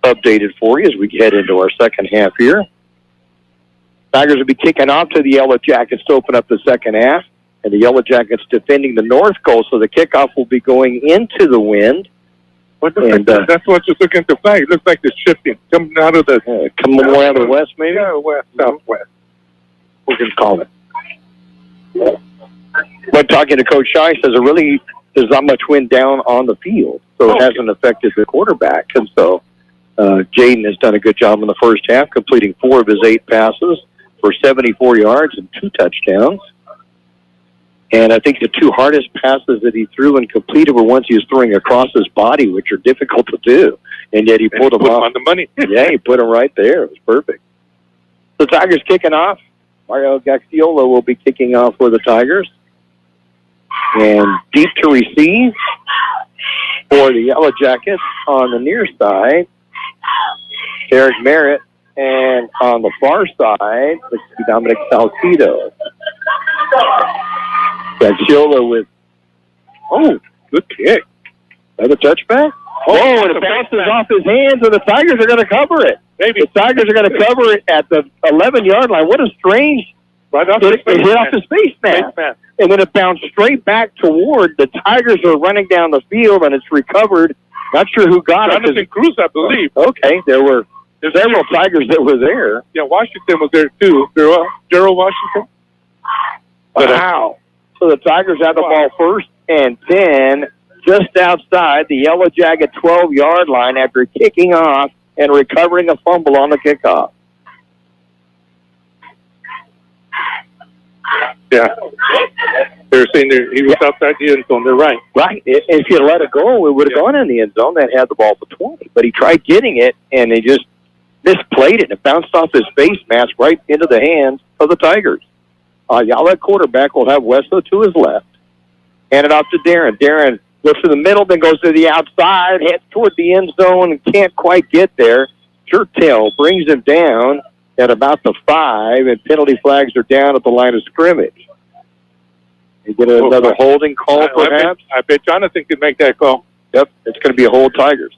updated for you as we head into our second half here. Tigers will be kicking off to the Yellow Jackets to open up the second half, and the Yellow Jackets defending the north goal, so the kickoff will be going into the wind. That's what just looking at the flag. It looks like it's shifting, coming out of the... coming more out of the west, maybe? Yeah, west, southwest. We can call it. But talking to Coach Shai, says there's not much wind down on the field, so it hasn't affected the quarterback. And so Jaden has done a good job in the first half, completing 4 of his 8 passes for 74 yards and 2 touchdowns. And I think the 2 hardest passes that he threw and completed were ones he was throwing across his body, which are difficult to do. And yet he pulled them off. On the money. Yeah, he put them right there. It was perfect. The Tigers kicking off. Mario Gaxiola will be kicking off for the Tigers. And deep to receive for the Yellow Jackets on the near side, Derek Merritt. And on the far side, let's see, Dominic Salcido. Gaxiola with, good kick. Another touchback? And it bounces off his hands, and the Tigers are going to cover it. Maybe the Tigers are going to cover it at the 11-yard line. What a strange hit off his face mask. And then it bounced straight back toward the Tigers are running down the field, and it's recovered. Not sure who got it. Jonathan Cruz, I believe. Okay, there's several Tigers that were there. Yeah, Washington was there too. Gerald Washington. Wow. So the Tigers have the ball first and 10 just outside the Yellow Jacket 12-yard line after kicking off and recovering a fumble on the kickoff. Yeah. They were saying he was outside the end zone. They're right. Right. If you let it go, it would have gone in the end zone. That had the ball for 20. But he tried getting it, and he just misplayed it. It bounced off his face mask right into the hands of the Tigers. Y'all at quarterback will have Wesso to his left. Hand it off to Darren. Darren looks to the middle, then goes to the outside, heads toward the end zone, and can't quite get there. Churchill brings him down at about the 5, and penalty flags are down at the line of scrimmage. You get another holding call, perhaps? I bet Jonathan can make that call. Yep, it's going to be a hold Tigers.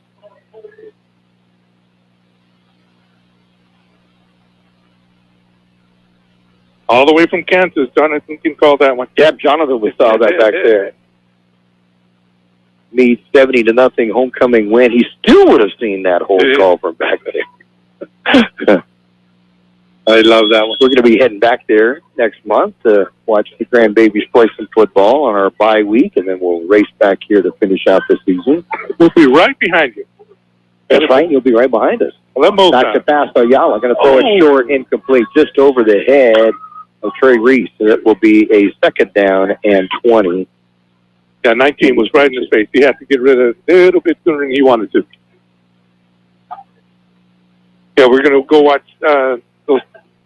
All the way from Kansas, Jonathan can call that one. Yep, Jonathan, we saw that back there. Meade 70-0 homecoming win. He still would have seen that hold call from back there. I love that one. We're going to be heading back there next month to watch the grandbabies play some football on our bye week, and then we'll race back here to finish out the season. We'll be right behind you. That's right. You'll be right behind us. Back to pass Ayala. Going to throw it short, incomplete, just over the head of Trey Reese. It will be a second down and 20. Yeah, 19 was right in his face. He had to get rid of it a little bit sooner than he wanted to. Yeah, we're going to go watch those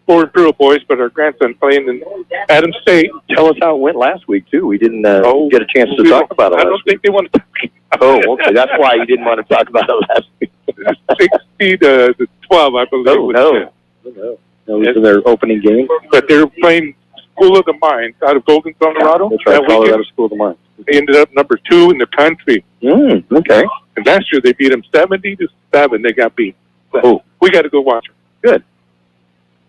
4 Imperial boys, but our grandson playing in Adams State. Tell us how it went last week, too. We didn't get a chance to talk about it last week. I don't think they want to talk about it. Oh, okay. That's why you didn't want to talk about it last week. 60 to 12, I believe. No. That was in their opening game. But they're playing School of the Mines out of Golden, Colorado. That's right, Colorado School of the Mines. They ended up number 2 in the country. Okay. And last year they beat them 70-7. They got beat. So we got to go watch them. Good.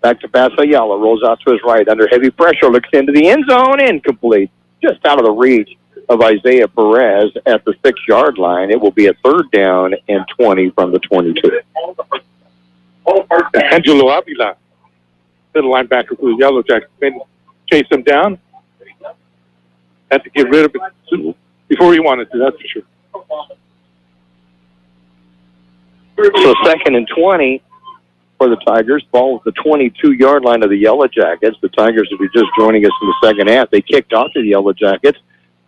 Back to pass Ayala. Rolls out to his right. Under heavy pressure. Looks into the end zone. Incomplete. Just out of the reach of Isaiah Perez at the 6-yard line. It will be a third down and 20 from the 22. Angelo Avila, middle linebacker for the Yellow Jackets, chased him down. Had to get rid of it before he wanted to, that's for sure. So second and 20 for the Tigers. Ball at the 22-yard line of the Yellow Jackets. The Tigers will be just joining us in the second half. They kicked off to the Yellow Jackets,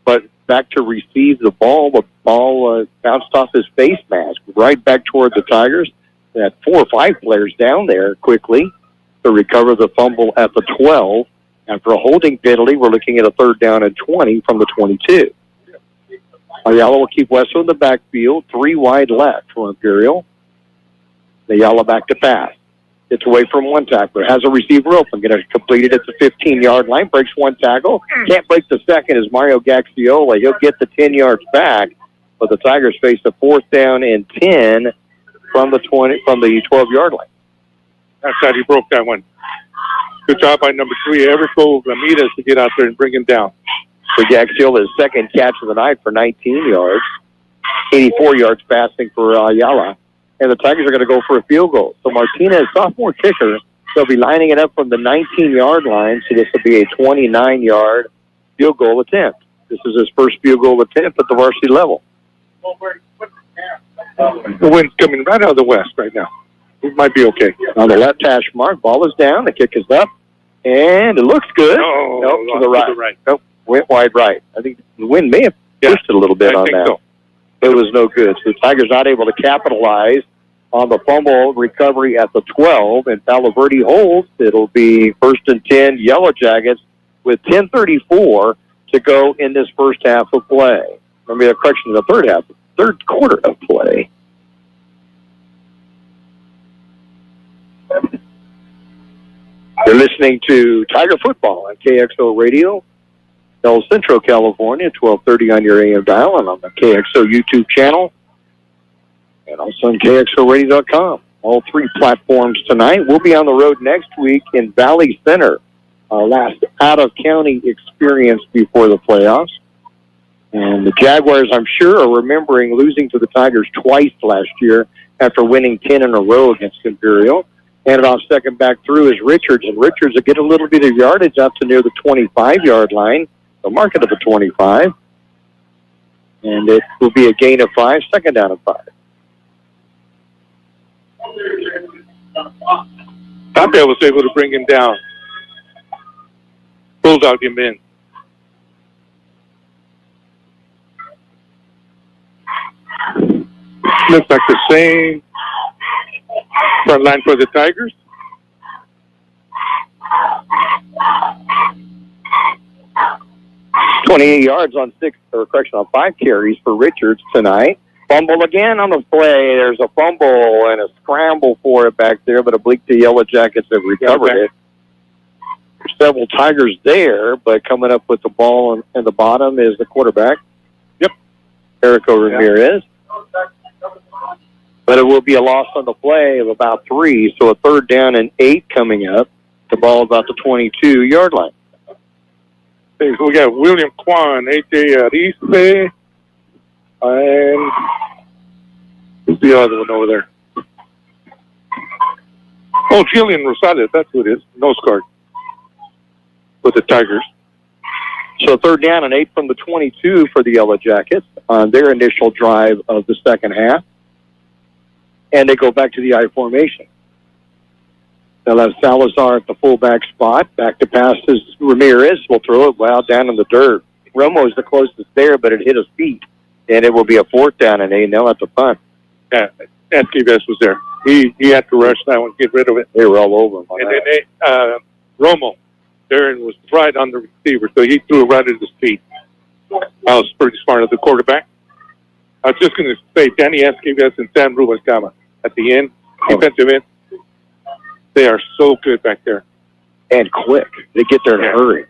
but back to receive the ball. The ball bounced off his face mask right back toward the Tigers. They had 4 or 5 players down there quickly to recover the fumble at the 12. After a holding penalty, we're looking at a third down and 20 from the 22. Ayala will keep Wesso in the backfield. 3 wide left for Imperial. Ayala back to pass. Gets away from one tackler. Has a receiver open. Going to complete it at the 15-yard line. Breaks one tackle. Can't break the second as Mario Gaxiola. He'll get the 10 yards back. But the Tigers face a 4th down and 10 from the 12-yard line. That's how he broke that one. Good job by number 3, Erico Ramirez, to get out there and bring him down. For Gaxiola, his second catch of the night for 19 yards. 84 yards passing for Ayala. And the Tigers are going to go for a field goal. So Martinez, sophomore kicker, they'll be lining it up from the 19-yard line. So this will be a 29-yard field goal attempt. This is his first field goal attempt at the varsity level. The wind's coming right out of the west right now. It might be okay. On the left hash mark, ball is down. The kick is up. And it looks good. No, nope, to the right. Nope, went wide right. I think the wind may have pushed it a little bit on that. So. It was no good. So the Tigers not able to capitalize on the fumble recovery at the 12, and Palo Verde holds. It'll be 1st and 10 Yellow Jackets with 10:34 to go in this first half of play. Correction, the third quarter of play. You're listening to Tiger Football on KXO Radio, El Centro, California, 1230 on your AM dial and on the KXO YouTube channel, and also on KXORadio.com. All 3 platforms tonight. We'll be on the road next week in Valley Center, our last out-of-county experience before the playoffs. And the Jaguars, I'm sure, are remembering losing to the Tigers twice last year after winning 10 in a row against Imperial. Handed off second back through is Richards, and Richards will get a little bit of yardage up to near the 25-yard line. The market of the 25. And it will be a gain of 5, second down of 5. Tapia was able to bring him down. Bulldog him in. Looks like the same front line for the Tigers. $28 yards on 5 carries for Richards tonight. Fumble again on the play. There's a fumble and a scramble for it back there, but oblique Yellow Jackets have recovered it. There's several Tigers there, but coming up with the ball in the bottom is the quarterback. Yep. Erico Ramirez. But it will be a loss on the play of about 3, so a 3rd down and 8 coming up. The ball about the 22-yard line. We got William Kwan, A.J. Arise, and who's the other one over there? Oh, Jillian Rosales, that's who it is. Nose guard with the Tigers. So 3rd down and 8 from the 22 for the Yellow Jackets on their initial drive of the second half. And they go back to the I formation. They'll have Salazar at the fullback spot. Back to pass is Ramirez. Will throw it well down in the dirt. Romo's the closest there, but it hit his feet. And it will be a 4th down and 8. And they'll have to punt. Yeah, Esquives was there. He had to rush that one, get rid of it. They were all over him. And then Romo, Darren was right on the receiver, so he threw it right at his feet. That was pretty smart of the quarterback. I was just going to say Danny Esquives and Sam Rubalcaba at the end, defensive end. They are so good back there. And quick. They get there in a hurry.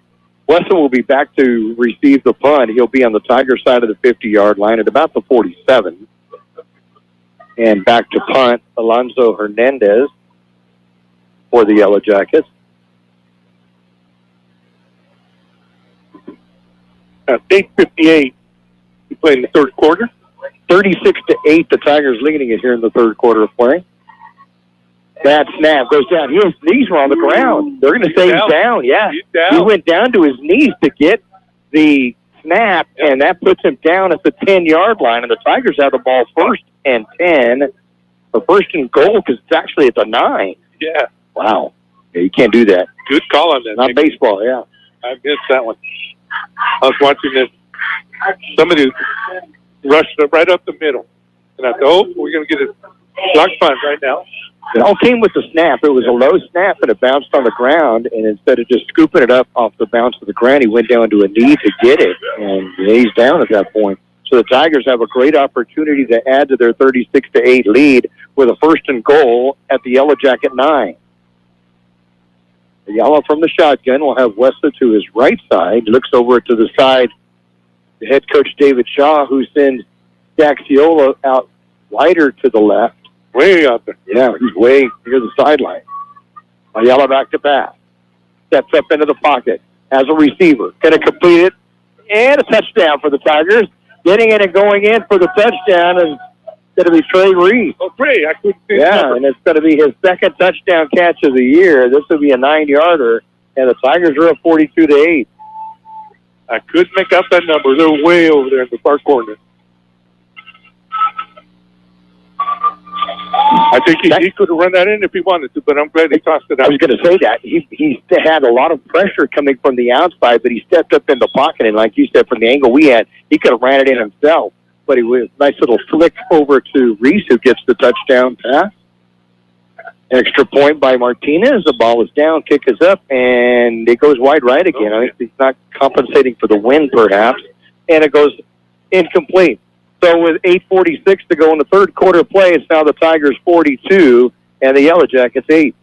Weston will be back to receive the punt. He'll be on the Tiger side of the 50-yard line at about the 47. And back to punt, Alonzo Hernandez for the Yellow Jackets. 8:58. We play in the 3rd quarter. 36-8, the Tigers leading it here in the 3rd quarter of play. Bad snap goes down. His knees were on the ground. They're going to say he's down. Yeah, he's down. He went down to his knees to get the snap, and that puts him down at the 10-yard line. And the Tigers have the ball 1st and 10. The 1st and goal because it's actually at the 9. Yeah. Wow. Yeah, you can't do that. Good call on that. Not baseball. Yeah. I missed that one. I was watching this. Somebody rushed it right up the middle, and I thought, we're going to get a block punt right now. It all came with the snap. It was a low snap, and it bounced on the ground. And instead of just scooping it up off the bounce of the ground, he went down to a knee to get it, and he's down at that point. So the Tigers have a great opportunity to add to their 36-8 lead with a 1st and goal at the Yellow Jacket 9. The Yellow from the shotgun will have Wesley to his right side. He looks over to the side. The head coach, David Shaw, who sends Daxiola out wider to the left. Way out there. Yeah, he's way near the sideline. Ayala back to pass. steps up into the pocket as a receiver. Going to complete it, and a touchdown for the Tigers. Getting it and going in for the touchdown is going to be Trey Reese. Oh, Trey, I couldn't see and it's going to be his second touchdown catch of the year. This will be a 9-yarder, and the Tigers are up 42-8. I couldn't make out that number. They're way over there in the far corner. I think he could have run that in if he wanted to, but I'm glad he tossed it out. I was going to say that. He had a lot of pressure coming from the outside, but he stepped up in the pocket, and like you said, from the angle we had, he could have ran it in himself. But he was a nice little flick over to Reese, who gets the touchdown pass. Extra point by Martinez. The ball is down, kick is up, and it goes wide right again. I think he's not compensating for the wind, perhaps, and it goes incomplete. So with 8:46 to go in the third quarter play, it's now the Tigers 42 and the Yellow Jackets 8.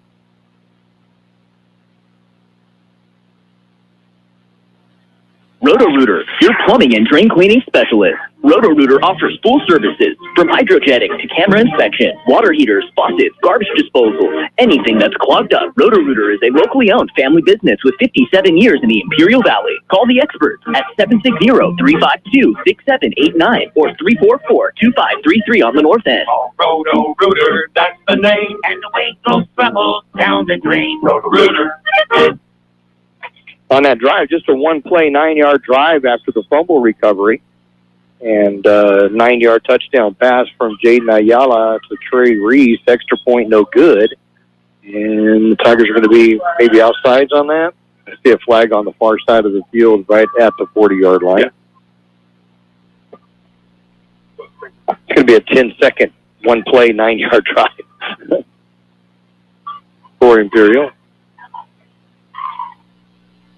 Roto-Rooter, your plumbing and drain cleaning specialist. Roto-Rooter offers full services from hydrojetting to camera inspection, water heaters, faucets, garbage disposal, anything that's clogged up. Roto-Rooter is a locally owned family business with 57 years in the Imperial Valley. Call the experts at 760-352-6789 or 344-2533 on the north end. Roto-Rooter, that's the name, and the way goes travels down the drain. Roto-Rooter. On that drive, just a one-play 9-yard drive after the fumble recovery. And 9-yard touchdown pass from Jaden Ayala to Trey Reese. Extra point, no good. And the Tigers are going to be maybe outsides on that. I see a flag on the far side of the field right at the 40-yard line. Yeah. It's going to be a 10-second, one-play, 9-yard drive for Imperial.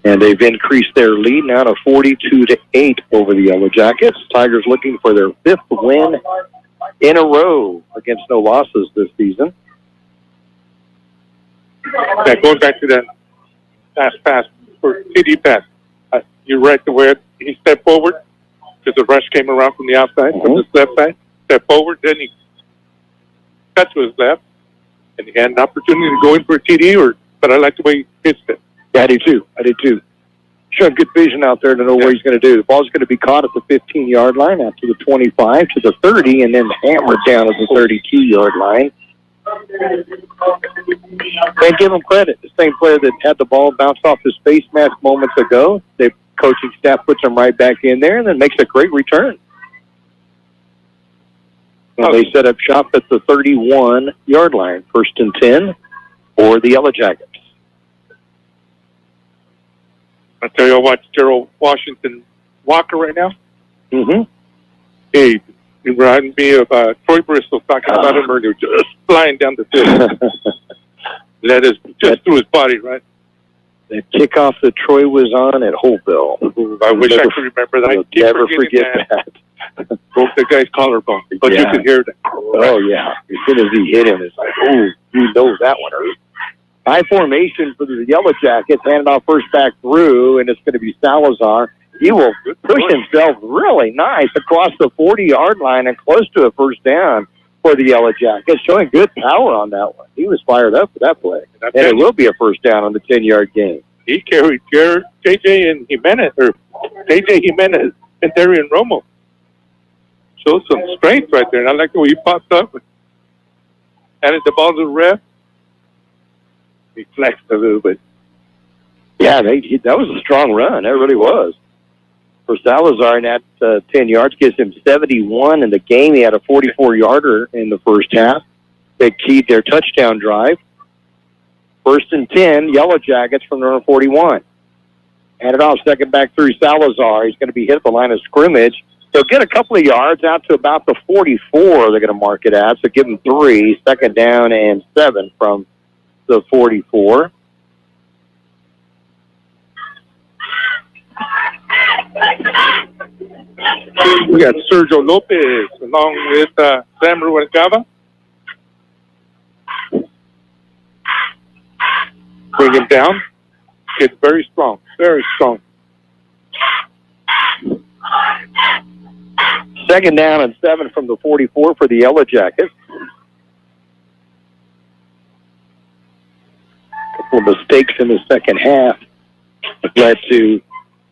And they've increased their lead now to 42-8 over the Yellow Jackets. Tigers looking for their 5th win in a row against no losses this season. That goes back to that last pass for TD pass. You're right, the way he stepped forward because the rush came around from the outside, from the left side. Step forward, then he cut to his left, and he had an opportunity to go in for a TD, but I like the way he pitched it. Yeah, I do too. Showing good vision out there to know what he's going to do. The ball's going to be caught at the 15-yard line, out to the 25, to the 30, and then hammered down at the 32-yard line. Can't give him credit. The same player that had the ball bounce off his face mask moments ago, the coaching staff puts him right back in there and then makes a great return. And they set up shop at the 31-yard line, 1st and 10 for the Yellow Jackets. I tell you what, Gerald Washington Walker right now. Mm-hmm. Hey, he reminded me of Troy Bristol talking about him earlier, just flying down the field. That is just through his body, right? The kickoff that Troy was on at Holtville. I wish I could remember that. I'll never forget that. Broke the guy's collarbone, but you could hear that. Oh, yeah. As soon as he hit him, it's like, oh, he knows that one hurt. High formation for the Yellow Jackets, handed off first back through, and it's going to be Salazar. He will push himself really nice across the 40-yard line and close to a first down for the Yellow Jackets, showing good power on that one. He was fired up for that play. And it will be a first down on the 10-yard gain. He carried J.J. and Jimenez, and Darian Romo. Showed some strength right there, and I like the way he popped up. Handed the ball to the ref. He flexed a little bit. Yeah, that was a strong run. That really was. For Salazar, and that 10 yards gives him 71 in the game. He had a 44-yarder in the first half. They keyed their touchdown drive. 1st and 10, Yellow Jackets from their own 41. Handed off, second back through Salazar. He's going to be hit at the line of scrimmage. They'll get a couple of yards out to about the 44 they're going to mark it at. So give them 3, 2nd down and 7 from the 44. We got Sergio Lopez along with Sam Rubalcaba. Bring him down. It's very strong, very strong. 2nd down and 7 from the 44 for the Yellow Jackets. Couple of mistakes in the second half led to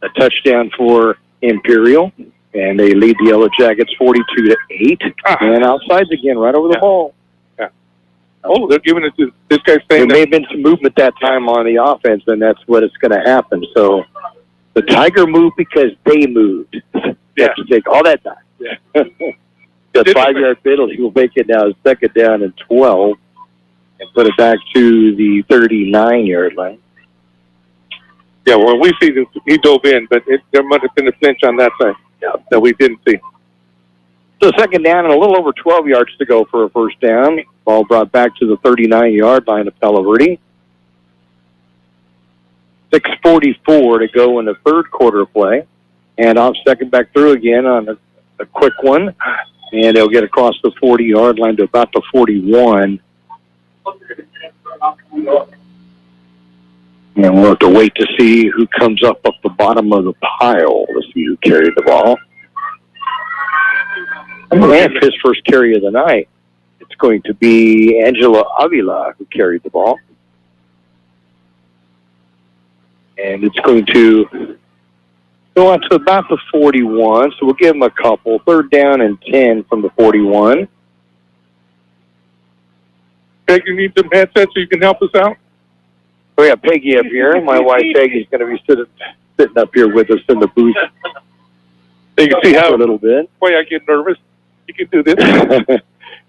a touchdown for Imperial, and they lead the Yellow Jackets 42-8. And outsides again, right over the ball. Yeah. Oh, they're giving it to this guy saying there may have been some movement that time on the offense, and that's what it's going to happen. So the Tiger moved because they moved. Yeah. To take all that time. Yeah. The 5-yard penalty will make it now 2nd down and 12 and put it back to the 39-yard line. Yeah, well, we see that he dove in, but there might have been a flinch on that side that we didn't see. So 2nd down and a little over 12 yards to go for a first down. Ball brought back to the 39-yard line of Palo Verde. 6:44 to go in the third quarter play. And off second back through again on a quick one. And they'll get across the 40-yard line to about the 41. And we'll have to wait to see who comes up the bottom of the pile to see who carried the ball. And his first carry of the night, it's going to be Angela Avila who carried the ball. And it's going to go out to about the 41, so we'll give him a couple. 3rd down and 10 from the 41. Peg, you need some headsets so you can help us out? We have Peggy up here. My wife Peggy's going to be sitting up here with us in the booth. So you can see how a little bit. Boy, I get nervous. You can do this.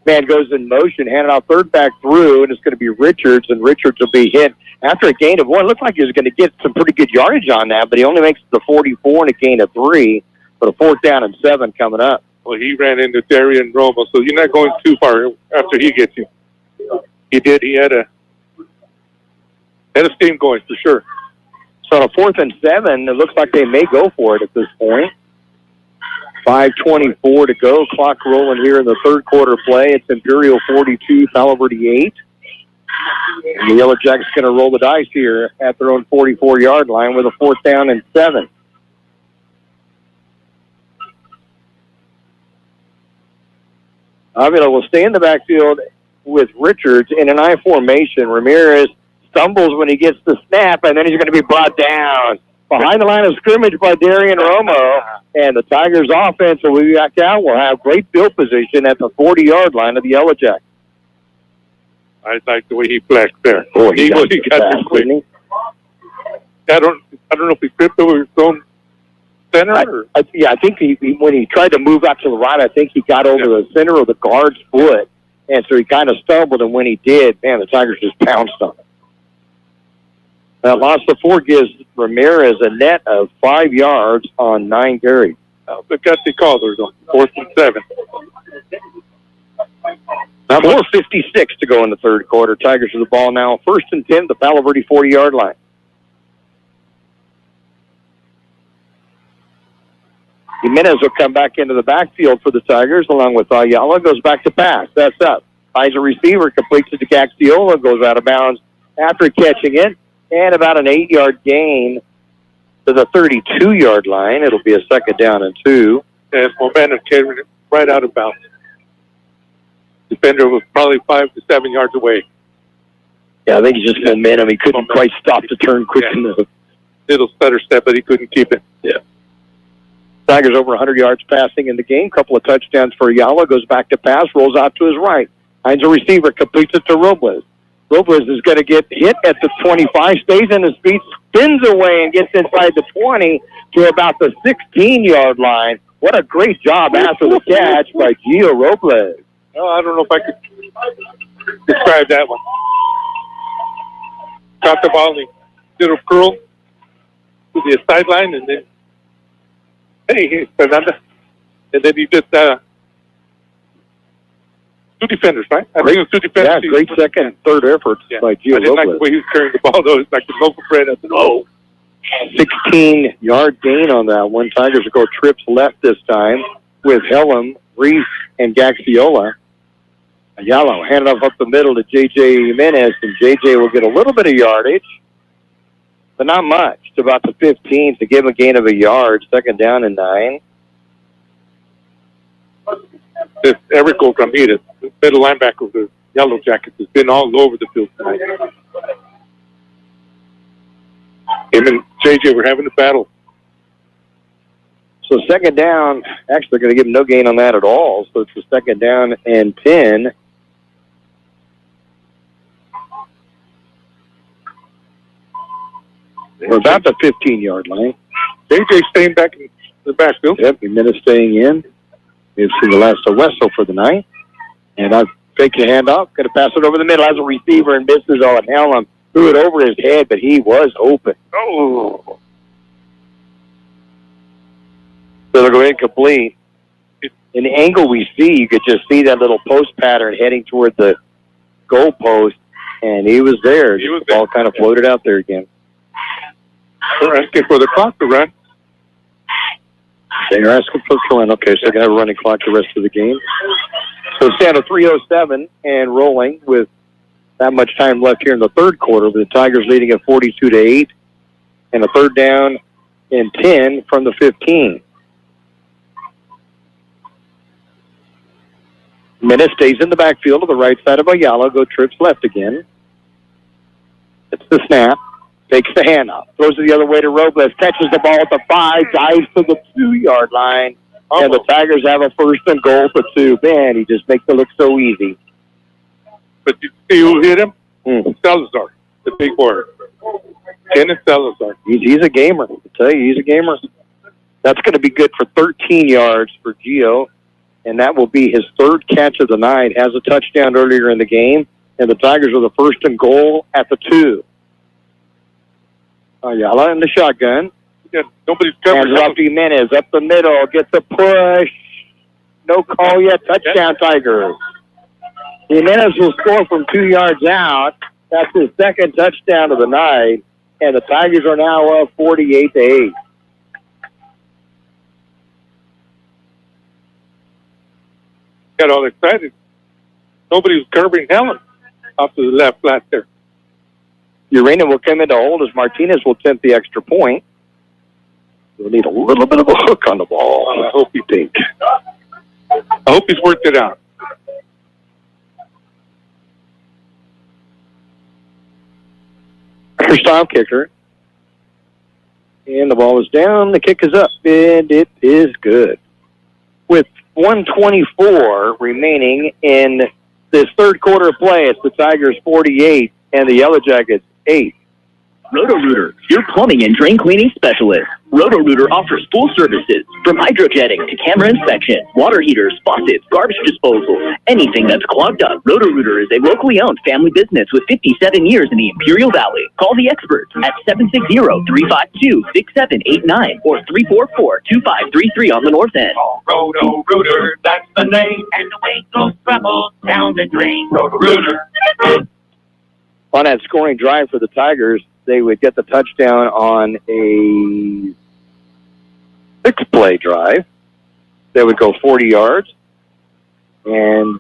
Man goes in motion, handed out 3rd back through, and it's going to be Richards, and Richards will be hit after a gain of 1. Looked like he was going to get some pretty good yardage on that, but he only makes it to 44 and a gain of 3. But a 4th down and 7 coming up. Well, he ran into Darian Romo, so you're not going too far after he gets you. He did. He had a steam going for sure. So on a 4th and 7, it looks like they may go for it at this point. 5:24 to go. Clock rolling here in the third quarter play. It's Imperial 42, Palo Verde 8. And the Yellow Jackets going to roll the dice here at their own 44-yard line with a 4th down and 7. Avila will stay in the backfield with Richards in an I formation. Ramirez stumbles when he gets the snap, and then he's going to be brought down behind the line of scrimmage by Darian Romo. And the Tigers' offense will be back out. Will have great field position at the 40-yard line of the Yellow Jackets. I like the way he flexed there. Boy, he got this quick. I don't know if he tripped over his own center. I think he when he tried to move out to the right, I think he got over the center of the guard's foot, and so he kind of stumbled. And when he did, man, the Tigers just pounced on him. That loss of 4 gives Ramirez a net of 5 yards on 9 carries. But got the call. There's a 4th and 7. Now 4:56 to go in the third quarter. Tigers with the ball now. 1st and 10, the Palo Verde 40-yard line. Jimenez will come back into the backfield for the Tigers, along with Ayala. Goes back to pass. That's up. Finds a receiver, completes it to Gaxiola, goes out of bounds after catching it, and about an 8-yard gain to the 32-yard line. It'll be a 2nd down and 2. And momentum carried it right out of bounds. Defender was probably 5 to 7 yards away. Yeah, I think he's just momentum. He couldn't quite stop the turn quick enough. Little stutter step, but he couldn't keep it. Yeah. Tigers over 100 yards passing in the game. Couple of touchdowns for Ayala. Goes back to pass. Rolls out to his right. Finds a receiver. Completes it to Robles. Robles is going to get hit at the 25. Stays in his feet. Spins away and gets inside the 20 to about the 16-yard line. What a great job after the catch by Gio Robles. Oh, I don't know if I could describe that one. Got the ball and did a curl to the sideline, and then, hey, Fernanda. And then he just, 2 defenders, right? I think it was 2 defenders. Yeah, great second and third efforts by Gio Robles. I didn't like the way he was carrying the ball, though. It's like the local friend. I said, oh. 16-yard gain on that one. Tigers will go trips left this time with Helm, Reese, and Gaxiola. Ayala hand it up the middle to J.J. Jimenez, and J.J. will get a little bit of yardage, but not much, to about the 15 to give him a gain of a yard. 2nd down and 9. This Erico Ramirez, the middle linebacker of the Yellow Jackets, has been all over the field tonight. Him and JJ were having a battle. So second down, actually they're going to give him no gain on that at all. So it's a second down and 10. We're about the 15-yard line. JJ staying back in the backfield. Yep, Jimenez staying in. We've seen the last of Wessel for the night. And I've faked the handoff. Going to pass it over the middle as a receiver and misses on it. Hallam threw it over his head, but he was open. Oh. So they'll go incomplete. In the angle we see, you could just see that little post pattern heading toward the goal post, and he was there. The ball kind of floated out there again. They're asking for the clock to run. They're asking for the run. Okay, so they're going to have a running clock the rest of the game. So it's down to 3:07 and rolling with that much time left here in the third quarter. The Tigers leading at 42-8, and a third down and 10 from the 15. Menace stays in the backfield to the right side of Ayala. Go trips left again. It's the snap. Takes the handoff. Throws it the other way to Robles. Catches the ball at the 5. Dives to the 2-yard line. And the Tigers have a first and goal for 2. Man, he just makes it look so easy. But you see who hit him? Salazar, the big boy. Kenneth Salazar. He's a gamer. I tell you, he's a gamer. That's going to be good for 13 yards for Gio. And that will be his third catch of the night. Has a touchdown earlier in the game. And the Tigers are the first and goal at the 2. Ayala in the shotgun. Yeah, nobody's covered. Hands off to Jimenez. Up the middle. Gets a push. No call yet. Touchdown, Tigers. Jimenez will score from 2 yards out. That's his second touchdown of the night. And the Tigers are now up 48-8. Got all excited. Nobody was covering Helen off to the left flat there. Urena will come into hold as Martinez will attempt the extra point. We'll need a little bit of a hook on the ball. I hope you think. I hope he's worked it out. First time kicker. And the ball is down. The kick is up. And it is good. With 1:24 remaining in this third quarter of play, it's the Tigers 48 and the Yellow Jackets 8. Roto-Rooter, your plumbing and drain cleaning specialist. Roto-Rooter offers full services from hydrojetting to camera inspection, water heaters, faucets, garbage disposal, anything that's clogged up. Roto-Rooter is a locally owned family business with 57 years in the Imperial Valley. Call the experts at 760-352-6789 or 344-2533 on the north end. Roto-Rooter, that's the name, and the way goes trouble down the drain. Roto-Rooter. On that scoring drive for the Tigers, they would get the touchdown on a 6-play drive. They would go 40 yards and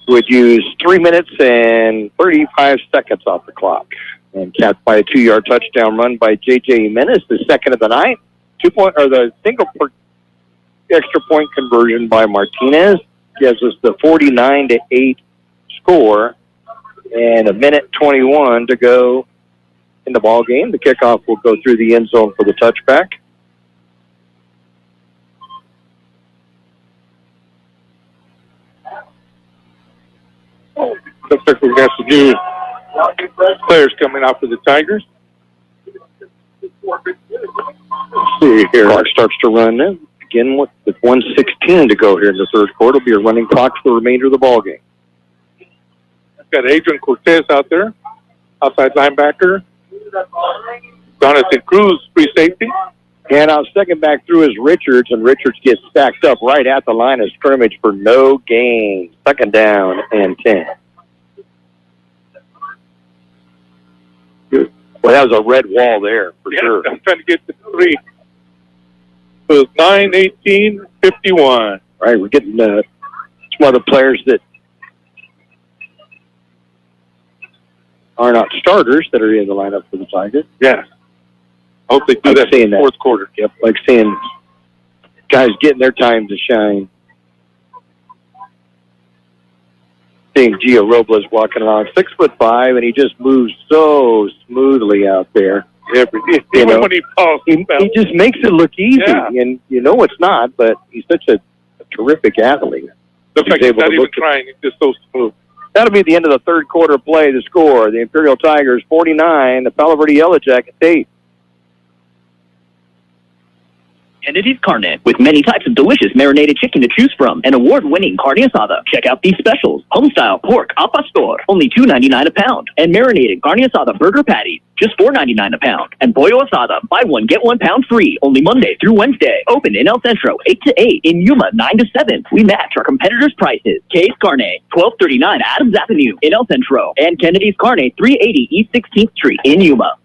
would use 3 minutes and 35 seconds off the clock. And capped by a 2-yard touchdown run by J.J. Jimenez, the second of the night. The single extra point conversion by Martinez gives us the 49-8 score. And a minute 21 to go in the ball game. The kickoff will go through the end zone for the touchback. Looks like we've got some new players coming out for the Tigers. Let's see here. Clock starts to run now. Again with 1:16 to go here in the third quarter. It'll be a running clock for the remainder of the ball game. Got Adrian Cortez out there, outside linebacker. Jonathan Cruz, free safety. And our second back through is Richards, and Richards gets stacked up right at the line of scrimmage for no gain. Second down and 10. Good. Well, that was a red wall there, for sure. I'm trying to get to 3. So it's 9-18-51. All right, we're getting some other players that are not starters that are in the lineup for the Tigers. Yeah. I hope they do that in the fourth quarter. Yep, like seeing guys getting their time to shine. Seeing Gio Robles walking along, 6'5", and he just moves so smoothly out there. Even when he falls, he just makes it look easy, Yeah. and it's not. But he's such a terrific athlete. Looks like he's able not to even look- trying. He's just so smooth. That'll be the end of the third quarter play. The score: the Imperial Tigers 49, the Palo Verde Yellow Jackets 8. Kennedy's Carne, with many types of delicious marinated chicken to choose from, and award-winning carne asada. Check out these specials: homestyle pork al pastor, only $2.99 a pound, and marinated carne asada burger patties, just $4.99 a pound, and pollo asada, buy one get 1 pound free, only Monday through Wednesday. Open in El Centro 8 to 8, in Yuma 9 to 7. We match our competitors' prices. K's Carne, 1239 Adams Avenue in El Centro, and Kennedy's Carne, 380 East 16th Street in Yuma.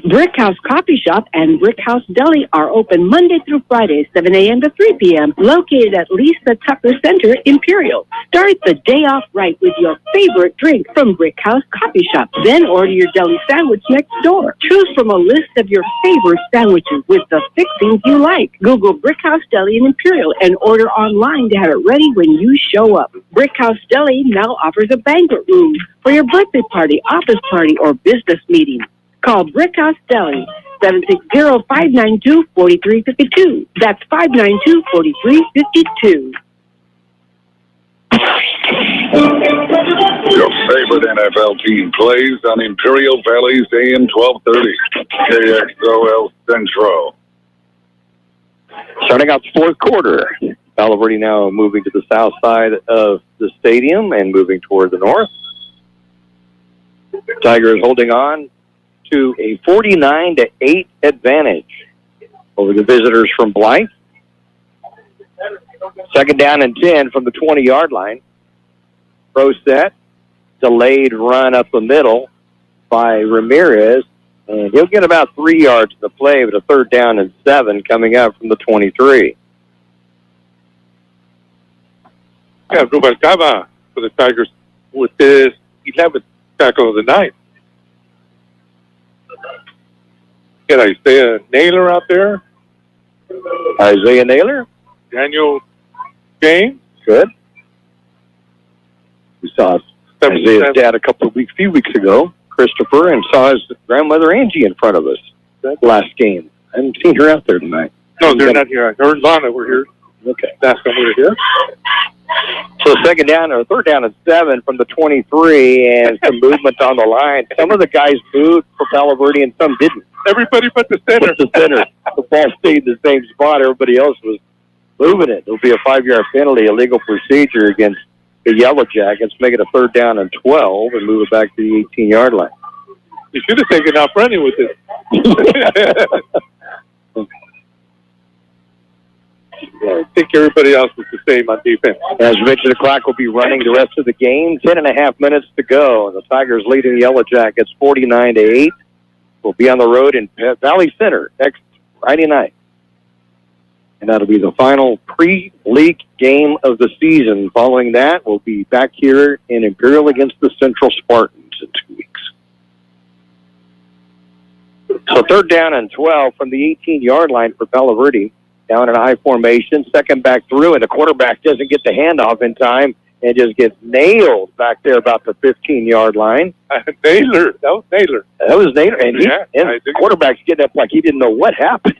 Brick House Coffee Shop and Brick House Deli are open Monday through Friday, 7 a.m. to 3 p.m., located at Lisa Tucker Center, Imperial. Start the day off right with your favorite drink from Brick House Coffee Shop. Then order your deli sandwich next door. Choose from a list of your favorite sandwiches with the fixings you like. Google Brick House Deli in Imperial and order online to have it ready when you show up. Brick House Deli now offers a banquet room for your birthday party, office party, or business meeting. Call Brick House Deli, 760-592-4352. That's 592-4352. Your favorite NFL team plays on Imperial Valley's AM 1230. KXOL Centro. Starting out the fourth quarter, Palo Verde now moving to the south side of the stadium and moving toward the north. Tigers holding on to a 49-8 advantage over the visitors from Blythe. Second down and 10 from the 20-yard line. Pro set, delayed run up the middle by Ramirez, and he'll get about 3 yards in the play, but a third down and 7 coming up from the 23. Yeah, Rubalcaba for the Tigers with his 11th tackle of the night. Got Isaiah Naylor out there. Isaiah Naylor. Daniel James. Good. We saw Isaiah's dad a few weeks ago, Christopher, and saw his grandmother Angie in front of us that last game. I haven't seen her out there tonight. No, they're not here. I heard Lana were here. Okay. That's when we were here. So third down and 7 from the 23, and some movement on the line. Some of the guys moved for Palo Verde and some didn't. Everybody but the center. The ball stayed in the same spot. Everybody else was moving it. There'll be a 5-yard penalty, illegal procedure against the Yellow Jackets. Make it a third down and 12 and move it back to the 18-yard line. You should have taken off running with it. I think everybody else was the same on defense. As mentioned, the clock will be running the rest of the game. 10.5 minutes to go. The Tigers leading the Yellow Jackets 49-8. We'll be on the road in Valley Center next Friday night. And that'll be the final pre-league game of the season. Following that, we'll be back here in Imperial against the Central Spartans in 2 weeks. So third down and 12 from the 18-yard line for Palo Verde. Down in a high formation, second back through, and the quarterback doesn't get the handoff in time and just gets nailed back there about the 15-yard line. Naylor. That was Naylor. And the quarterback's getting up like he didn't know what happened.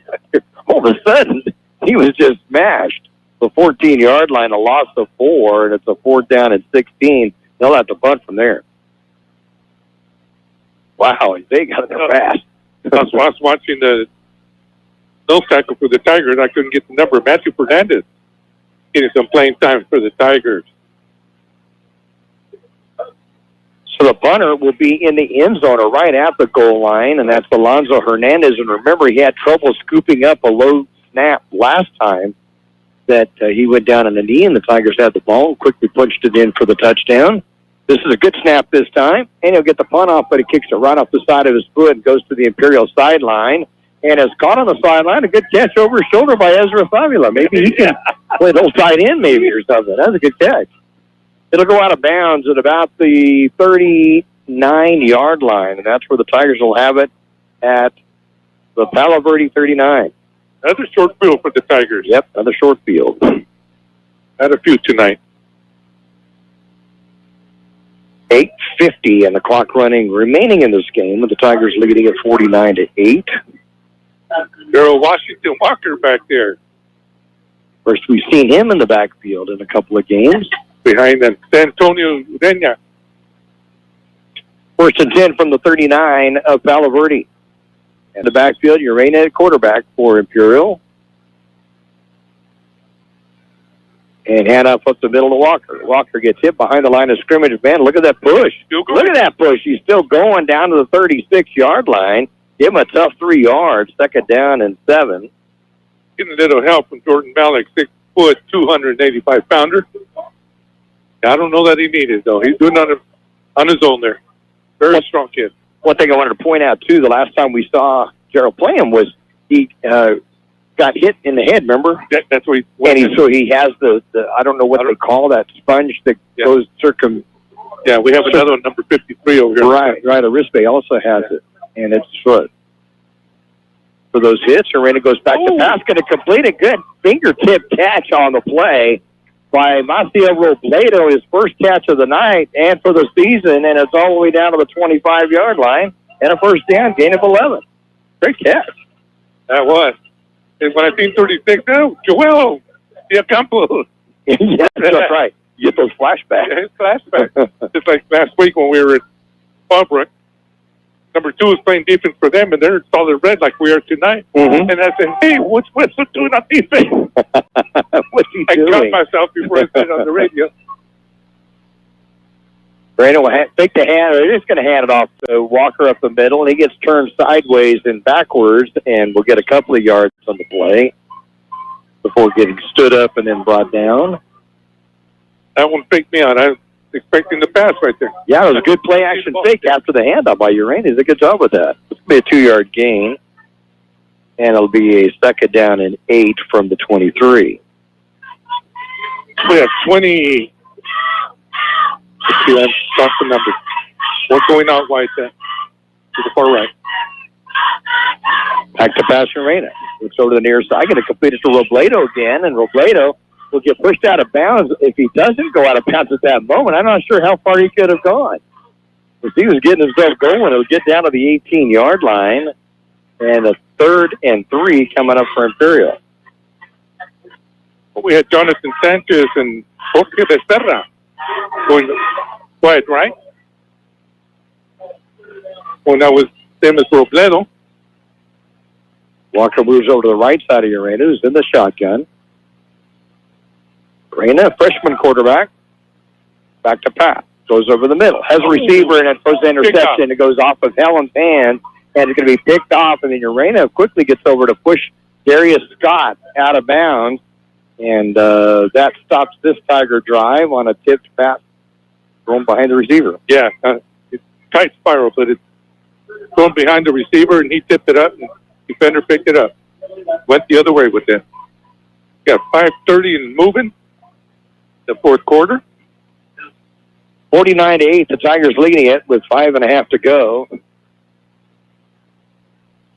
All of a sudden, he was just smashed. The 14-yard line, a loss of 4, and it's a fourth down and 16. They'll have to bunt from there. Wow, they got it fast. I was watching the nose tackle for the Tigers. I couldn't get the number. Matthew Fernandez getting some playing time for the Tigers. So the punter will be in the end zone or right at the goal line, and that's Alonzo Hernandez. And remember, he had trouble scooping up a low snap last time that he went down on the knee, and the Tigers had the ball and quickly punched it in for the touchdown. This is a good snap this time, and he'll get the punt off, but he kicks it right off the side of his foot and goes to the Imperial sideline. And is caught on the sideline. A good catch over his shoulder by Ezra Favila. Maybe he can play a little tight end maybe or something. That's a good catch. It'll go out of bounds at about the 39-yard line, and that's where the Tigers will have it at the Palo Verde 39. Another short field for the Tigers. Yep, another short field. Had a few tonight. 8:50 and the clock running remaining in this game, with the Tigers leading at 49-8. Daryl Washington Walker back there. First, we've seen him in the backfield in a couple of games. Behind them, Antonio Ureña. 1st and 10 from the 39 of Palo Verde. In the backfield, Urena at quarterback for Imperial. And hand up the middle to Walker. Walker gets hit behind the line of scrimmage. Man, look at that push. Look at that push. He's still going down to the 36-yard line. Give him a tough 3 yards. 2nd down and 7. Getting a little help from Jordan Malik, 6 foot, 285-pounder. I don't know that he needed, though. He's doing it on his own there. Very strong kid. One thing I wanted to point out, too, the last time we saw Gerald play him was he got hit in the head, remember? That's what so he has the I don't know what they call that sponge that goes Yeah, we have another one, number 53 over here. Right. Arispe also has it, and it's foot. For those hits, Arena goes back to pass, going to complete a good fingertip catch on the play by Maciel Robledo, his first catch of the night and for the season, and it's all the way down to the 25-yard line, and a 1st down, gain of 11. Great catch. That was. And when I seen 36, Joel Diacampo. Yeah, that's right. You get those flashbacks. Yeah, flashbacks. Just like last week when we were at Fallbrook. Number 2 is playing defense for them, and they're solid red like we are tonight. Mm-hmm. And I said, hey, what's Wetzel doing on defense? What's he doing? I caught myself before I said it on the radio. Brandon will take the hand, or they're just going to hand it off to Walker up the middle, and he gets turned sideways and backwards, and we'll get a couple of yards on the play before getting stood up and then brought down. That one faked me out. I was expecting the pass right there. Yeah, it was a good play-action fake after the handoff by Urena. He did a good job with that. It's going to be a 2-yard gain, and it'll be a 2nd down and 8 from the 23. We have 20... Let's see, I've got the numbers. What's going out wide there? To the far right. Back to pass Urena. Looks over to the near side. Going to complete it to Robledo again, and Robledo will get pushed out of bounds. If he doesn't go out of bounds at that moment, I'm not sure how far he could have gone. If he was getting himself going, it'll get down to the 18-yard line, and a 3rd and 3 coming up for Imperial. We had Jonathan Sanchez and Jorge Becerra going wide, right? When that was same as Robledo. Walker moves over to the right side of Urena, who's in the shotgun. Urena, freshman quarterback, back to pass. Goes over the middle. Has a receiver, and it throws an interception. It goes off of Helen's hand, and it's going to be picked off, and then Urena quickly gets over to push Darius Scott out of bounds, and that stops this Tiger drive on a tipped pass thrown behind the receiver. Yeah, it's tight spiral, but it's thrown behind the receiver, and he tipped it up, and the defender picked it up. Went the other way with it. Got 5:30 and moving. The 4th quarter. 49-8, the Tigers leading it with 5.5 to go.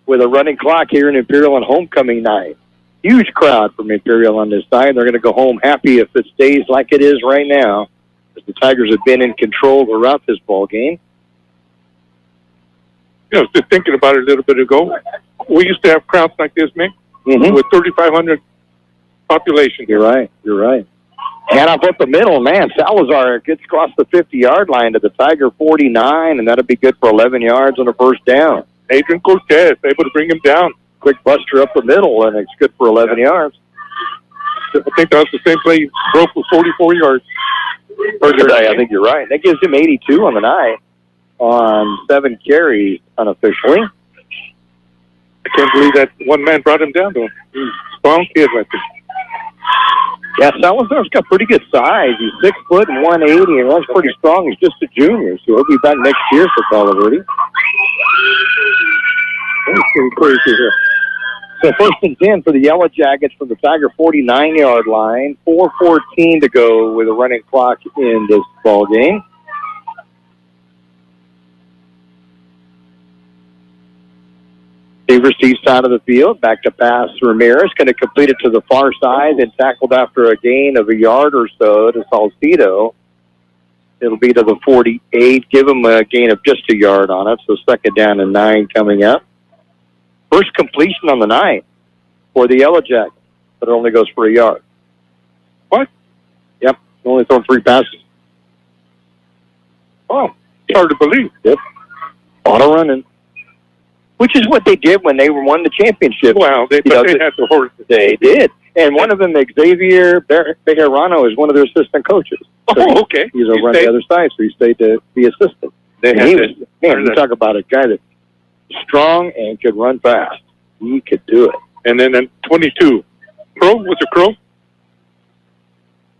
With a running clock here in Imperial on homecoming night. Huge crowd from Imperial on this side. They're going to go home happy if it stays like it is right now, as the Tigers have been in control throughout this ball game. You know, just thinking about it a little bit ago, we used to have crowds like this, Mick, with 3,500 population. You're right. And up the middle, man, Salazar gets across the 50-yard line to the Tiger 49, and that'll be good for 11 yards on a 1st down. Adrian Cortez able to bring him down. Quick buster up the middle, and it's good for 11 yards. I think that was the same play he broke with 44 yards. I think you're right. That gives him 82 on the night on 7 carries unofficially. I can't believe that one man brought him down, though. He's a strong kid right there. Yeah, Salazar's got pretty good size. He's 6 foot and 180 and runs pretty strong. He's just a junior, so he'll be back next year for Palo Verde. That's pretty crazy here. So 1st and 10 for the Yellow Jackets from the Tiger 49-yard line. 4:14 to go with a running clock in this ball game. Receive side of the field, back to pass. Ramirez going to complete it to the far side and tackled after a gain of a yard or so to Salcido. It'll be to the 48. Give them a gain of just a yard on it. So 2nd down and 9 coming up. First completion on the night for the Yellow Jackets, but it only goes for a yard. What? Yep, only thrown 3 passes. Oh, it's hard to believe. Yep. Auto running. Which is what they did when they won the championship. Well, they had the horses. They did. And one of them, Xavier Bejarano, is one of their assistant coaches. Oh, okay. He's over on the other side, so he stayed to be assistant. Man, you talk about a guy that's strong and could run fast. He could do it. And then 22. Crow? Was it Crow?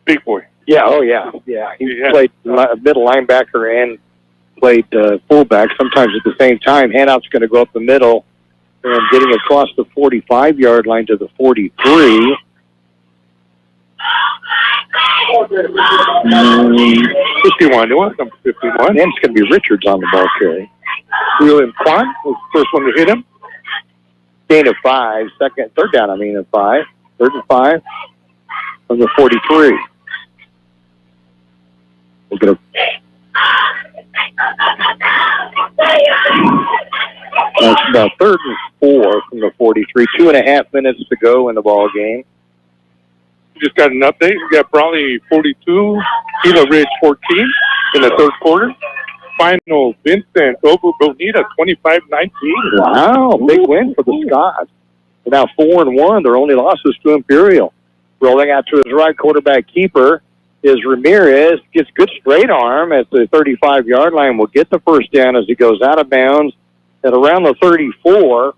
Big boy. Yeah, oh yeah. Yeah, he played middle linebacker and played fullback sometimes at the same time. Handout's going to go up the middle and getting across the 45-yard line to the 43. 51. It was number 51. And it's going to be Richards on the ball carry. William Kwan was the first one to hit him. Gain of 5. 3rd down, of 5. 3rd and 5 from the 43. We're going to... That's about 3rd and 4 from the 43. 2.5 minutes to go in the ball game. We just got an update. We got Brawley 42, Gila Ridge 14 in the 3rd quarter. Final Vincent over Bonita 25-19. Wow, big win for the Scots. They're now 4-1. Their only loss is to Imperial. Rolling out to his right, quarterback keeper is Ramirez. Gets good straight arm at the 35-yard line. Will get the first down as he goes out of bounds at around the 34.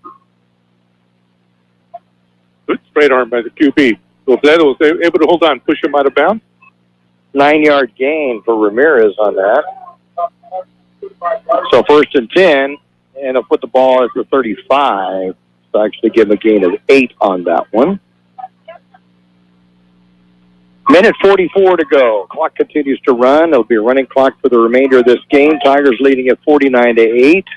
Good straight arm by the QB. Robledo was able to hold on, push him out of bounds. 9-yard gain for Ramirez on that. So 1st and 10, and they'll put the ball at the 35. So actually give him a gain of 8 on that one. Minute 44 to go. Clock continues to run. There'll be a running clock for the remainder of this game. Tigers leading at 49-8.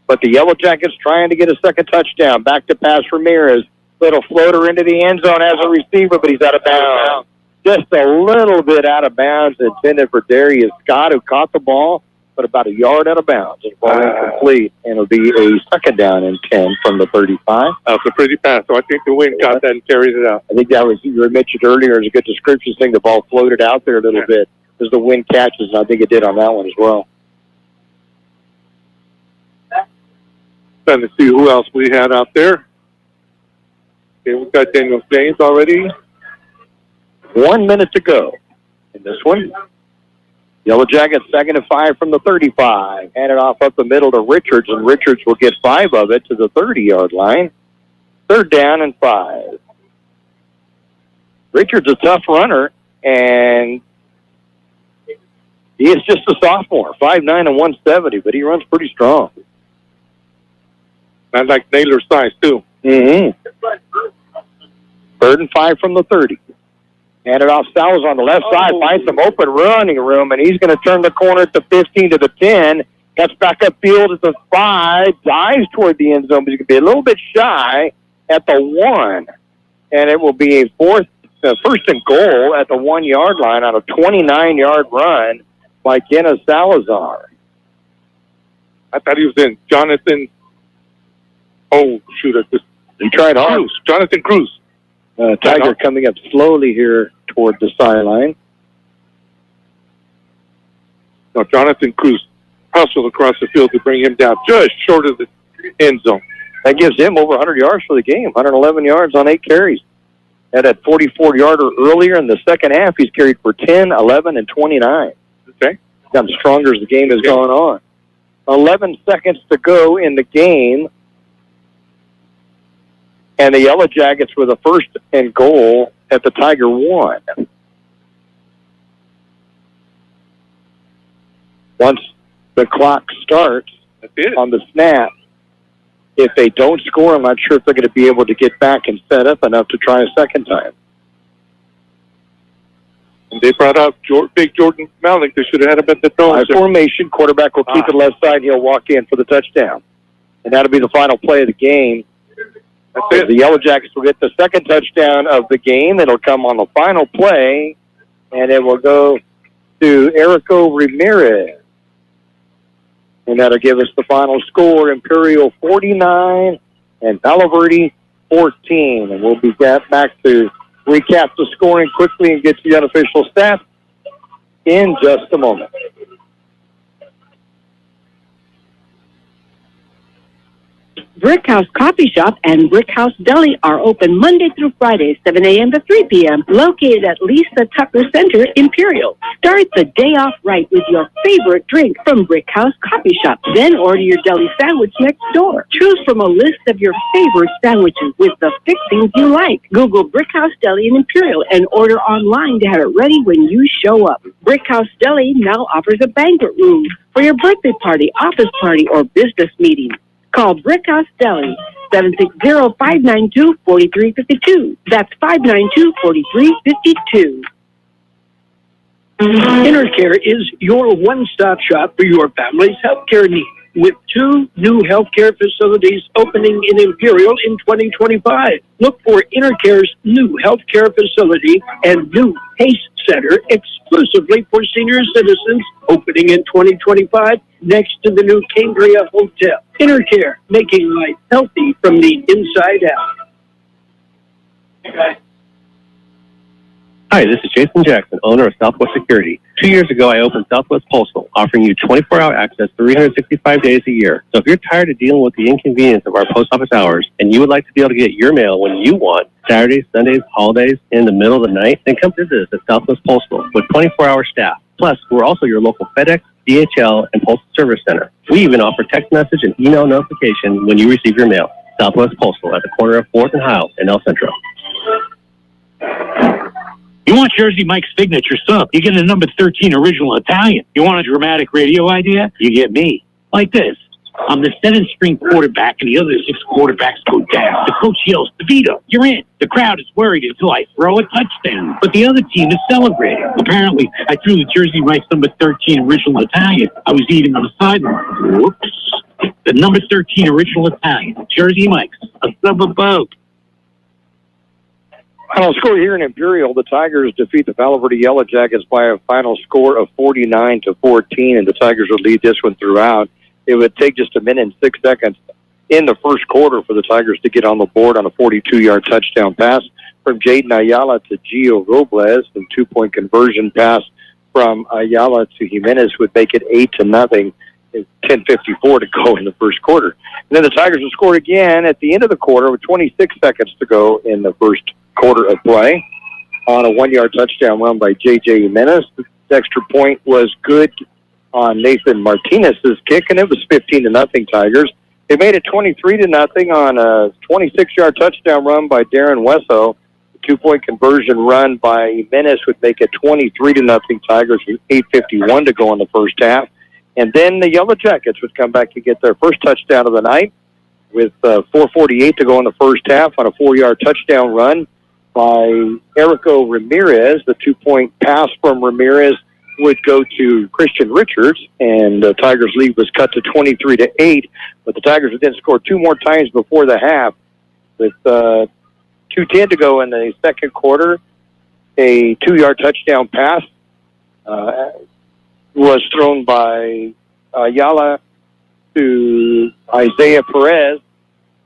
But the Yellow Jackets trying to get a second touchdown. Back to pass Ramirez. Little floater into the end zone as a receiver, but he's out of bounds. Just a little bit out of bounds, intended for Darius Scott, who caught the ball, but about a yard out of bounds. It's ball incomplete, and it'll be a 2nd down and 10 from the 35. That's a pretty pass, so I think the wind got that and carried it out. I think that was, you mentioned earlier, is a good description, saying the ball floated out there a little bit as the wind catches, and I think it did on that one as well. Trying to see who else we had out there. Okay, we've got Daniel James already. 1 minute to go in this one. Yellow Jackets 2nd and 5 from the 35. Hand it off up the middle to Richards, and Richards will get 5 of it to the 30-yard line. 3rd down and 5. Richards a tough runner, and he is just a sophomore, 5'9" and 170, but he runs pretty strong. I like Naylor's size, too. 3rd and 5 from the 30. Hand it off. Sal's on the left side, finds some open running room, and he's going to turn the corner at the 15 to the 10. Gets back up field at the 5, dives toward the end zone, but he's going to be a little bit shy at the 1. And it will be a 1st and goal at the 1-yard line on a 29-yard run by Kenneth Salazar. I thought he was in Jonathan. Oh, shoot. He tried hard. Cruz. Jonathan Cruz. Tiger coming up slowly here toward the sideline. No, Jonathan Cruz hustled across the field to bring him down just short of the end zone. That gives him over 100 yards for the game, 111 yards on 8 carries. Had that 44-yarder earlier in the second half. He's carried for 10, 11, and 29. Okay. Gotten stronger as the game has gone on. 11 seconds to go in the game. And the Yellow Jackets with a 1st and goal at the Tiger 1. Once the clock starts on the snap, if they don't score, I'm not sure if they're going to be able to get back and set up enough to try a second time. And they brought out big Jordan Malik. They should have had him at the throne. High formation, quarterback will keep it left side. He'll walk in for the touchdown. And that'll be the final play of the game. That's it. The Yellow Jackets will get the second touchdown of the game. It'll come on the final play, and it will go to Erico Ramirez. And that'll give us the final score, Imperial 49 and Palo Verde 14. And we'll be back to recap the scoring quickly and get to the unofficial stats in just a moment. Brickhouse Coffee Shop and Brickhouse Deli are open Monday through Friday, 7 a.m. to 3 p.m., located at Lisa Tucker Center, Imperial. Start the day off right with your favorite drink from Brickhouse Coffee Shop. Then order your deli sandwich next door. Choose from a list of your favorite sandwiches with the fixings you like. Google Brickhouse Deli in Imperial and order online to have it ready when you show up. Brickhouse Deli now offers a banquet room for your birthday party, office party, or business meeting. Call Brickhouse Deli, 760-592-4352. That's 592-4352. InterCare is your one-stop shop for your family's healthcare needs, with 2 new healthcare facilities opening in Imperial in 2025. Look for InterCare's new healthcare facility and new PACE Center exclusively for senior citizens, opening in 2025 next to the new Cambria Hotel. InterCare, making life healthy from the inside out. Hi, this is Jason Jackson, owner of Southwest Security. 2 years ago, I opened Southwest Postal, offering you 24-hour access 365 days a year. So if you're tired of dealing with the inconvenience of our post office hours and you would like to be able to get your mail when you want, Saturdays, Sundays, holidays, in the middle of the night, then come visit us at Southwest Postal with 24-hour staff. Plus, we're also your local FedEx, DHL, and Postal Service Center. We even offer text message and email notification when you receive your mail. Southwest Postal at the corner of 4th and Highland in El Centro. You want Jersey Mike's signature sub? You get a number 13 original Italian. You want a dramatic radio idea? You get me. Like this. I'm the 7th-string quarterback, and the other 6 quarterbacks go down. The coach yells, DeVito, you're in. The crowd is worried until I throw a touchdown. But the other team is celebrating. Apparently, I threw the Jersey Mike's number 13 original Italian. I was eating on the sideline. Whoops. The number 13 original Italian. Jersey Mike's. A sub of both. Final score here in Imperial, the Tigers defeat the Palo Verde Yellow Jackets by a final score of 49-14, and the Tigers would lead this one throughout. It would take just a minute and 6 seconds in the first quarter for the Tigers to get on the board on a 42-yard touchdown pass from Jaden Ayala to Gio Robles, and 2-point conversion pass from Ayala to Jimenez would make it 8-0. 10:54 to go in the first quarter. And then the Tigers would score again at the end of the quarter with 26 seconds to go in the first quarter of play on a 1-yard touchdown run by J.J. Jimenez. The extra point was good on Nathan Martinez's kick, and it was 15-0 Tigers. They made it 23-0 on a 26-yard touchdown run by Darren Wesso. The 2-point conversion run by Jimenez would make it 23-0 Tigers with 8:51 to go in the first half. And then the Yellow Jackets would come back to get their first touchdown of the night with 4:48 to go in the first half on a 4-yard touchdown run by Erico Ramirez. The 2-point pass from Ramirez would go to Christian Richards, and the Tigers' lead was cut to 23-8. But the Tigers would then score 2 more times before the half with 2:10 to go in the second quarter. A 2-yard touchdown pass was thrown by Ayala to Isaiah Perez,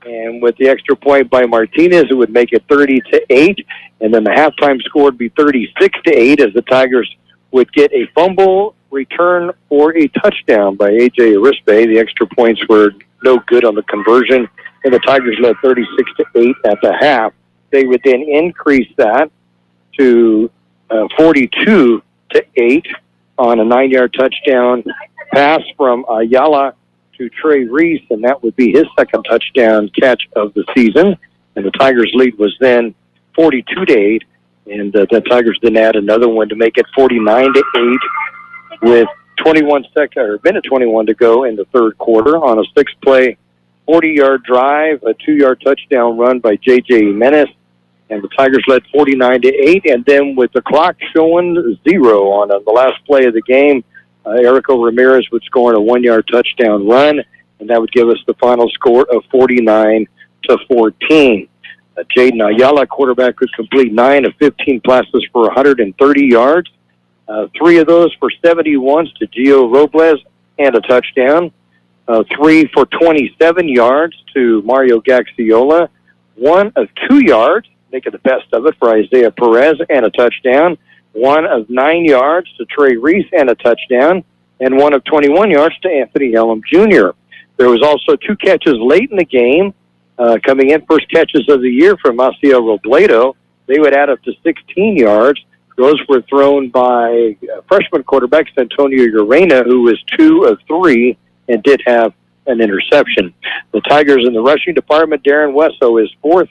and with the extra point by Martinez, it would make it 30-8, and then the halftime score would be 36-8 as the Tigers would get a fumble return for a touchdown by A.J. Arispe. The extra points were no good on the conversion, and the Tigers led 36-8 at the half. They would then increase that to 42-8 on a 9-yard touchdown pass from Ayala to Trey Reese, and that would be his second touchdown catch of the season. And the Tigers' lead was then 42-8, and the Tigers then add another one to make it 49-8 with minute 21 to go in the third quarter on a 6-play, 40-yard drive, a 2-yard touchdown run by J.J. Jimenez. And the Tigers led 49-8, and then with the clock showing 0 on the last play of the game, Erico Ramirez would score a 1-yard touchdown run, and that would give us the final score of 49-14. Jaden Ayala, quarterback, could complete 9 of 15 passes for 130 yards, 3 of those for 71s to Gio Robles and a touchdown. 3 for 27 yards to Mario Gaxiola. 1 of 2 yards, making the best of it, for Isaiah Perez and a touchdown. 1 of 9 yards to Trey Reese and a touchdown. And 1 of 21 yards to Anthony Elam Jr. There was also 2 catches late in the game. Coming in, first catches of the year from Maciel Robledo. They would add up to 16 yards. Those were thrown by freshman quarterback Antonio Urena, who was 2 of 3 and did have an interception. The Tigers in the rushing department, Darren Wesso, his 4th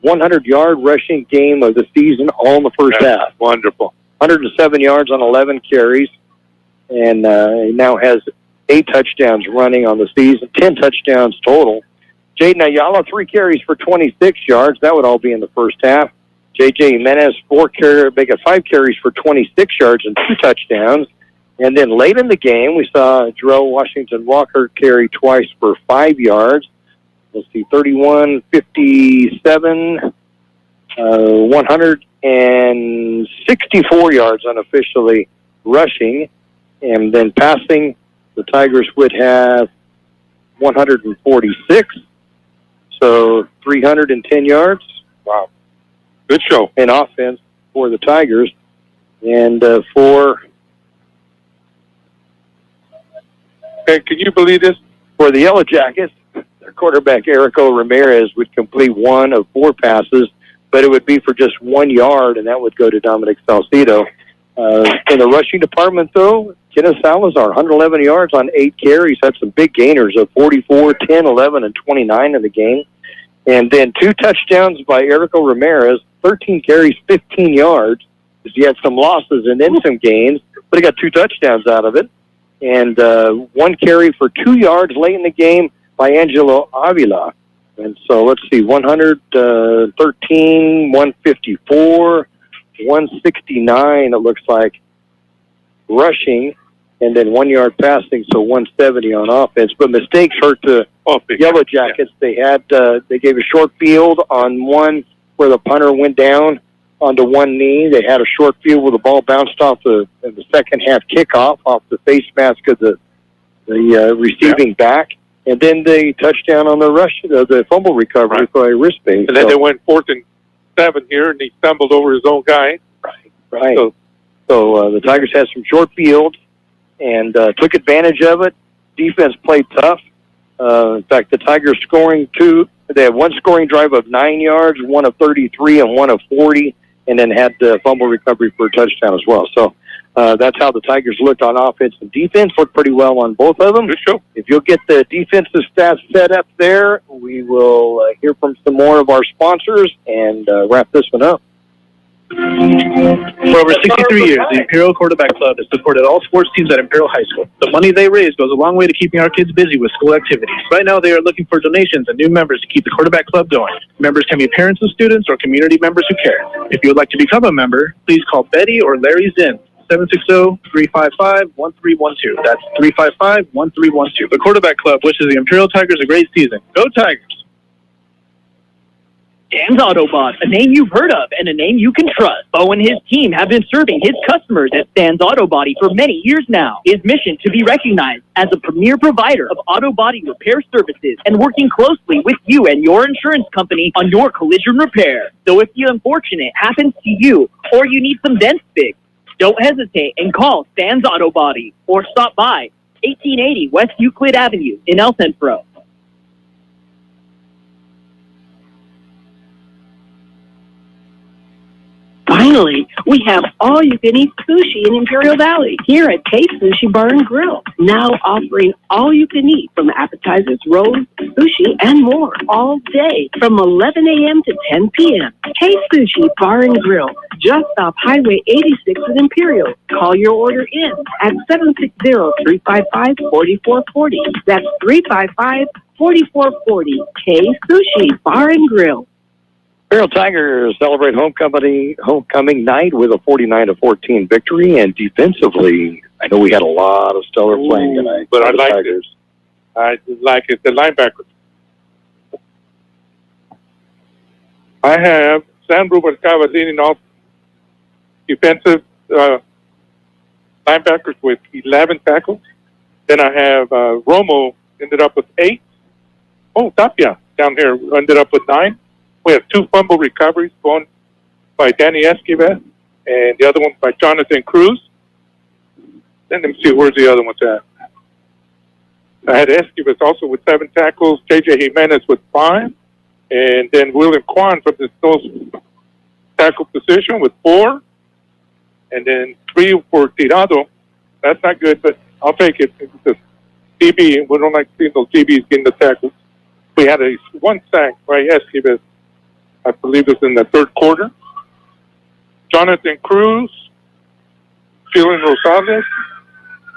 100-yard rushing game of the season, all in the first half. Wonderful. 107 yards on 11 carries, and he now has 8 touchdowns running on the season, 10 touchdowns total. Jaden Ayala, 3 carries for 26 yards. That would all be in the first half. J.J. Jimenez, 5 carries for 26 yards and 2 touchdowns. And then late in the game, we saw Jarrell Washington Walker carry twice for 5 yards. Let's see, 31, 57, 164 yards unofficially rushing. And then passing, the Tigers would have 146. So 310 yards. Wow. Good show. In offense for the Tigers. And Hey, can you believe this? For the Yellow Jackets, their quarterback, Erico Ramirez, would complete 1 of 4 passes, but it would be for just 1 yard, and that would go to Dominic Salcido. In the rushing department, though, Kenneth Salazar, 111 yards on 8 carries, had some big gainers of 44, 10, 11, and 29 in the game. And then 2 touchdowns by Erico Ramirez, 13 carries, 15 yards. He had some losses and then some gains, but he got 2 touchdowns out of it. And 1 carry for 2 yards late in the game by Angelo Avila. And so let's see, 113, 154, 169, it looks like, rushing, and then 1 yard passing, so 170 on offense. But mistakes hurt the Yellow Jackets. Yeah. They gave a short field on one where the punter went down onto one knee. They had a short field where the ball bounced off the second half kickoff off the face mask of the receiving back. And then the touchdown on the rush, the fumble recovery for a wrist base. And then they went 4th and 7 here, and he stumbled over his own guy. Right. So the Tigers had some short fields and took advantage of it. Defense played tough. In fact, the Tigers they had 1 scoring drive of 9 yards, 1 of 33, and 1 of 40, and then had the fumble recovery for a touchdown as well. So that's how the Tigers looked on offense and defense. Looked pretty well on both of them. Good show. If you'll get the defensive stats set up there, we will hear from some more of our sponsors and wrap this one up. For over 63 years, the Imperial Quarterback Club has supported all sports teams at Imperial High School. The money they raise goes a long way to keeping our kids busy with school activities. Right now, they are looking for donations and new members to keep the Quarterback Club going. Members can be parents of students or community members who care. If you would like to become a member, please call Betty or Larry Zinn, 760-355-1312. That's 355-1312. The Quarterback Club wishes the Imperial Tigers a great season. Go Tigers! Dan's Autobot, a name you've heard of and a name you can trust. Bo and his team have been serving his customers at Dan's Auto Body for many years now. His mission to be recognized as a premier provider of auto body repair services and working closely with you and your insurance company on your collision repair. So if the unfortunate happens to you or you need some dents fixed, don't hesitate and call Dan's Auto Body or stop by 1880 West Euclid Avenue in El Centro. Finally, we have all-you-can-eat sushi in Imperial Valley here at Kxo Sushi Bar and Grill. Now offering all-you-can-eat from appetizers, rolls, sushi, and more all day from 11 a.m. to 10 p.m. Kxo Sushi Bar and Grill, just off Highway 86 in Imperial. Call your order in at 760-355-4440. That's 355-4440. Kxo Sushi Bar and Grill. Imperial Tigers celebrate homecoming night with a 49-14 victory, and defensively, I know we had a lot of stellar playing tonight. But I like this. I like it. The linebackers. I have San Ruben Cavazini off defensive linebackers with 11 tackles. Then I have Romo ended up with 8. Oh, Tapia down here ended up with 9. We have 2 fumble recoveries, one by Danny Esquivel and the other one by Jonathan Cruz. Then let me see, where's the other ones at? I had Esquivel also with 7 tackles, J.J. Jimenez with 5, and then William Kwan from the nose tackle position with 4, and then 3 for Tirado. That's not good, but I'll take it. It's a DB. We don't like seeing those DBs getting the tackles. We had 1 sack by Esquivel, I believe it was in the 3rd quarter. Jonathan Cruz, Julian Rosales,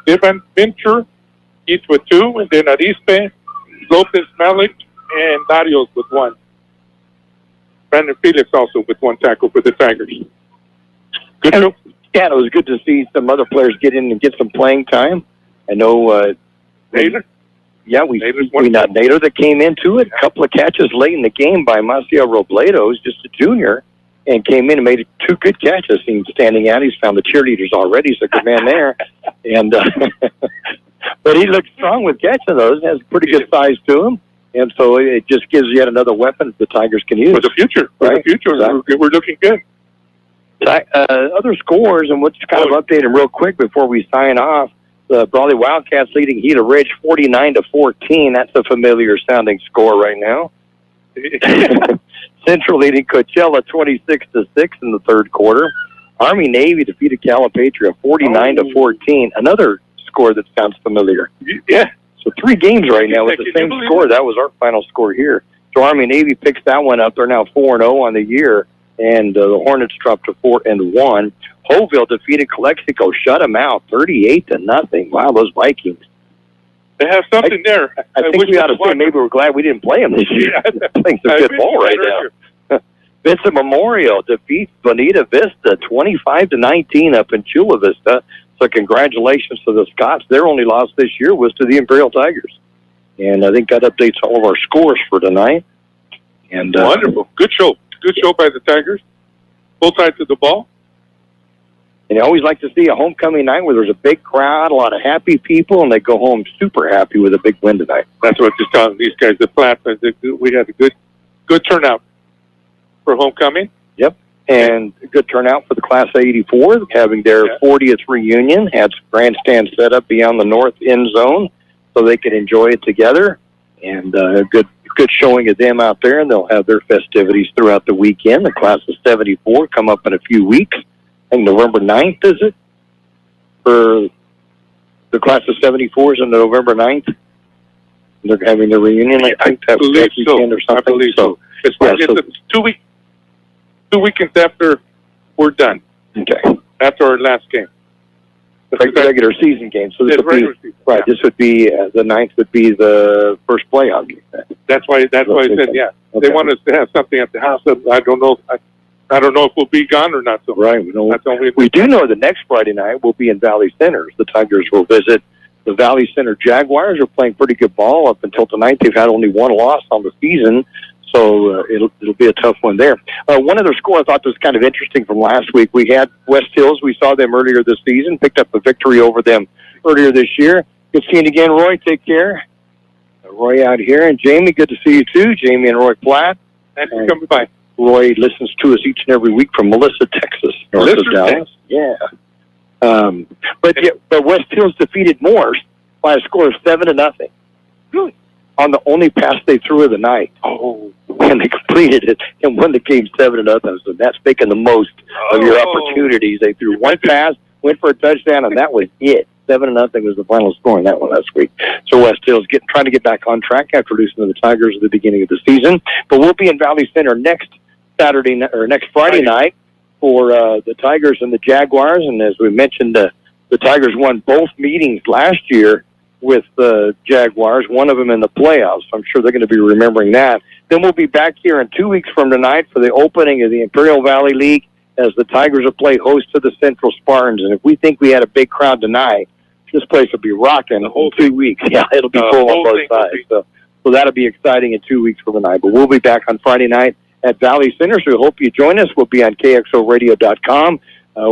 Ivan Venture, each with 2, and then Arispe, Lopez Malik, and Darius with 1. Brandon Felix also with 1 tackle for the Tigers. Good show. Yeah, it was good to see some other players get in and get some playing time. I know Naylor? Yeah, we got Nader that came into it. A couple of catches late in the game by Maciel Robledo, just a junior, and came in and made 2 good catches. He's standing out. He's found the cheerleaders already. He's a good man there. And but he looks strong with catching those. Has pretty good size to him. And so it just gives yet another weapon the Tigers can use. For the future. For the future. Exactly. We're looking good. Other scores, and we'll just kind of update them real quick before we sign off. The Brawley Wildcats leading Gila Ridge 49-14. That's a familiar sounding score right now. Central leading Coachella 26-6 in the 3rd quarter. Army Navy defeated Calipatria 49-14. Another score that sounds familiar. Yeah. So 3 games right now with the same score. That was our final score here. So Army Navy picks that one up. They're now 4-0 on the year, and the Hornets dropped to 4-1. Hoville defeated Calexico, shut them out 38-0. Wow, those Vikings. They have something there. I think we ought to say maybe we're glad we didn't play them this year. They're playing some good ball right now. Vincent Memorial defeats Bonita Vista 25-19 up in Chula Vista. So congratulations to the Scots. Their only loss this year was to the Imperial Tigers. And I think that updates all of our scores for tonight. And wonderful. Good show. Good show by the Tigers. Both sides of the ball. And I always like to see a homecoming night where there's a big crowd, a lot of happy people, and they go home super happy with a big win tonight. That's what I'm just telling these guys. The Flats, we had a good turnout for homecoming. Yep, and a good turnout for the Class A 84, having their 40th reunion. Had some grandstands set up beyond the north end zone so they could enjoy it together. And a good showing of them out there, and they'll have their festivities throughout the weekend. The Class of 74 come up in a few weeks. I think November 9th, is it? For the Class of 74s on November 9th. They're having their reunion, I think that weekend or something. I believe so. It's 2 weekends after we're done. Okay. After our last game. The regular season game. So this would be, right, this would be, the 9th would be the first playoff game. That's why I said, yeah. Okay. They want us to have something at the house. I don't know. I don't know if we'll be gone or not. So right. We do know the next Friday night we'll be in Valley Center. The Tigers will visit the Valley Center Jaguars. Are playing pretty good ball up until tonight. They've had only 1 loss on the season, so it'll be a tough one there. One other score I thought was kind of interesting from last week. We had West Hills. We saw them earlier this season. Picked up a victory over them earlier this year. Good seeing you again, Roy. Take care. Roy out here, and Jamie. Good to see you too, Jamie and Roy Platt. Thanks for coming by. Roy listens to us each and every week from Melissa, Texas, north of Dallas. Yeah. But West Hills defeated Morse by a score of 7-0. Really? On the only pass they threw of the night. Oh. And they completed it and won the game 7-0. So that's making the most of your opportunities. They threw 1 pass, went for a touchdown, and that was it. 7-0 was the final score in that one last week. So West Hills trying to get back on track after losing to the Tigers at the beginning of the season. But we'll be in Valley Center next Friday night for the Tigers and the Jaguars. And as we mentioned, the Tigers won both meetings last year with the Jaguars, one of them in the playoffs. I'm sure they're going to be remembering that. Then we'll be back here in 2 weeks from tonight for the opening of the Imperial Valley League as the Tigers will play host to the Central Spartans. And if we think we had a big crowd tonight, this place will be rocking the whole 2 weeks. Yeah, it'll be full on both sides. So that'll be exciting in 2 weeks from tonight. But we'll be back on Friday night at Valley Center, so we hope you join us. We'll be on KXORadio.com.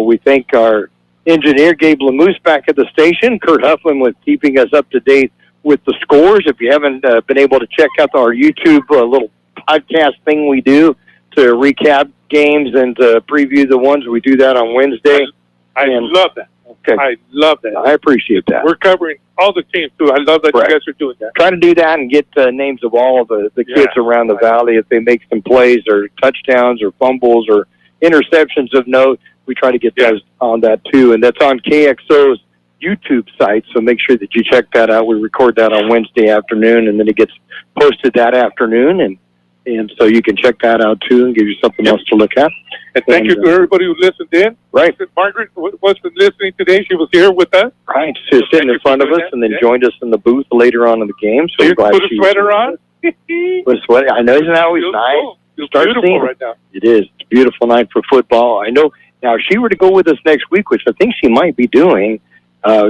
We thank our engineer Gabe Lamuse back at the station. Kurt Huffman was keeping us up to date with the scores. If you haven't been able to check out our YouTube little podcast thing we do to recap games and to preview the ones, we do that on Wednesday. I love that. Okay. I love that. I appreciate that. We're covering all the teams, too. I love that you guys are doing that. Try to do that and get names of all of the kids around the valley. If they make some plays or touchdowns or fumbles or interceptions of note, we try to get those on that, too. And that's on KXO's YouTube site, so make sure that you check that out. We record that on Wednesday afternoon, and then it gets posted that afternoon, and so you can check that out, too, and give you something else to look at. And thank you to everybody who listened in. Right. Margaret wasn't listening today. She was here with us. Right. She was sitting in front of us and then joined us in the booth later on in the game. So you put a sweater on? Put a sweater. I know, isn't that always nice? It's beautiful right now. It is. It's a beautiful night for football. I know. Now, if she were to go with us next week, which I think she might be doing,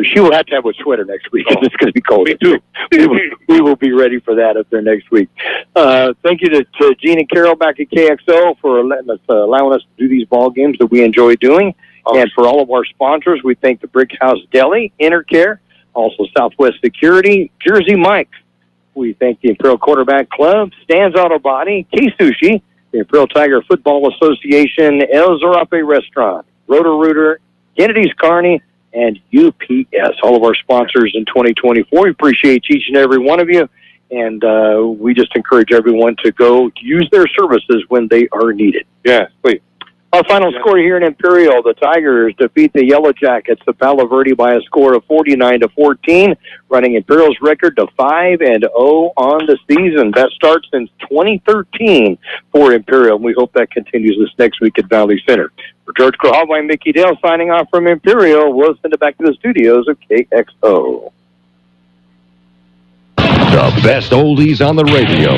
she will have to have a sweater next week. It's going to be cold. Me too. we will be ready for that up there next week. Thank you to Gene and Carol back at KXO for letting us, allowing us to do these ball games that we enjoy doing. And for all of our sponsors, we thank the Brick House Deli, Intercare, also Southwest Security, Jersey Mike. We thank the Imperial Quarterback Club, Stan's Auto Body, K-Sushi, the Imperial Tiger Football Association, El Zarape Restaurant, Roto-Rooter, Kennedy's Carney, and UPS, all of our sponsors in 2024. We appreciate each and every one of you, and we just encourage everyone to go use their services when they are needed. Yes, please. Our final score here in Imperial, the Tigers defeat the Yellow Jackets of Palo Verde by a score of 49-14, running Imperial's record to 5-0 on the season. That starts since 2013 for Imperial, and we hope that continues this next week at Valley Center. For George Grijalva and Mickey Dale signing off from Imperial, we'll send it back to the studios of KXO. The best oldies on the radio.